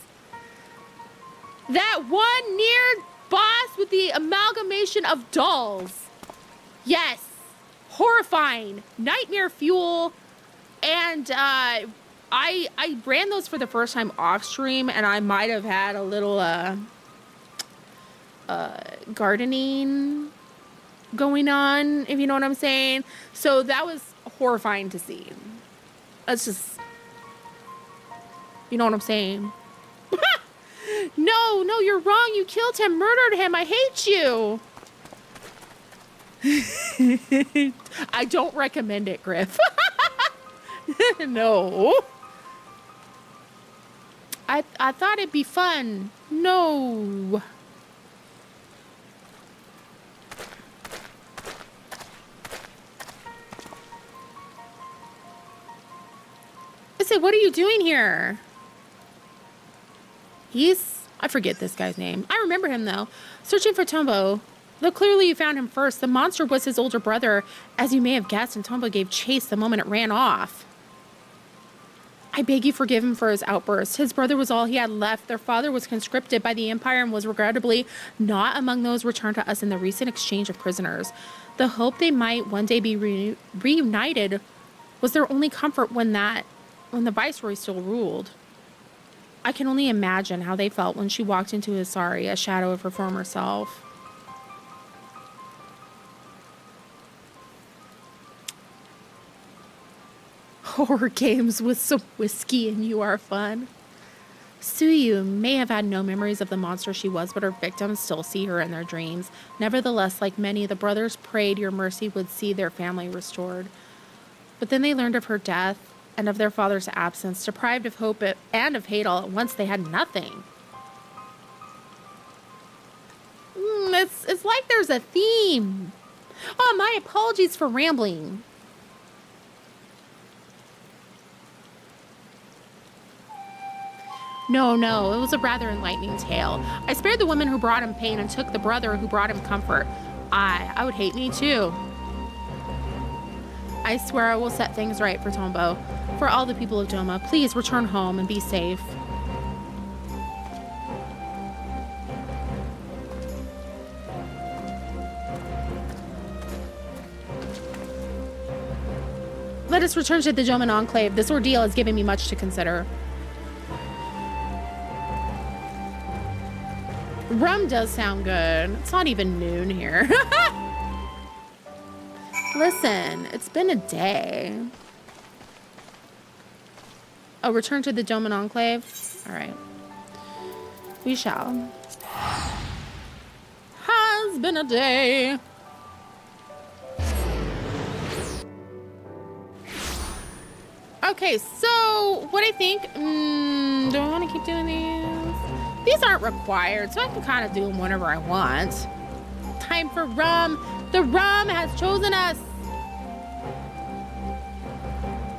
That one near boss with the amalgamation of dolls. Yes. Horrifying. Nightmare fuel. And I ran those for the first time off stream, and I might have had a little gardening going on, if you know what I'm saying. So that was horrifying to see. That's just, you know what I'm saying. No, you're wrong. You killed him, murdered him. I hate you. I don't recommend it, Griff. No. I thought it'd be fun. No. I said, what are you doing here? I forget this guy's name. I remember him though. Searching for Tombo. Though clearly you found him first, the monster was his older brother, as you may have guessed, and Tombo gave chase the moment it ran off. I beg you forgive him for his outburst. His brother was all he had left. Their father was conscripted by the Empire and was regrettably not among those returned to us in the recent exchange of prisoners. The hope they might one day be reunited was their only comfort when the Viceroy still ruled. I can only imagine how they felt when she walked into Asari, a shadow of her former self. Horror games with some whiskey and you are fun. Suyu may have had no memories of the monster she was, but her victims still see her in their dreams. Nevertheless, like many, the brothers prayed your mercy would see their family restored. But then they learned of her death and of their father's absence. Deprived of hope and of hate all at once, they had nothing. It's like there's a theme. Oh, my apologies for rambling. No, it was a rather enlightening tale. I spared the woman who brought him pain and took the brother who brought him comfort. I would hate me too. I swear I will set things right for Tombo. For all the people of Doma, please return home and be safe. Let us return to the Doman Enclave. This ordeal has given me much to consider. Rum does sound good. It's not even noon here. Listen, it's been a day. Oh, return to the Doman Enclave? All right. We shall. Has been a day. Okay, so what I think, do I want to keep doing these? These aren't required, so I can kind of do them whenever I want. Time for rum. The rum has chosen us.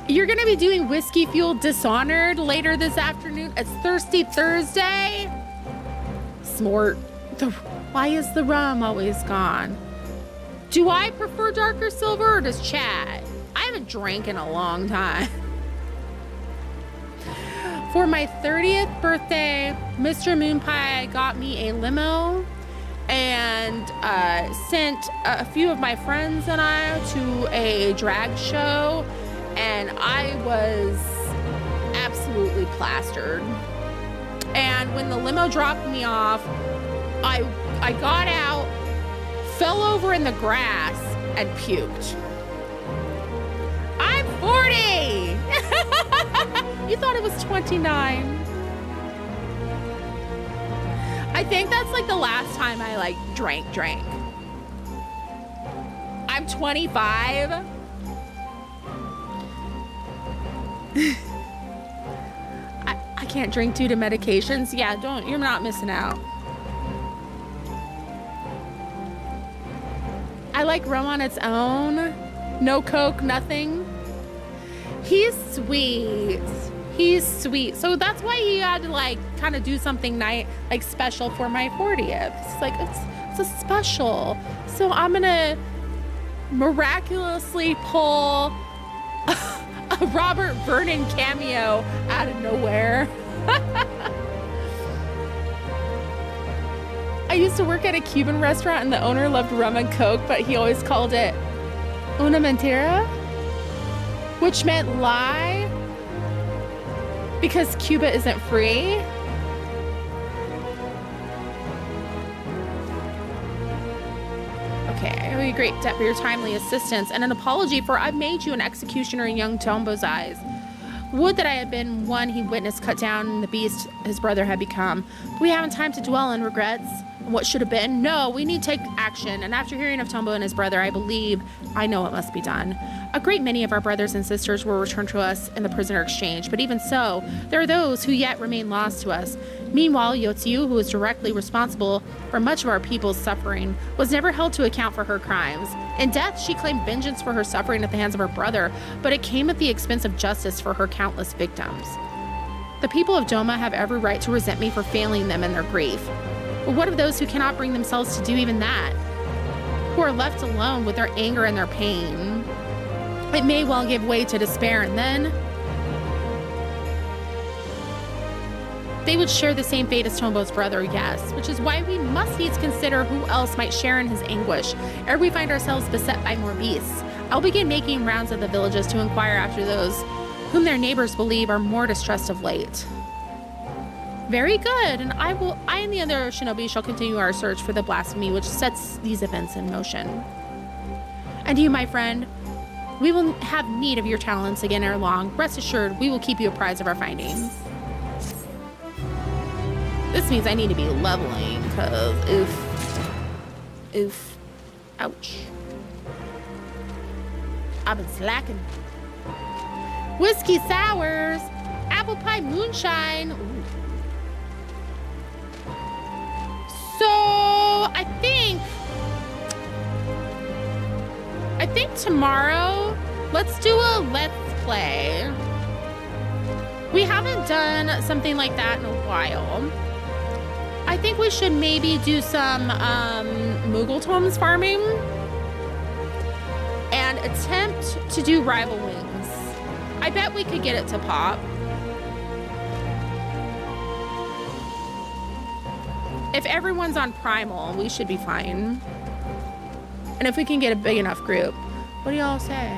You're going to be doing Whiskey Fueled Dishonored later this afternoon. It's Thirsty Thursday. Smart. Why is the rum always gone? Do I prefer darker silver or does Chad? I haven't drank in a long time. For my 30th birthday, Mr. Moonpie got me a limo and sent a few of my friends and I to a drag show, and I was absolutely plastered. And when the limo dropped me off, I got out, fell over in the grass, and puked. I'm 40! You thought it was 29. I think that's like the last time I like drank. I'm 25. I can't drink due to medications. Yeah, you're not missing out. I like rum on its own. No Coke, nothing. He's sweet. He's sweet. So that's why he had to like kind of do something like special for my 40th. It's like, it's a special. So I'm gonna miraculously pull a Robert Vernon cameo out of nowhere. I used to work at a Cuban restaurant and the owner loved rum and Coke, but he always called it una mentira, which meant lie, because Cuba isn't free. Okay, we great debt for your timely assistance and an apology for I've made you an executioner in young Tombo's eyes. Would that I had been one he witnessed cut down the beast his brother had become. But we haven't time to dwell on regrets. What should have been? No, we need to take action. And after hearing of Tombo and his brother, I believe I know what must be done. A great many of our brothers and sisters were returned to us in the prisoner exchange, but even so, there are those who yet remain lost to us. Meanwhile, Yotsiu, who is directly responsible for much of our people's suffering, was never held to account for her crimes. In death, she claimed vengeance for her suffering at the hands of her brother, but it came at the expense of justice for her countless victims. The people of Doma have every right to resent me for failing them in their grief. But what of those who cannot bring themselves to do even that? Who are left alone with their anger and their pain? It may well give way to despair, and then they would share the same fate as Tombo's brother, yes, which is why we must needs consider who else might share in his anguish, ere we find ourselves beset by more beasts. I'll begin making rounds of the villages to inquire after those whom their neighbors believe are more distressed of late. Very good, and I and the other shinobi shall continue our search for the blasphemy which sets these events in motion. And you, my friend, we will have need of your talents again ere long. Rest assured, we will keep you apprised of our findings. This means I need to be leveling, because oof, ouch. I've been slacking. Whiskey sours, apple pie moonshine. Ooh. So I think tomorrow, let's do a let's play. We haven't done something like that in a while. I think we should maybe do some Moogletoms farming and attempt to do rival wings. I bet we could get it to pop. If everyone's on Primal, we should be fine. And if we can get a big enough group. What do y'all say?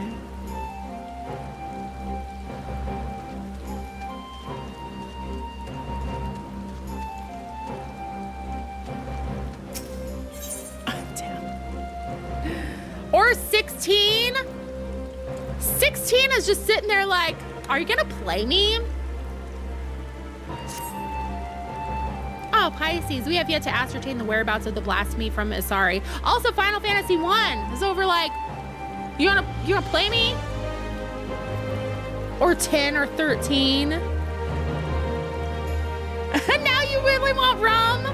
Or 16? 16 is just sitting there like, are you gonna play me? Oh, Pisces, we have yet to ascertain the whereabouts of the blasphemy from Isari. Also, Final Fantasy 1 is over like, you wanna play me? Or 10 or 13? And now you really want rum?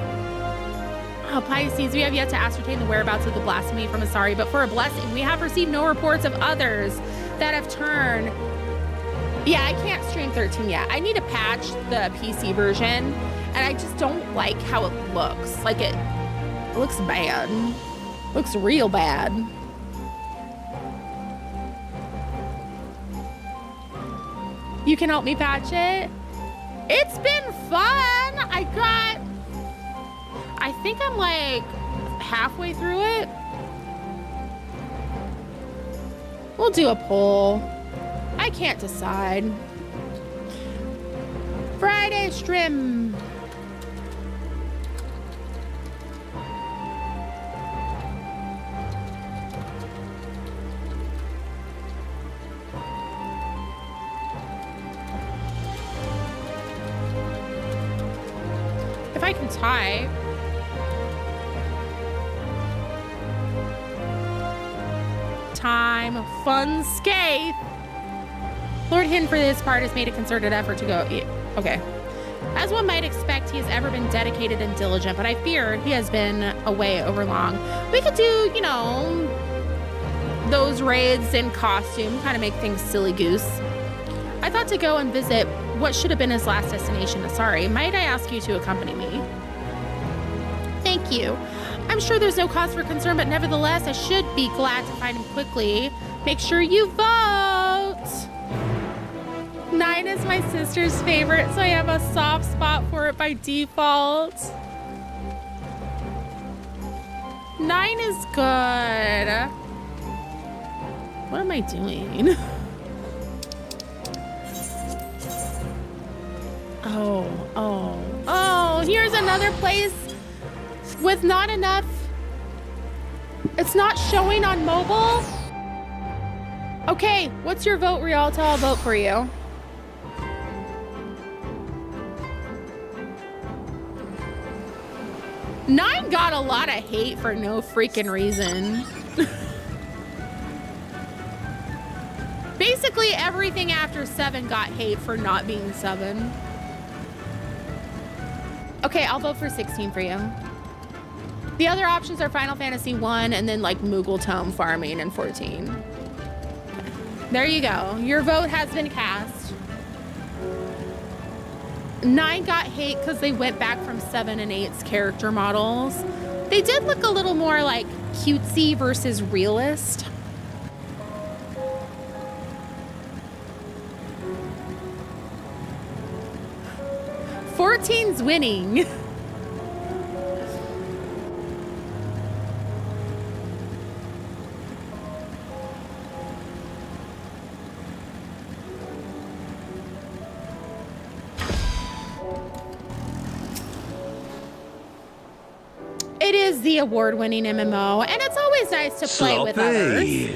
Oh, Pisces, we have yet to ascertain the whereabouts of the blasphemy from Isari, but for a blessing, we have received no reports of others that have turned. Yeah, I can't stream 13 yet. I need to patch the PC version, and I just don't like how it looks. Like, it looks bad. Looks real bad. You can help me patch it. It's been fun. I think I'm like halfway through it. We'll do a poll. I can't decide. Friday stream. If I can type. Time, fun scathe. Lord Hin for this part has made a concerted effort to go. Okay. As one might expect, he has ever been dedicated and diligent, but I fear he has been away over long. We could do, you know, those raids in costume, kind of make things silly goose. I thought to go and visit what should have been his last destination, Asari. Might I ask you to accompany me? Thank you. I'm sure there's no cause for concern, but nevertheless, I should be glad to find him quickly. Make sure you vote. 9 is my sister's favorite, so I have a soft spot for it by default. 9 is good. What am I doing? Oh, here's another place with not enough. It's not showing on mobile. Okay, what's your vote, Rialto? I'll vote for you. Nine got a lot of hate for no freaking reason. Basically, everything after 7 got hate for not being 7. Okay, I'll vote for 16 for you. The other options are Final Fantasy 1 and then like Moogle Tome farming in 14. There you go. Your vote has been cast. 9 got hate because they went back from 7 and 8's character models. They did look a little more like cutesy versus realist. "14's winning." It is the award-winning MMO, and it's always nice to play with others.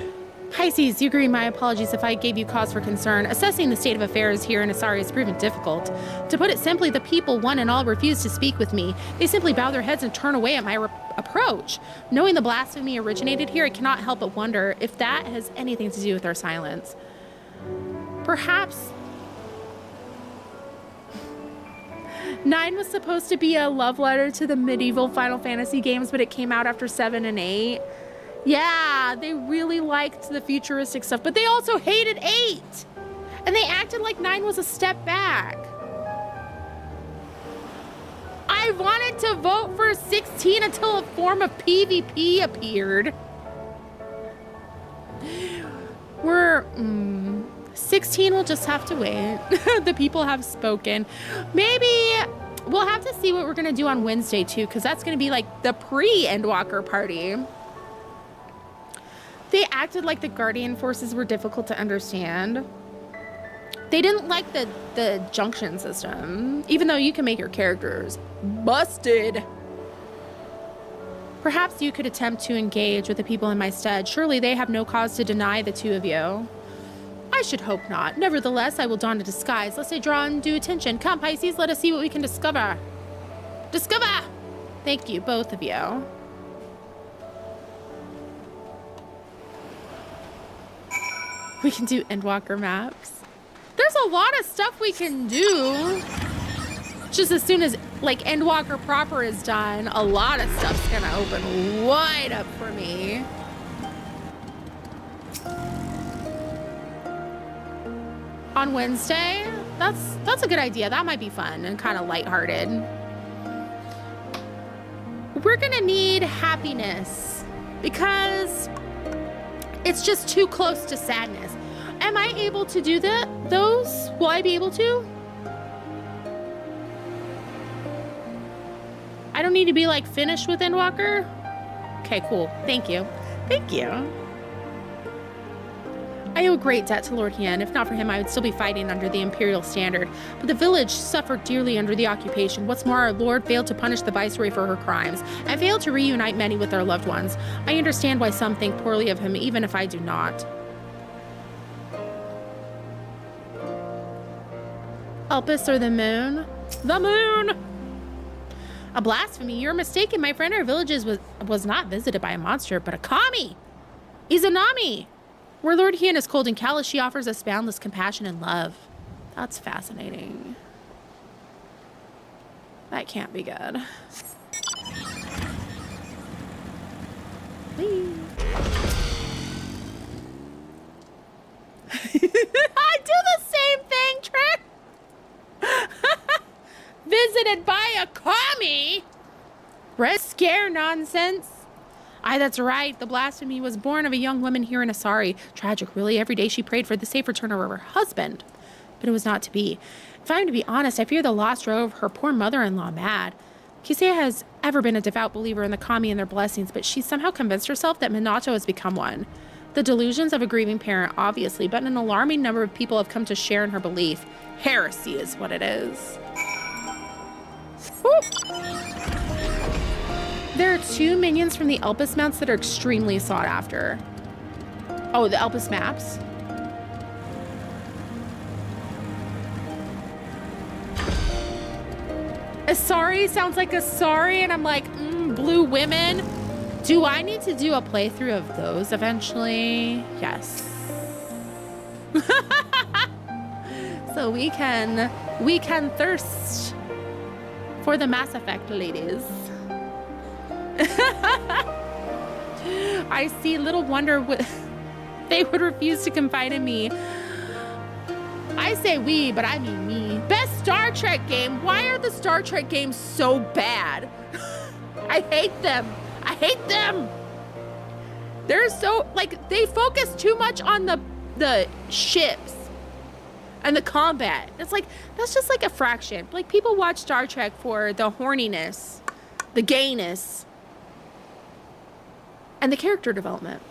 Pisces, you agree. My apologies if I gave you cause for concern. Assessing the state of affairs here in Asari has proven difficult. To put it simply, the people, one and all, refuse to speak with me. They simply bow their heads and turn away at my approach. Knowing the blasphemy originated here, I cannot help but wonder if that has anything to do with their silence. Perhaps 9 was supposed to be a love letter to the medieval Final Fantasy games, but it came out after 7 and 8. Yeah, they really liked the futuristic stuff, but they also hated 8. And they acted like 9 was a step back. I wanted to vote for 16 until a form of PvP appeared. 16 will just have to wait. The people have spoken. Maybe we'll have to see what we're gonna do on Wednesday too, because that's gonna be like the pre-Endwalker party. They acted like the Guardian forces were difficult to understand. They didn't like the junction system, even though you can make your characters busted. Perhaps you could attempt to engage with the people in my stead. Surely they have no cause to deny the two of you. I should hope not. Nevertheless, I will don a disguise, lest I draw undue attention. Come, Pisces, let us see what we can discover. Discover! Thank you, both of you. We can do Endwalker maps. There's a lot of stuff we can do. Just as soon as like Endwalker proper is done, a lot of stuff's gonna open wide up for me. On Wednesday, that's a good idea. That might be fun and kind of lighthearted. We're gonna need happiness because it's just too close to sadness. Am I able to do those? Will I be able to? I don't need to be like finished with Endwalker? Okay, cool. Thank you. Thank you. I owe a great debt to Lord Hien. If not for him, I would still be fighting under the Imperial standard. But the village suffered dearly under the occupation. What's more, our Lord failed to punish the Viceroy for her crimes, and failed to reunite many with their loved ones. I understand why some think poorly of him, even if I do not. Elpis or the moon? The moon! A blasphemy. You're mistaken, my friend. Our villages was not visited by a monster, but a kami! Izanami! Where Lord Hien is cold and callous, she offers us boundless compassion and love. That's fascinating. That can't be good. Whee. I do the same thing, Trick! Visited by a kami? Red scare nonsense. Aye, that's right. The blasphemy was born of a young woman here in Asari. Tragic, really. Every day she prayed for the safe return of her husband. But it was not to be. If I'm to be honest, I fear the loss drove her poor mother-in-law mad. Kisea has ever been a devout believer in the kami and their blessings, but she's somehow convinced herself that Minato has become one. The delusions of a grieving parent, obviously, but an alarming number of people have come to share in her belief. Heresy is what it is. Woo. There are 2 minions from the Elpis mounts that are extremely sought after. Oh, the Elpis maps? Asari sounds like Asari, and I'm like, blue women. Do I need to do a playthrough of those eventually? Yes. So we can thirst for the Mass Effect ladies. I see. Little wonder they would refuse to confide in me. I say we, but I mean me. Best Star Trek game. Why are the Star Trek games so bad? I hate them. I hate them. They're so, like, they focus too much on the ships and the combat. It's like, that's just like a fraction. Like, people watch Star Trek for the horniness, the gayness, and the character development.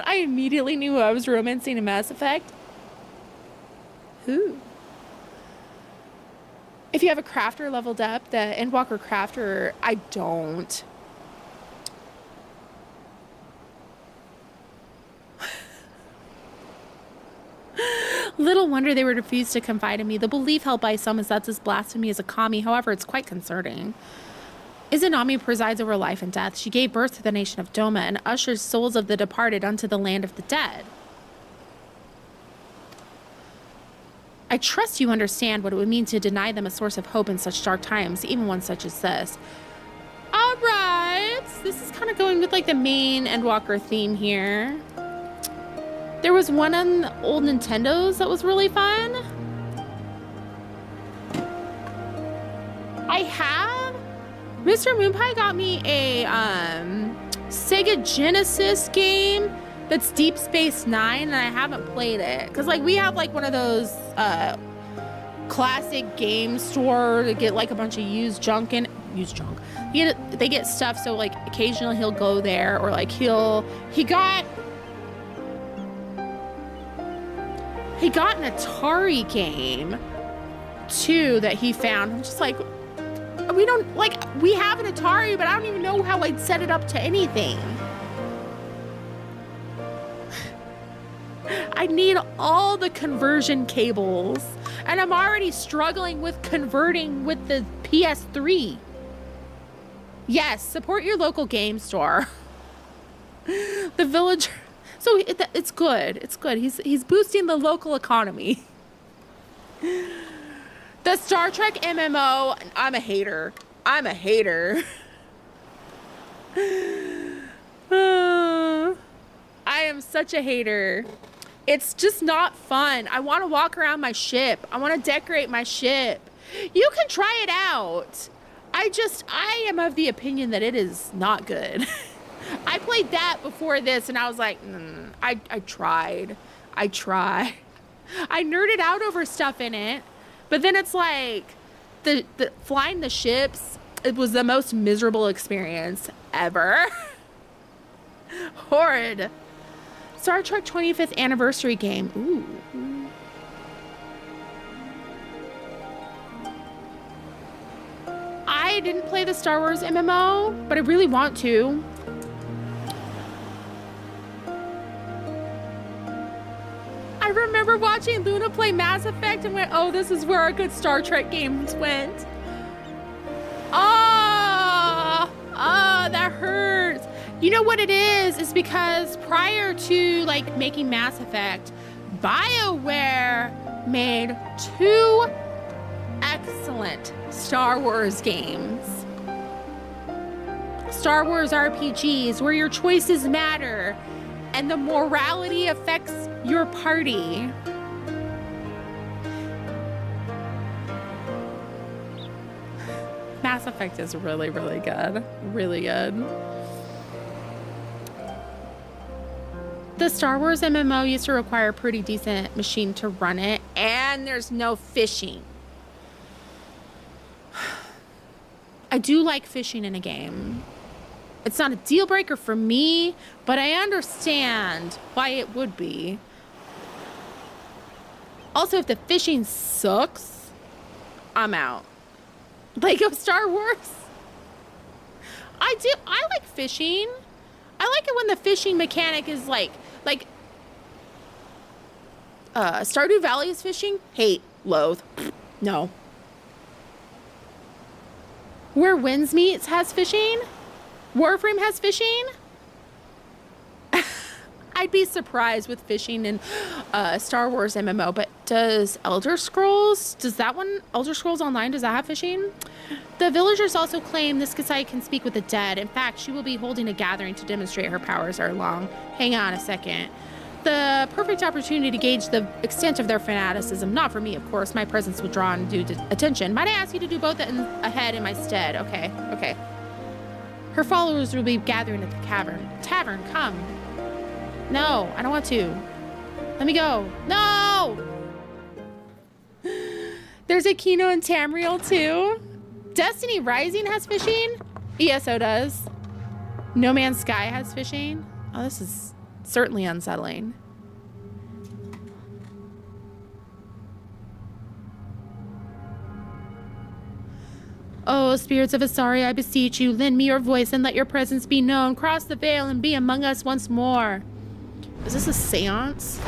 I immediately knew I was romancing a Mass Effect. Who? If you have a crafter leveled up, the Endwalker crafter, I don't. Little wonder they would refuse to confide in me. The belief held by some is that this blasphemy is a kami. However, it's quite concerning. Izanami presides over life and death. She gave birth to the nation of Doma and ushers souls of the departed unto the land of the dead. I trust you understand what it would mean to deny them a source of hope in such dark times, even one such as this. All right. This is kind of going with like the main Endwalker theme here. There was one on the old Nintendos that was really fun. I have... Mr. Moonpie got me a Sega Genesis game that's Deep Space Nine, and I haven't played it. Because, like, we have, like, one of those classic game store to get, like, a bunch of used junk in... Used junk. They get stuff, so, like, occasionally he'll go there, or, like, he got an Atari game, too, that he found. I'm just like... We don't, like, we have an Atari, but I don't even know how I'd set it up to anything. I need all the conversion cables, and I'm already struggling with converting with the PS3. Yes, support your local game store. The villager, so it's good. It's good. He's boosting the local economy. The Star Trek MMO, I'm a hater. I'm a hater. I am such a hater. It's just not fun. I want to walk around my ship. I want to decorate my ship. You can try it out. I am of the opinion that it is not good. I played that before this, and I was like, I tried. I nerded out over stuff in it, but then it's like the flying the ships. It was the most miserable experience ever. Horrid. Star Trek 25th anniversary game. Ooh. I didn't play the Star Wars MMO, but I really want to. I remember watching Luna play Mass Effect and went, oh, this is where our good Star Trek games went. That hurts. You know what it is? It's because prior to like making Mass Effect, BioWare made 2 excellent Star Wars games. Star Wars RPGs where your choices matter and the morality affects your party. Mass Effect is really, really good. Really good. The Star Wars MMO used to require a pretty decent machine to run it, and there's no fishing. I do like fishing in a game. It's not a deal breaker for me, but I understand why it would be. Also, if the fishing sucks, I'm out. Lego Star Wars. I like fishing. I like it when the fishing mechanic is like Stardew Valley's fishing. Hate, loathe, no. Where Winds Meets has fishing. Warframe has fishing. I'd be surprised with fishing in Star Wars MMO, but does Elder Scrolls Online, does that have fishing? The villagers also claim this site can speak with the dead. In fact, she will be holding a gathering to demonstrate her powers are long. Hang on a second. The perfect opportunity to gauge the extent of their fanaticism. Not for me, of course. My presence will draw undue attention. Might I ask you to do both ahead in my stead? Okay. Her followers will be gathering at the tavern, come. No, I don't want to. Let me go. No! There's a Kino and Tamriel too. Destiny Rising has fishing. ESO does. No Man's Sky has fishing. Oh, this is certainly unsettling. Oh, spirits of Asari, I beseech you, lend me your voice and let your presence be known. Cross the veil and be among us once more. Is this a seance?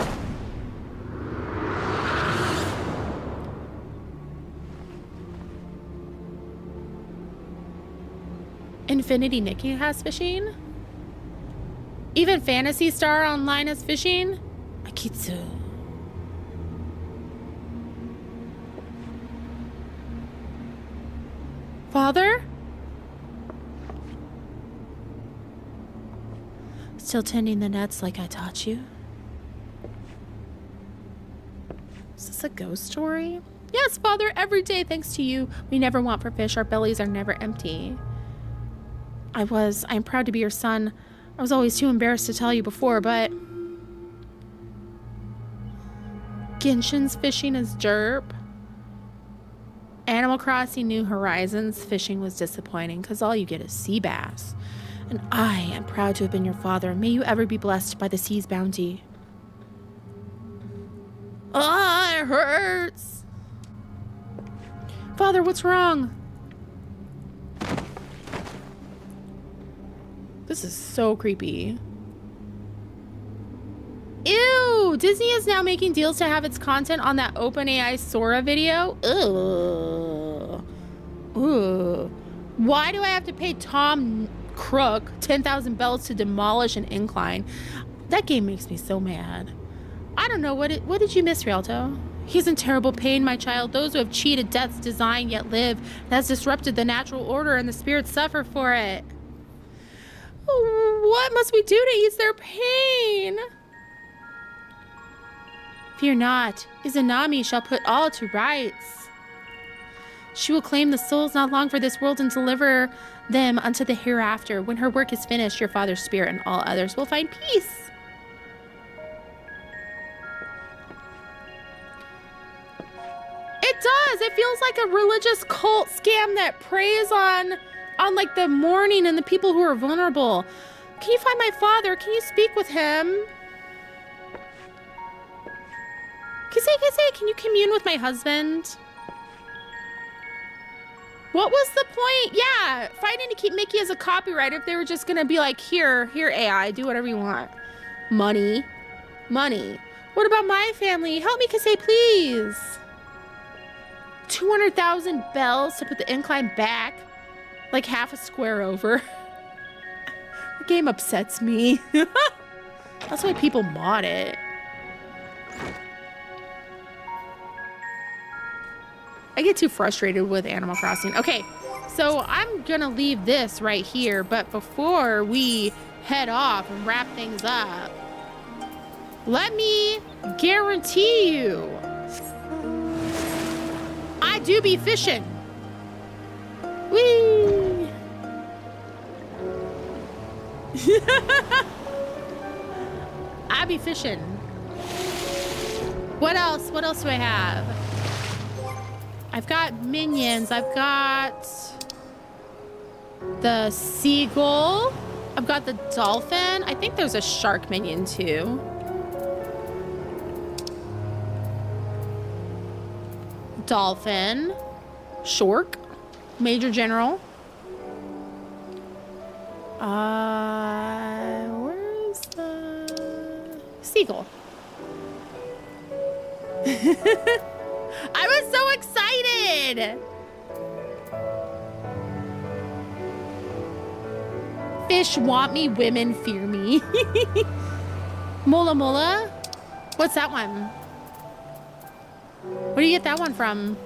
Infinity Nikki has fishing? Even Phantasy Star Online has fishing? Akitsu. Father? Still tending the nets like I taught you? Is this a ghost story? Yes, Father, every day thanks to you. We never want for fish. Our bellies are never empty. I'm proud to be your son. I was always too embarrassed to tell you before, but... Genshin's fishing is derp. Animal Crossing New Horizons fishing was disappointing because all you get is sea bass. And I am proud to have been your father. May you ever be blessed by the sea's bounty. Ah, it hurts. Father, what's wrong? This is so creepy. Ew! Disney is now making deals to have its content on that OpenAI Sora video. Ugh. Ugh. Why do I have to pay Tom Crook 10,000 bells to demolish an incline? That game makes me so mad. I don't know, what did you miss, Rialto? He's in terrible pain, my child. Those who have cheated death's design yet live. That's disrupted the natural order and the spirits suffer for it. What must we do to ease their pain? Fear not. Izanami shall put all to rights. She will claim the souls not long for this world and deliver them unto the hereafter. When her work is finished, your father's spirit and all others will find peace. It does. It feels like a religious cult scam that preys on like the mourning and the people who are vulnerable. Can you find my father? Can you speak with him? Kisei, can you commune with my husband? What was the point? Yeah, fighting to keep Mickey as a copyright if they were just gonna be like, here AI, do whatever you want. Money. What about my family? Help me, Kisei, please. 200,000 bells to put the incline back like half a square over. The game upsets me. That's why people mod it. I get too frustrated with Animal Crossing. Okay, so I'm gonna leave this right here, but before we head off and wrap things up, let me guarantee you, I do be fishing. Whee! I be fishing. What else? What else do I have? I've got minions. I've got the seagull. I've got the dolphin. I think there's a shark minion too. Dolphin. Shork. Major General. Where's the seagull? I was so excited! Fish want me, women fear me. Mola Mola? What's that one? Where do you get that one from?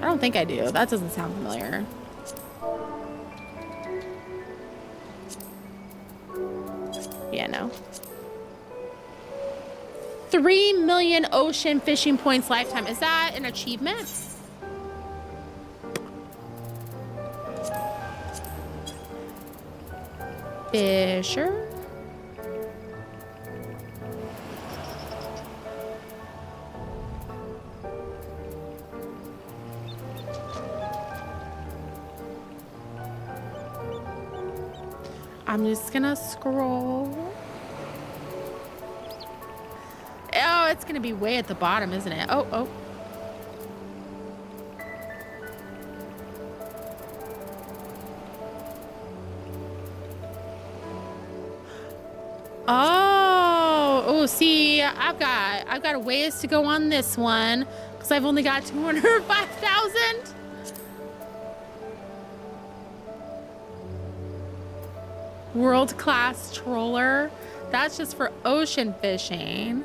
I don't think I do. That doesn't sound familiar. Yeah, no. 3 million ocean fishing points lifetime. Is that an achievement? Fisher. I'm just gonna scroll. Oh, it's gonna be way at the bottom, isn't it? Oh. Oh, see, I've got a ways to go on this one because I've only got 205,000. World-class troller. That's just for ocean fishing.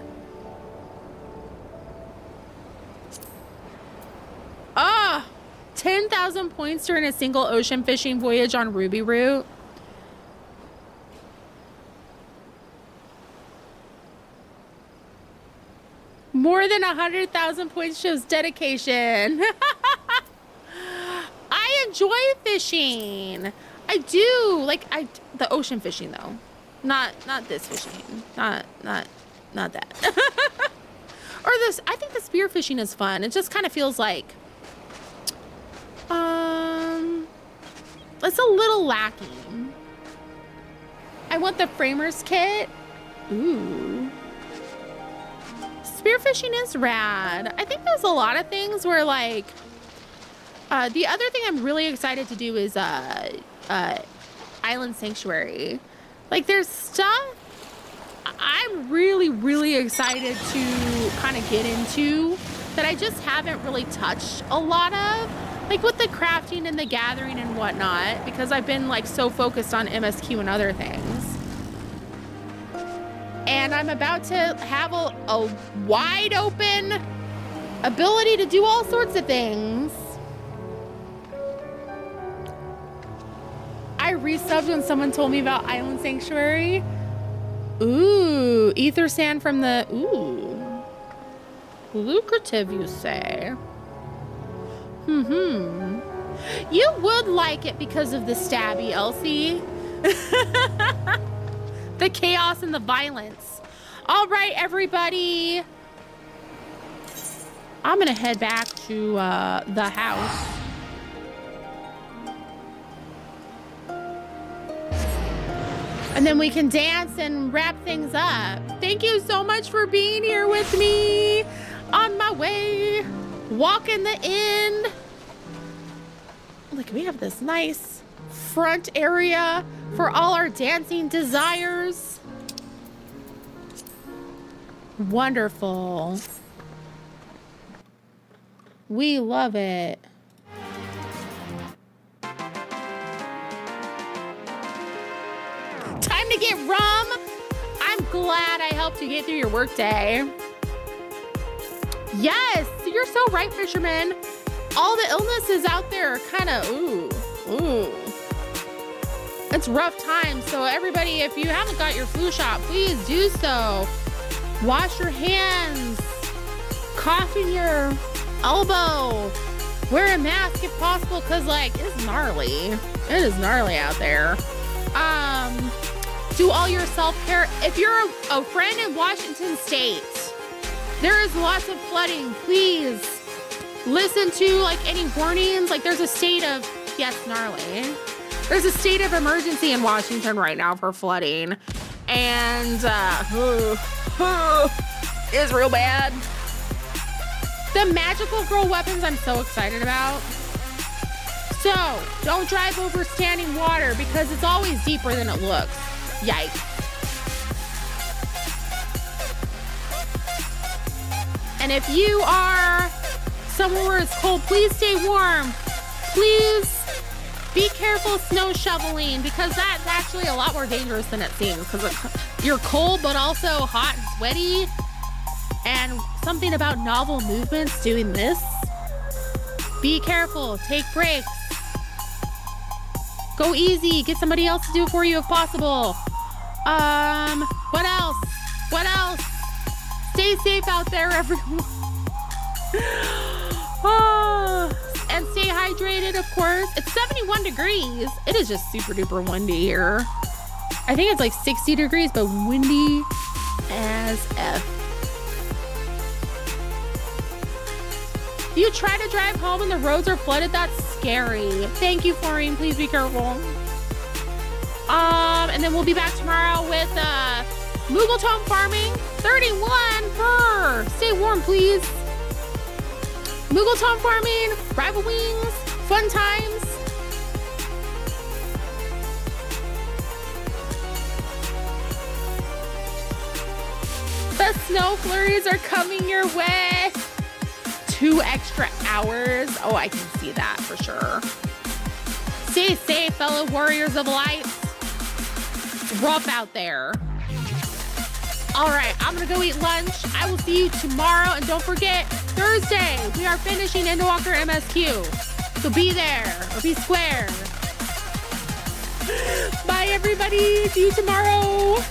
Ah, 10,000 points during a single ocean fishing voyage on Ruby Route. More than 100,000 points shows dedication. I enjoy fishing. I do. Like the ocean fishing though. Not this fishing. Not that. Or this, I think the spear fishing is fun. It just kind of feels like it's a little lacking. I want the framers kit. Ooh. Spearfishing is rad. I think there's a lot of things where like the other thing I'm really excited to do is Island Sanctuary. Like there's stuff I'm really excited to kind of get into that I just haven't really touched a lot of, like with the crafting and the gathering and whatnot, because I've been like so focused on MSQ and other things. And I'm about to have a wide open ability to do all sorts of things. I resubbed when someone told me about Island Sanctuary. Ooh, ether sand from the, ooh. Lucrative, you say? You would like it because of the stabby, Elsie. The chaos and the violence. All right, everybody. I'm gonna head back to the house. And then we can dance and wrap things up. Thank you so much for being here with me on my way, walking the end. Look, we have this nice front area for all our dancing desires. Wonderful. We love it. Time to get rum. I'm glad I helped you get through your workday. Yes, you're so right, fisherman. All the illnesses out there are kind of, ooh. It's rough times. So everybody, if you haven't got your flu shot, please do so. Wash your hands. Cough in your elbow. Wear a mask if possible, because like it's gnarly. It is gnarly out there. Do all your self-care. If you're a friend in Washington State, there is lots of flooding. Please listen to like any warnings. Like there's a state of, yes, gnarly. There's a state of emergency in Washington right now for flooding. And it's real bad. The magical girl weapons I'm so excited about. So don't drive over standing water because it's always deeper than it looks. Yikes. And if you are somewhere where it's cold, please stay warm. Please be careful snow shoveling because that's actually a lot more dangerous than it seems because you're cold but also hot and sweaty. And something about novel movements doing this. Be careful, take breaks. Go easy, get somebody else to do it for you if possible. What else? What else? Stay safe out there, everyone. And stay hydrated, of course. It's 71 degrees. It is just super duper windy here. I think it's like 60 degrees, but windy as F. You try to drive home and the roads are flooded, that's scary. Thank you, Florine. Please be careful. And then we'll be back tomorrow with Moogle farming. 31 fur. Stay warm, please. Moogle farming, rival wings, fun times. The snow flurries are coming your way. 2 extra hours. Oh, I can see that for sure. Stay safe, fellow warriors of light. It's rough out there. All right, I'm gonna go eat lunch. I will see you tomorrow. And don't forget, Thursday, we are finishing ENDWALKER MSQ. So be there or be square. Bye, everybody. See you tomorrow.